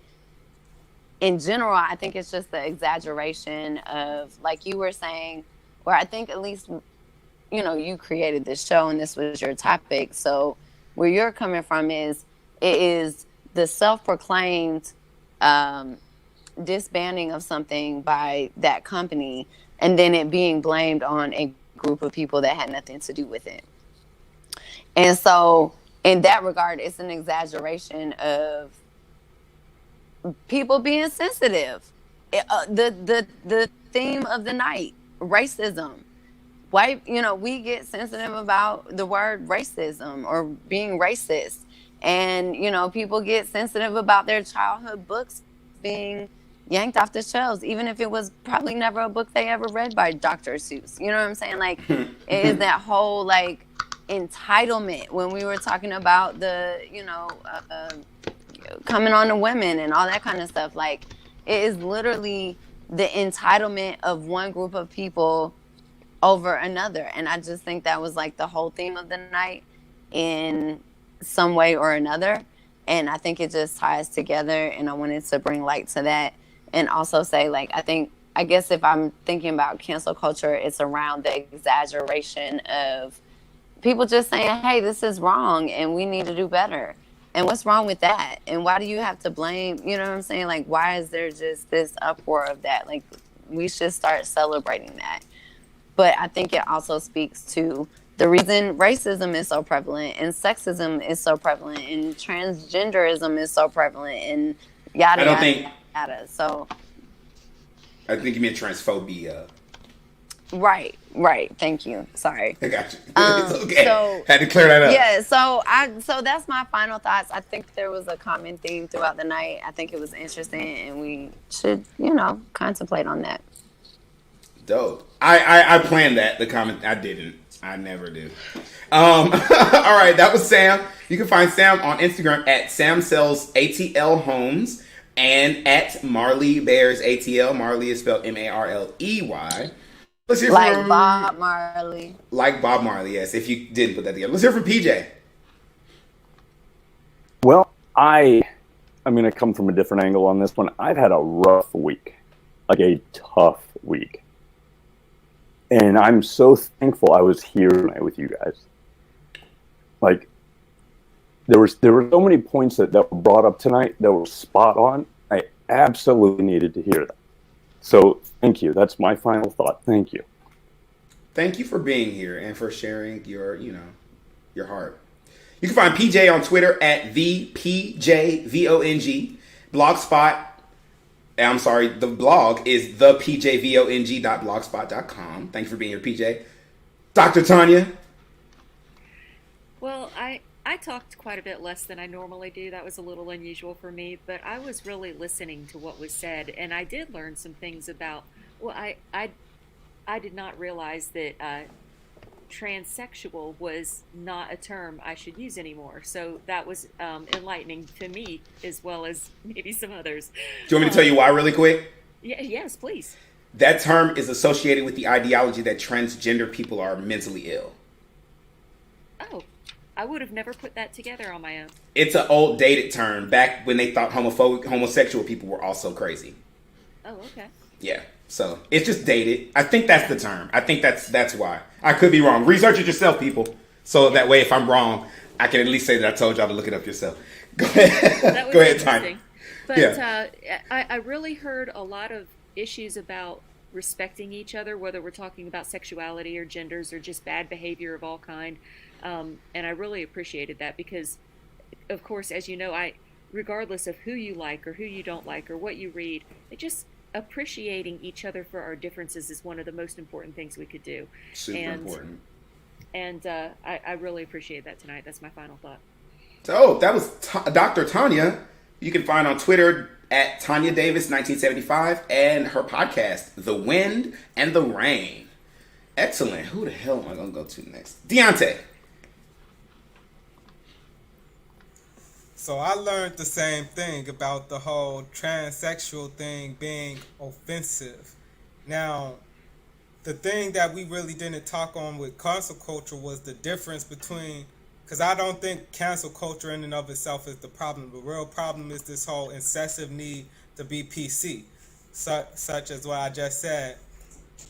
in general, I think it's just the exaggeration of, like you were saying, where I think at least, you created this show and this was your topic. So where you're coming from it is the self-proclaimed disbanding of something by that company and then it being blamed on a group of people that had nothing to do with it. And so in that regard, it's an exaggeration of people being sensitive. The theme of the night, racism. Why, we get sensitive about the word racism or being racist. And, people get sensitive about their childhood books being yanked off the shelves, even if it was probably never a book they ever read by Dr. Seuss. You know what I'm saying? It is that whole, entitlement when we were talking about the, coming on to women and all that kind of stuff. It is literally the entitlement of one group of people over another. And I just think that was the whole theme of the night in some way or another. And I think it just ties together. And I wanted to bring light to that and also say, I guess if I'm thinking about cancel culture, it's around the exaggeration of people just saying, hey, this is wrong and we need to do better. And what's wrong with that? And why do you have to blame? You know what I'm saying? Why is there just this uproar of that? We should start celebrating that. But I think it also speaks to the reason racism is so prevalent and sexism is so prevalent and transgenderism is so prevalent and yada, yada. So I think you meant transphobia. Right. Thank you. Sorry. I got you. It's okay. So, had to clear that up. Yeah. So that's my final thoughts. I think there was a common theme throughout the night. I think it was interesting, and we should, contemplate on that. Dope. I planned that. The comment. I didn't. I never do. All right. That was Sam. You can find Sam on Instagram at Sam Sells ATL Homes and at Marley Bears ATL. Marley is spelled Marley. Let's hear from Bob Marley. Like Bob Marley, yes, if you didn't put that together. Let's hear from PJ. Well, I'm going to come from a different angle on this one. I've had a rough week, a tough week. And I'm so thankful I was here tonight with you guys. Like, there were so many points that were brought up tonight that were spot on. I absolutely needed to hear that. So thank you. That's my final thought. Thank you. Thank you for being here and for sharing your heart. You can find PJ on Twitter at the PJVONG. Blogspot. I'm sorry, the blog is thepjvong.blogspot.com. Thank you for being here, PJ. Dr. Tanya. Well, I talked quite a bit less than I normally do. That was a little unusual for me, but I was really listening to what was said, and I did learn some things about. Well, I did not realize that transsexual was not a term I should use anymore. So that was enlightening to me as well as maybe some others. Do you want me to tell you why really quick? Yes, please. That term is associated with the ideology that transgender people are mentally ill. Oh, I would have never put that together on my own. It's an old dated term back when they thought homosexual people were also crazy. Oh, okay. Yeah. So it's just dated. I think that's the term. I think that's why. I could be wrong. Research it yourself, people. So that way, if I'm wrong, I can at least say that I told y'all to look it up yourself. Go ahead. That was Go ahead, interesting. Tanya. But Yeah. I really heard a lot of issues about respecting each other, whether we're talking about sexuality or genders or just bad behavior of all kind. And I really appreciated that because, of course, as you know, regardless of who you like or who you don't like or what you read, it just appreciating each other for our differences is one of the most important things we could do. Super important. And I really appreciate that tonight. That's my final thought. So that was Dr. Tanya. You can find on Twitter at Tanya Davis 1975 and her podcast, The Wind and the Rain. Excellent. Who the hell am I going to go to next? Deontay. So I learned the same thing about the whole transsexual thing being offensive. Now, the thing that we really didn't talk on with cancel culture was the difference between, because I don't think cancel culture in and of itself is the problem. The real problem is this whole incessive need to be PC, such as what I just said.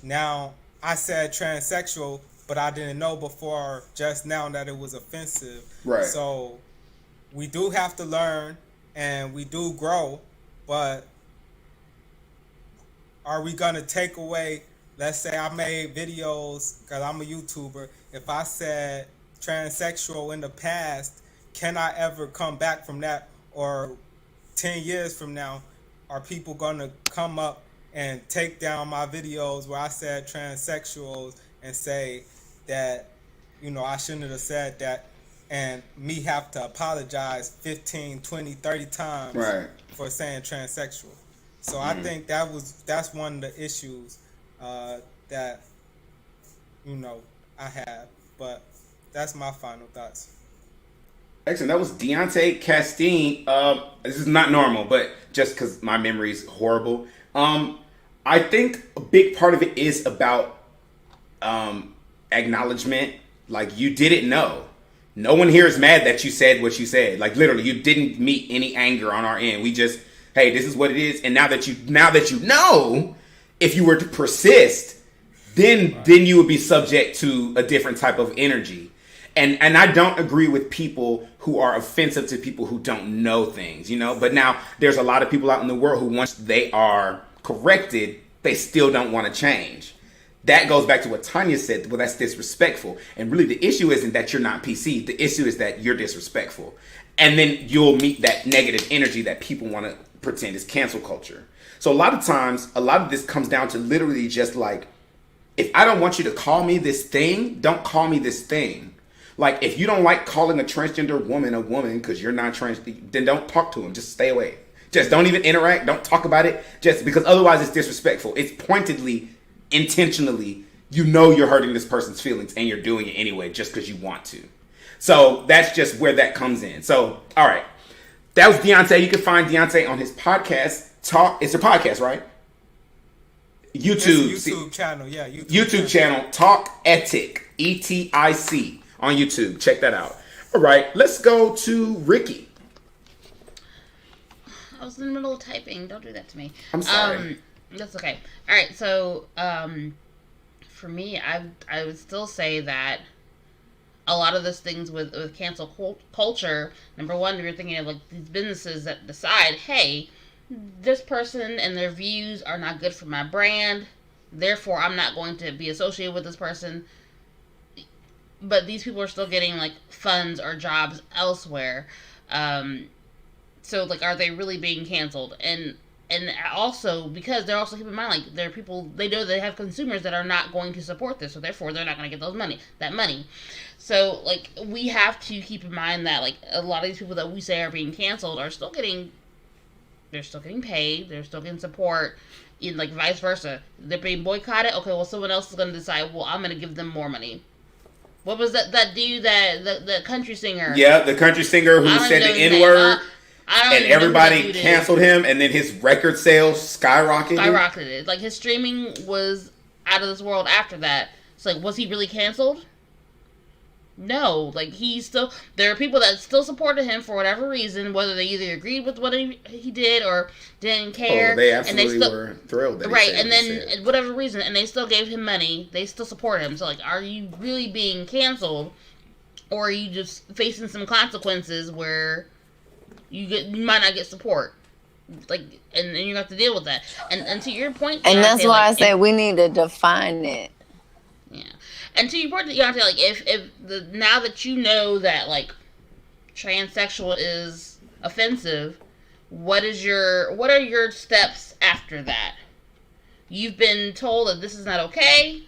Now, I said transsexual, but I didn't know before just now that it was offensive. Right. So we do have to learn and we do grow, but are we going to take away, let's say I made videos because I'm a YouTuber. If I said transsexual in the past, can I ever come back from that? Or 10 years from now, are people going to come up and take down my videos where I said transsexuals and say that, I shouldn't have said that, and me have to apologize 15, 20, 30 times for saying transsexual. So I think that's one of the issues that I have. But that's my final thoughts. Excellent. That was Deontay Castine. This is not normal, but just because my memory is horrible. I think a big part of it is about acknowledgement. Like, you didn't know. No one here is mad that you said what you said. Like, literally, you didn't meet any anger on our end. We just, hey, this is what it is. And now that you know, if you were to persist, then you would be subject to a different type of energy. And I don't agree with people who are offensive to people who don't know things, But now there's a lot of people out in the world who, once they are corrected, they still don't want to change. That goes back to what Tanya said. Well, that's disrespectful. And really, the issue isn't that you're not PC. The issue is that you're disrespectful. And then you'll meet that negative energy that people want to pretend is cancel culture. So a lot of times, a lot of this comes down to literally just like, if I don't want you to call me this thing, don't call me this thing. Like, if you don't like calling a transgender woman a woman because you're not trans, then don't talk to them. Just stay away. Just don't even interact. Don't talk about it. Just because otherwise it's disrespectful. It's pointedly, intentionally, you're hurting this person's feelings and you're doing it anyway just because you want to. So that's just where that comes in. So, all right. That was Deontay. You can find Deontay on his podcast. It's a podcast, right? YouTube channel, yeah. YouTube channel, Talk Etic, ETIC on YouTube. Check that out. All right, let's go to Ricky. I was in the middle of typing. Don't do that to me. I'm sorry. That's okay. All right, so for me, I would still say that a lot of those things with cancel culture, number one, you're thinking of like these businesses that decide, hey, this person and their views are not good for my brand, therefore I'm not going to be associated with this person. But these people are still getting like funds or jobs elsewhere. So like, are they really being canceled? And also, because they're also, keep in mind, like, there are people, they know they have consumers that are not going to support this, so therefore they're not going to get that money. So like, we have to keep in mind that like a lot of these people that we say are being canceled are still getting, they're still getting paid, they're still getting support, in like vice versa. They're being boycotted. Okay, well, someone else is going to decide, well, I'm going to give them more money. What was that dude, the country singer? Yeah, the country singer who said the N-word, and everybody canceled him, and then his record sales skyrocketed. Like, his streaming was out of this world after that. It's like, was he really canceled? No. Like, there are people that still supported him for whatever reason, whether they either agreed with what he did or didn't care. Oh, they absolutely were thrilled that right, and then whatever reason, and they still gave him money. They still support him. So, like, are you really being canceled, or are you just facing some consequences where you might not get support? Like, and you have to deal with that. And to your point, and that's why I say we need to define it. Yeah. And to your point, Deontay, like, if now that you know that, like, transsexual is offensive, what are your steps after that? You've been told that this is not okay.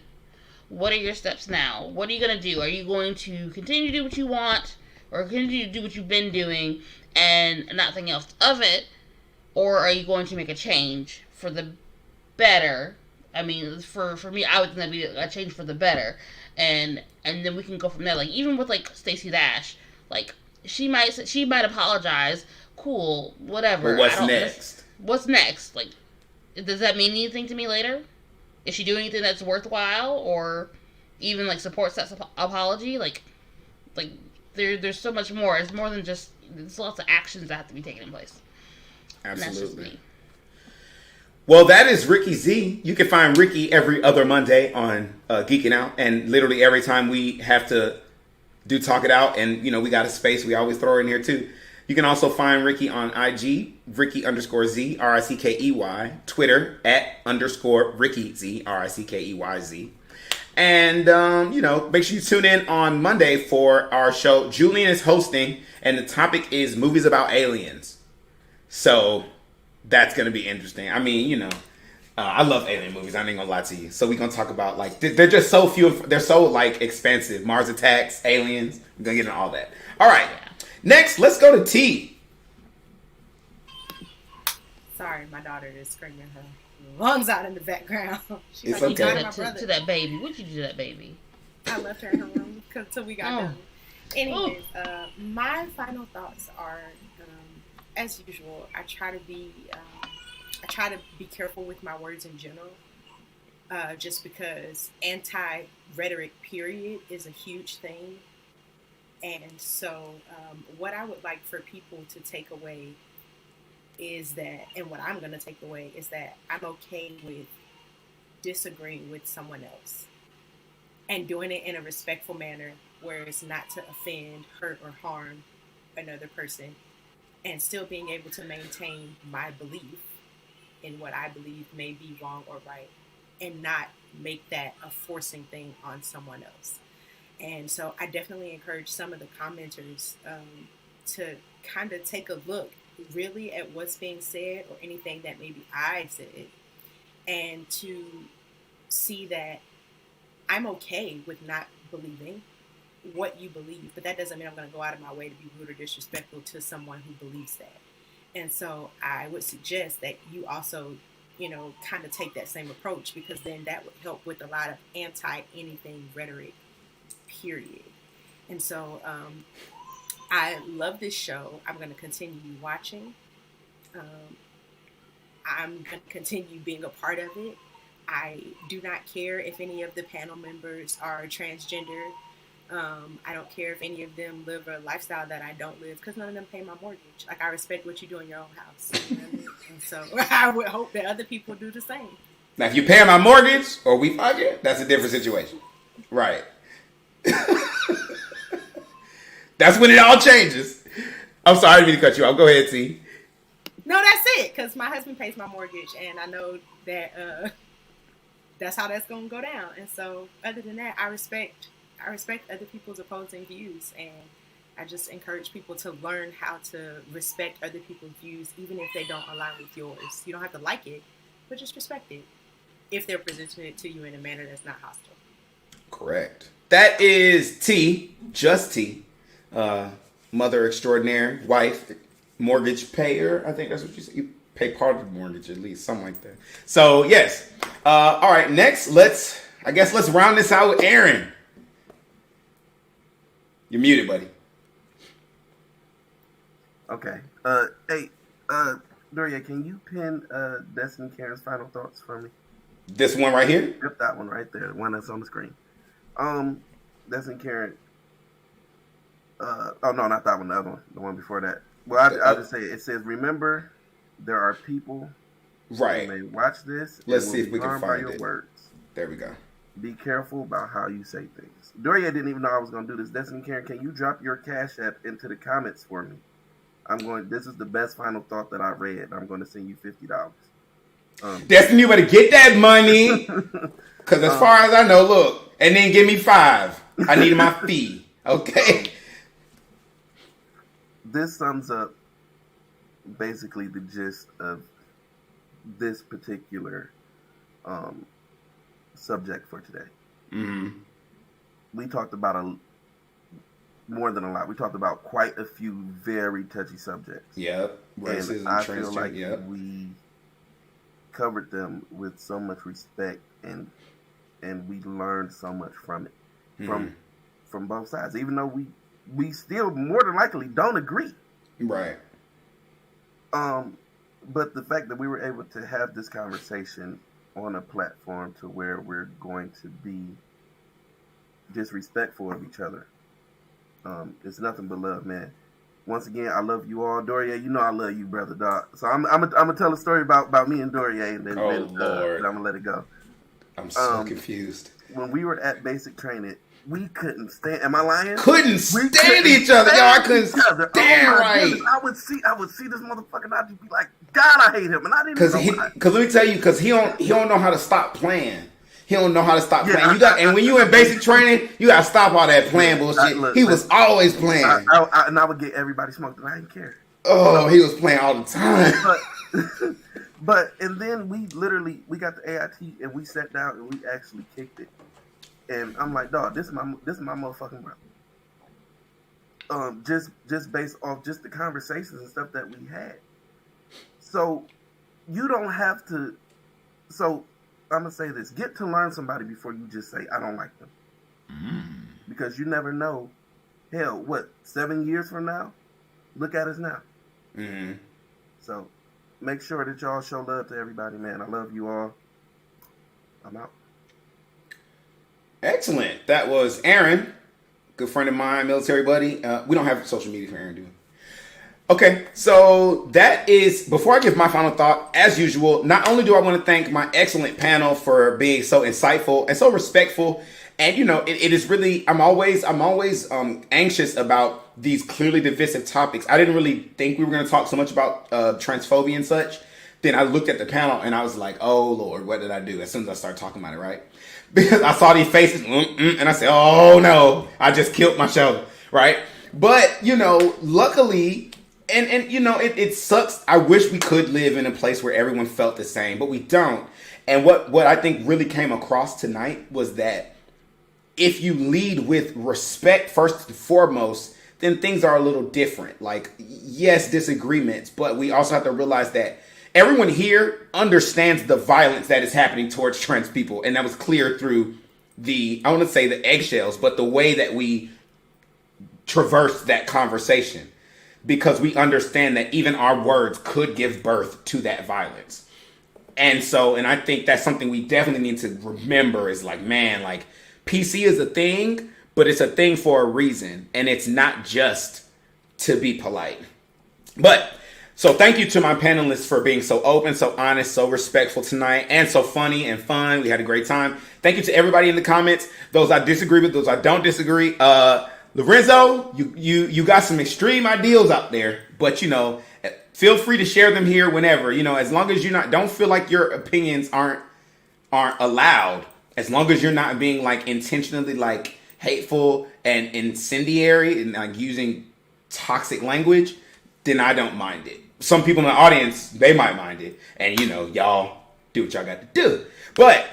What are your steps now? What are you going to do? Are you going to continue to do what you want, or continue to do what you've been doing and nothing else of it? Or are you going to make a change for the better? I mean, for me, I would think that'd be a change for the better. And then we can go from there. Like, even with, like, Stacey Dash, like, she might apologize. Cool, whatever. But what's next? What's next? Like, does that mean anything to me later? Is she doing anything that's worthwhile, or even, like, supports that apology? Like there's so much more. It's more than just, there's lots of actions that have to be taken in place. Absolutely. Well, that is Ricky Z. You can find Ricky every other Monday on Geeking Out. And literally every time we have to do Talk It Out, and, you know, we got a space, we always throw it in here too. You can also find Ricky on IG, Ricky_Z, RICKEY, Twitter @_RickyZ, RICKEYZ. And, you know, make sure you tune in on Monday for our show. Julian is hosting, and the topic is movies about aliens. So that's going to be interesting. I mean, you know, I love alien movies. I ain't going to lie to you. So we're going to talk about, like, they're just so few. They're so, like, expensive. Mars Attacks, aliens. We're going to get into all that. All right. Next, let's go to T. Sorry, my daughter is screaming her lungs out in the background. She's It's like, okay. "You got my brother." To that baby. What'd you do to that baby? I left her in her room until we got done. Anyways, my final thoughts are, as usual, I try to be careful with my words in general, just because anti-rhetoric, period, is a huge thing. And so what I would like for people to take away is that, and what I'm going to take away is that I'm okay with disagreeing with someone else and doing it in a respectful manner where it's not to offend, hurt, or harm another person, and still being able to maintain my belief in what I believe may be wrong or right, and not make that a forcing thing on someone else. And so I definitely encourage some of the commenters to kind of take a look really at what's being said, or anything that maybe I said, and to see that I'm okay with not believing what you believe, but that doesn't mean I'm going to go out of my way to be rude or disrespectful to someone who believes that. And so I would suggest that you also, you know, kind of take that same approach, because then that would help with a lot of anti-anything rhetoric, period. And so I love this show. I'm going to continue watching. I'm going to continue being a part of it. I do not care if any of the panel members are transgender. I don't care if any of them live a lifestyle that I don't live, because none of them pay my mortgage. Like, I respect what you do in your own house. You know what I mean? And so I would hope that other people do the same. Now, if you're paying my mortgage or we fucking, that's a different situation. Right. That's when it all changes. I'm sorry, I didn't mean to cut you off. Go ahead, T. No, that's it. Because my husband pays my mortgage, and I know that that's how that's going to go down. And so, other than that, I respect other people's opposing views, and I just encourage people to learn how to respect other people's views, even if they don't align with yours. You don't have to like it, but just respect it if they're presenting it to you in a manner that's not hostile. Correct. That is T, just T, mother extraordinaire, wife, mortgage payer. I think that's what you said. You pay part of the mortgage at least, something like that. So yes. All right. Next, let's round this out with Aaron. You're muted, buddy. Okay. Hey, Doria, can you pin Destiny Karen's final thoughts for me? This one right here? Yep, that one right there, the one that's on the screen. Destiny Karen. Oh no, not that one. The other one, the one before that. Well, I'll just say it says, "Remember, there are people right. who may watch this. Let's see if we can find your it. Words. There we go. Be careful about how you say things." Doria didn't even know I was going to do this. Destiny Karen, can you drop your Cash App into the comments for me? This is the best final thought that I read. I'm going to send you $50. Destiny, you better get that money. Because as far as I know, look, and then give me $5. I need my fee. Okay. This sums up basically the gist of this particular subject for today. Mm-hmm. We talked about more than a lot. We talked about quite a few very touchy subjects. Yep. Racism, and I transgender, feel like yep. we covered them with so much respect, and we learned so much from it, from both sides. Even though we still more than likely don't agree. Right. But the fact that we were able to have this conversation on a platform to where we're going to be disrespectful of each other, it's nothing but love, man. Once again, I love you all. Doria, you know I love you, brother, dog. So I'm gonna tell a story about me and Doria, and then, Lord. I'm gonna let it go. I'm so confused. When we were at basic training, we couldn't stand. Am I lying? Couldn't stand each other. Yo, I couldn't stand right. Goodness. I would see this motherfucker, and I'd just be like, God, I hate him, and I didn't. Because let me tell you, because he don't know how to stop playing. He don't know how to stop playing. And when you in basic training, you gotta stop all that playing bullshit. He was always playing. And I would get everybody smoked, and I didn't care. Oh, he was playing all the time. But and then we got the AIT, and we sat down and we actually kicked it. And I'm like, dog, this is my motherfucking brother. Just based off just the conversations and stuff that we had. So you don't have to. So I'm gonna say this: get to learn somebody before you just say I don't like them, because you never know. Hell, 7 years from now? Look at us now. Mm-hmm. So make sure that y'all show love to everybody, man. I love you all. I'm out. Excellent. That was Aaron, good friend of mine, military buddy. We don't have social media for Aaron, do we? Okay, so that is, before I give my final thought, as usual, not only do I want to thank my excellent panel for being so insightful and so respectful, and it is really, I'm always anxious about these clearly divisive topics. I didn't really think we were going to talk so much about transphobia and such. Then I looked at the panel and I was like, oh Lord, what did I do? As soon as I started talking about it, right? Because I saw these faces and I said, oh no, I just killed my show, right? But, luckily, and it sucks. I wish we could live in a place where everyone felt the same, but we don't. And what I think really came across tonight was that if you lead with respect first and foremost, then things are a little different. Like, yes, disagreements, but we also have to realize that everyone here understands the violence that is happening towards trans people. And that was clear through I want to say the eggshells, but the way that we traverse that conversation. Because we understand that even our words could give birth to that violence. And I think that's something we definitely need to remember is like, man, like PC is a thing, but it's a thing for a reason. And it's not just to be polite. But So thank you to my panelists for being so open, so honest, so respectful tonight, and so funny and fun. We had a great time. Thank you to everybody in the comments. Those I disagree with, those I don't disagree. Lorenzo, you got some extreme ideals out there, but you know, feel free to share them here whenever. You know, as long as don't feel like your opinions aren't allowed. As long as you're not being like intentionally like hateful and incendiary and like using toxic language, then I don't mind it. Some people in the audience, they might mind it. And, you know, y'all do what y'all got to do. But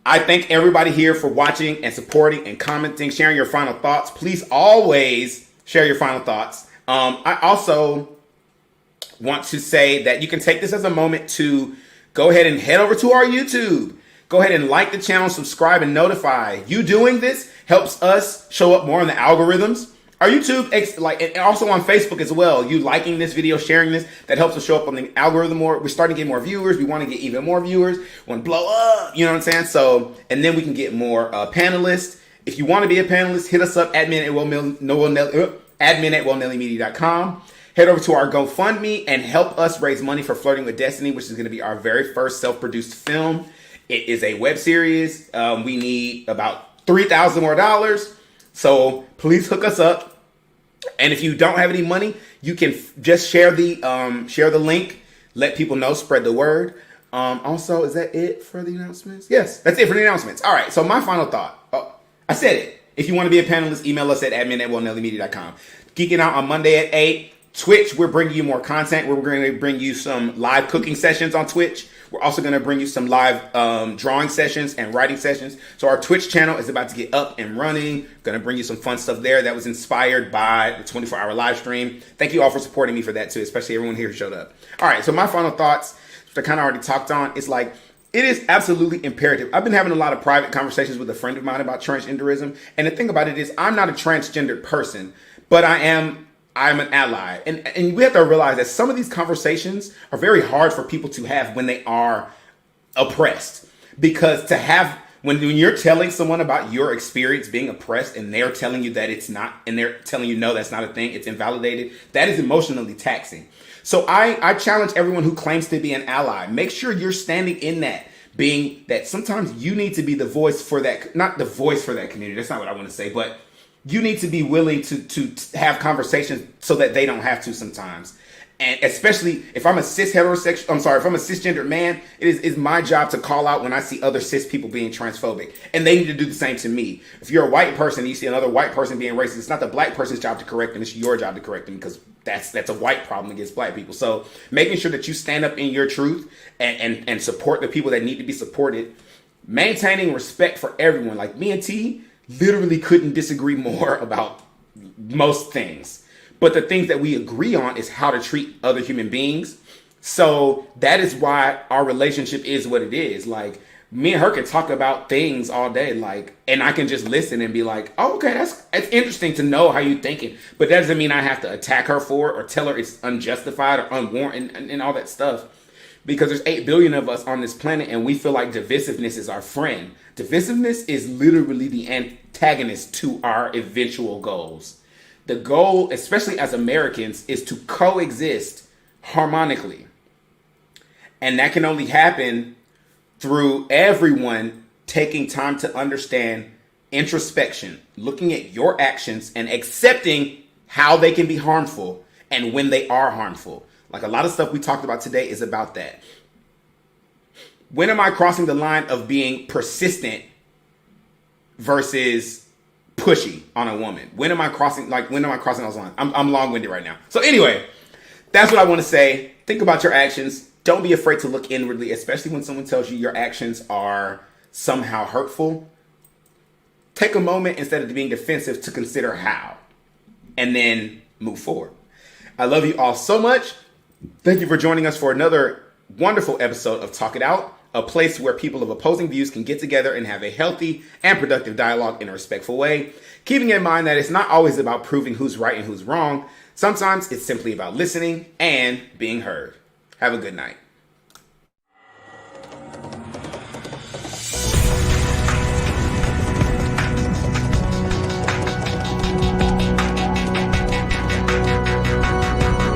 I thank everybody here for watching and supporting and commenting, sharing your final thoughts. Please always share your final thoughts. I also want to say that you can take this as a moment to go ahead and head over to our YouTube. Go ahead and like the channel, subscribe, and notify. You doing this helps us show up more in the algorithms. Our YouTube, and also on Facebook as well. You liking this video, sharing this, that helps us show up on the algorithm more. We're starting to get more viewers. We want to get even more viewers. We want to blow up. You know what I'm saying? So, and then we can get more panelists. If you want to be a panelist, hit us up, admin at wellnellymedia.com. Head over to our GoFundMe and help us raise money for Flirting with Destiny, which is going to be our very first self-produced film. It is a web series. We need about $3,000 more. So please hook us up. And if you don't have any money, you can just share the link. Let people know. Spread the word. Also, is that it for the announcements? Yes, that's it for the announcements. All right. So my final thought. Oh, I said it. If you want to be a panelist, email us at admin@wellnellymedia.com. Geeking out on Monday at 8. Twitch, we're bringing you more content. We're going to bring you some live cooking sessions on Twitch. We're also going to bring you some live drawing sessions and writing sessions. So our Twitch channel is about to get up and running. Going to bring you some fun stuff there that was inspired by the 24-hour live stream. Thank you all for supporting me for that too, especially everyone here who showed up. All right, so my final thoughts, which I kind of already talked on, is like, it is absolutely imperative. I've been having a lot of private conversations with a friend of mine about transgenderism. And the thing about it is, I'm not a transgendered person, but I'm an ally. And we have to realize that some of these conversations are very hard for people to have when they are oppressed. Because to have, when you're telling someone about your experience being oppressed and they're telling you that it's not, and they're telling you, no, that's not a thing, it's invalidated, that is emotionally taxing. So I challenge everyone who claims to be an ally, make sure you're standing in that, being that sometimes you need to be the voice for that, not the voice for that community, that's not what I want to say, but you need to be willing to have conversations so that they don't have to sometimes. And especially if I'm a if I'm a cisgendered man, it's my job to call out when I see other cis people being transphobic. And they need to do the same to me. If you're a white person and you see another white person being racist, it's not the black person's job to correct them, it's your job to correct them, because that's a white problem against black people. So making sure that you stand up in your truth and support the people that need to be supported, maintaining respect for everyone. Like me and T literally couldn't disagree more about most things. But the things that we agree on is how to treat other human beings. So that is why our relationship is what it is. Like, me and her can talk about things all day, like, and I can just listen and be like, oh, okay, that's interesting to know how you're thinking. But that doesn't mean I have to attack her for it or tell her it's unjustified or unwarranted and all that stuff. Because there's 8 billion of us on this planet and we feel like divisiveness is our friend. Divisiveness is literally the antagonist to our eventual goals. The goal, especially as Americans, is to coexist harmonically. And that can only happen through everyone taking time to understand introspection, looking at your actions and accepting how they can be harmful and when they are harmful. Like a lot of stuff we talked about today is about that. When am I crossing the line of being persistent versus pushy on a woman? When am I crossing those lines? I'm long-winded right now. So anyway, that's what I want to say. Think about your actions. Don't be afraid to look inwardly, especially when someone tells you your actions are somehow hurtful. Take a moment instead of being defensive to consider how, and then move forward. I love you all so much. Thank you for joining us for another wonderful episode of Talk It Out, a place where people of opposing views can get together and have a healthy and productive dialogue in a respectful way, keeping in mind that it's not always about proving who's right and who's wrong. Sometimes it's simply about listening and being heard. Have a good night.